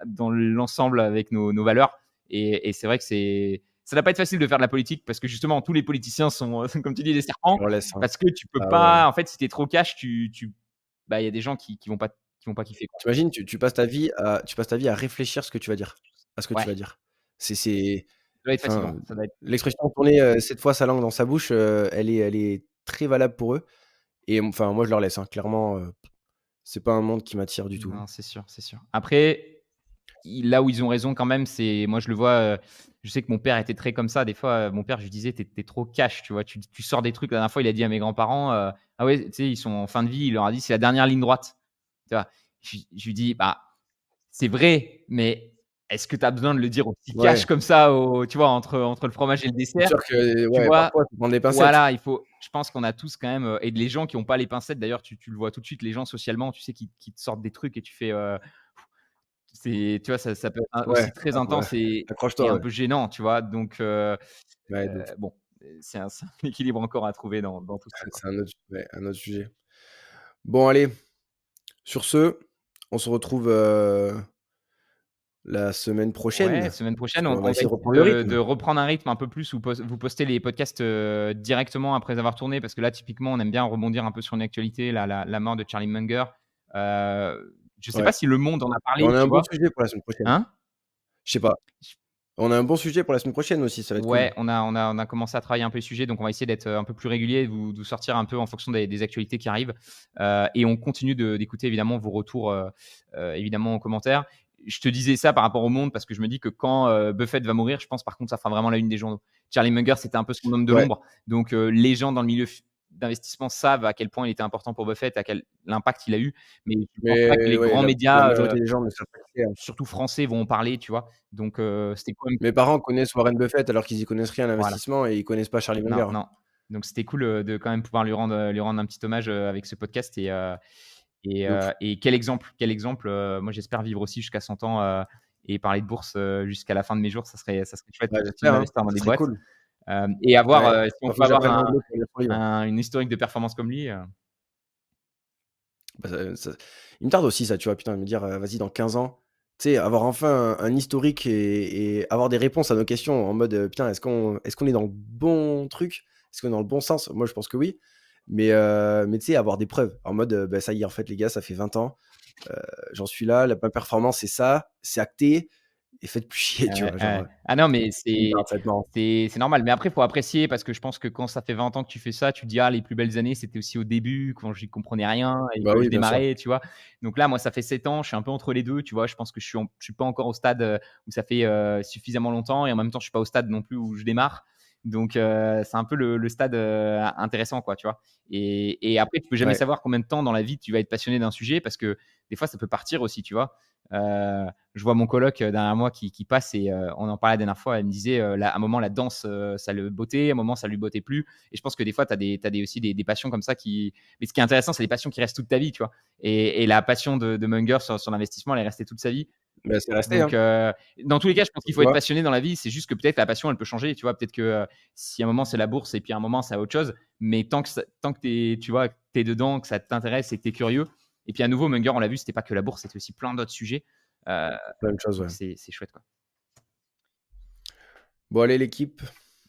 Speaker 2: dans l'ensemble avec nos valeurs et c'est vrai que ça doit pas être facile de faire de la politique parce que justement tous les politiciens sont, comme tu dis des
Speaker 1: je
Speaker 2: serpents
Speaker 1: leur laisse, hein.
Speaker 2: parce que tu peux
Speaker 1: Ah ouais.
Speaker 2: pas en fait, si tu es trop cash, bah, il y a des gens qui vont pas kiffer, quoi.
Speaker 1: Tu imagines, tu passes ta vie à réfléchir ce que tu vas dire à ce que tu
Speaker 2: Ouais,
Speaker 1: vas dire. C'est
Speaker 2: ça doit être
Speaker 1: enfin,
Speaker 2: fatigant, ça doit être
Speaker 1: l'expression tourner, 7 fois sa langue dans sa bouche, elle est très valable pour eux et enfin, moi, je leur laisse, hein. Clairement, c'est pas un monde qui m'attire du tout.
Speaker 2: non, c'est sûr, c'est sûr. Après, là où ils ont raison quand même, c'est moi je le vois, je sais que mon père était très comme ça. Des fois, mon père, je lui disais: «Tu es trop cash», tu vois? Tu sors des trucs. La dernière fois, il a dit à mes grands-parents, ah ouais, tu sais, ils sont en fin de vie, il leur a dit: «C'est la dernière ligne droite». Tu vois? Je lui dis: «Bah, c'est vrai, mais est-ce que tu as besoin de le dire aussi cash
Speaker 1: Ouais,
Speaker 2: comme ça au tu vois, entre le fromage et le
Speaker 1: c'est
Speaker 2: dessert?»
Speaker 1: sûr que,
Speaker 2: Tu
Speaker 1: ouais,
Speaker 2: vois?
Speaker 1: parfois, faut prendre des pincettes.
Speaker 2: Voilà, je pense qu'on a tous quand même, et les gens qui ont pas les pincettes d'ailleurs, tu le vois tout de suite, les gens socialement, tu sais, qui te sortent des trucs et tu fais, tu vois, ça peut être
Speaker 1: Ouais,
Speaker 2: aussi très
Speaker 1: ouais,
Speaker 2: intense et
Speaker 1: accroche-toi,
Speaker 2: un
Speaker 1: ouais.
Speaker 2: peu gênant, tu vois? Donc
Speaker 1: Ouais, de ouf.
Speaker 2: bon, c'est un équilibre encore à trouver dans tout ça, quoi.
Speaker 1: C'est un autre sujet. Bon, allez, sur ce, on se retrouve, la semaine
Speaker 2: Ouais,
Speaker 1: prochaine,
Speaker 2: semaine
Speaker 1: parce
Speaker 2: prochaine,
Speaker 1: qu'on va
Speaker 2: on va
Speaker 1: essayer de
Speaker 2: essayer
Speaker 1: reprendre le
Speaker 2: de
Speaker 1: rythme.
Speaker 2: reprendre un rythme un peu plus où vous postez les podcasts, directement après avoir tourné parce que là, typiquement, on aime bien rebondir un peu sur une actualité, la mort de Charlie Munger. Je sais pas
Speaker 1: Ouais.
Speaker 2: si Le Monde en a
Speaker 1: Mais
Speaker 2: parlé,
Speaker 1: on a un
Speaker 2: tu
Speaker 1: bon
Speaker 2: vois?
Speaker 1: sujet pour la semaine prochaine.
Speaker 2: Hein?
Speaker 1: Je sais pas. On a un bon sujet pour la semaine prochaine aussi, ça va être cool.
Speaker 2: Ouais, on a commencé à travailler un peu le sujet, donc on va essayer d'être, un peu plus régulier, de vous sortir un peu en fonction des actualités qui arrivent, et on continue d'écouter évidemment vos retours, évidemment en commentaire. Je te disais ça par rapport au Monde parce que je me dis que quand, Buffett va mourir, je pense par contre ça fera vraiment la une des journaux. Charlie Munger, c'était un peu son homme de
Speaker 1: Ouais,
Speaker 2: l'ombre, donc les gens dans le milieu d'investissement savent à quel point il était important pour Buffett, à quel l'impact il a eu, mais je pense pas que
Speaker 1: Mais
Speaker 2: les
Speaker 1: ouais,
Speaker 2: grands
Speaker 1: la
Speaker 2: médias,
Speaker 1: majorité des gens ne savent pas qui c'est, hein.
Speaker 2: surtout français, vont en parler, tu vois? Donc c'était quand même
Speaker 1: Mes parents connaissent Warren Buffett alors qu'ils y connaissent rien à
Speaker 2: voilà.
Speaker 1: l'investissement et ils connaissent pas Charlie Munger,
Speaker 2: Non,
Speaker 1: hein.
Speaker 2: non. Donc c'était cool, de quand même pouvoir lui rendre un petit hommage, avec ce podcast
Speaker 1: De ouf.
Speaker 2: et quel exemple, moi j'espère vivre aussi jusqu'à 100 ans, et parler de bourse, jusqu'à la fin de mes jours, ça serait chouette
Speaker 1: Bah,
Speaker 2: de continuer
Speaker 1: j'espère, hein,
Speaker 2: d'investir dans
Speaker 1: ça
Speaker 2: des
Speaker 1: serait
Speaker 2: boîtes,
Speaker 1: cool.
Speaker 2: et avoir,
Speaker 1: Ouais,
Speaker 2: si on
Speaker 1: bah, faut
Speaker 2: peut
Speaker 1: que
Speaker 2: avoir
Speaker 1: j'apprenne l'anglais pour lire son livre.
Speaker 2: une historique de performance comme lui,
Speaker 1: Bah, il me tarde aussi ça, tu vois? Putain, de me dire, vas-y dans 15 ans, tu sais, avoir enfin un historique et avoir des réponses à nos questions en mode, putain, est-ce qu'on est dans le bon truc? Est-ce qu'on est dans le bon sens? Moi, je pense que oui, mais tu sais, avoir des preuves en mode, bah, ça y est, en fait, les gars, ça fait 20 ans, heu, j'en suis là, ma performance, c'est ça, c'est acté et faites plus chier, tu
Speaker 2: ouais,
Speaker 1: vois? Genre,
Speaker 2: ouais. Ah non, mais
Speaker 1: ça me tarde, ça va être marrant.
Speaker 2: c'est normal. Mais après, il faut apprécier parce que je pense que quand ça fait 20 ans que tu fais ça, tu te dis: «Ah, les plus belles années, c'était aussi au début, quand j'y comprenais rien et
Speaker 1: Bah
Speaker 2: que je
Speaker 1: oui, bien sûr.
Speaker 2: démarrais», tu vois? Donc là, moi, ça fait 7 ans, je suis un peu entre les 2, tu vois? Je pense que je suis pas encore au stade, où ça fait, suffisamment longtemps et en même temps, je suis pas au stade non plus où je démarre. Donc c'est un peu le stade, intéressant, quoi, tu vois? Et après, tu peux jamais
Speaker 1: Ouais.
Speaker 2: savoir combien de temps dans la vie tu vas être passionné d'un sujet parce que des fois, ça peut partir aussi, tu vois? Je vois mon coloc, derrière moi qui passe et on en parlait la dernière fois, elle me disait, à un moment la danse, ça le bottait, à un moment ça lui bottait plus et je pense que des fois tu as des aussi des passions comme ça qui mais ce qui est intéressant, c'est les passions qui restent toute ta vie, tu vois? Et la passion de Munger sur l'investissement, elle est restée toute sa vie.
Speaker 1: Bah, c'est resté,
Speaker 2: Donc
Speaker 1: hein,
Speaker 2: dans tous les cas, je pense qu'il
Speaker 1: tu
Speaker 2: faut être
Speaker 1: vois?
Speaker 2: passionné dans la vie, c'est juste que peut-être la passion, elle peut changer, tu vois? Peut-être que, si à un moment c'est la bourse et puis à un moment c'est autre chose, mais tant que tu vois, que tu es dedans, que ça t'intéresse et que tu es curieux et puis à nouveau Munger, on l'a vu, c'était pas que la bourse, c'était aussi plein d'autres sujets. Heu,
Speaker 1: La même chose,
Speaker 2: donc
Speaker 1: ouais.
Speaker 2: c'est chouette, quoi.
Speaker 1: Bon allez l'équipe.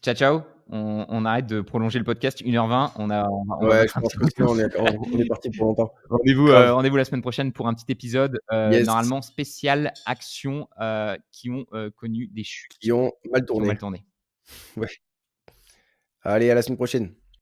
Speaker 2: Ciao, ciao. On arrête de prolonger le podcast, 1h20. On va
Speaker 1: Ouais,
Speaker 2: mettre
Speaker 1: je
Speaker 2: un
Speaker 1: pense
Speaker 2: petit
Speaker 1: que
Speaker 2: coup de
Speaker 1: sinon
Speaker 2: pouce.
Speaker 1: on est parti pour longtemps. Grave.
Speaker 2: Rendez-vous la semaine prochaine pour un petit épisode,
Speaker 1: Yes,
Speaker 2: normalement spécial actions, qui ont, connu des chutes,
Speaker 1: qui ont mal
Speaker 2: qui ont mal
Speaker 1: tourné.
Speaker 2: tourné.
Speaker 1: Ouais. Allez, à la semaine prochaine.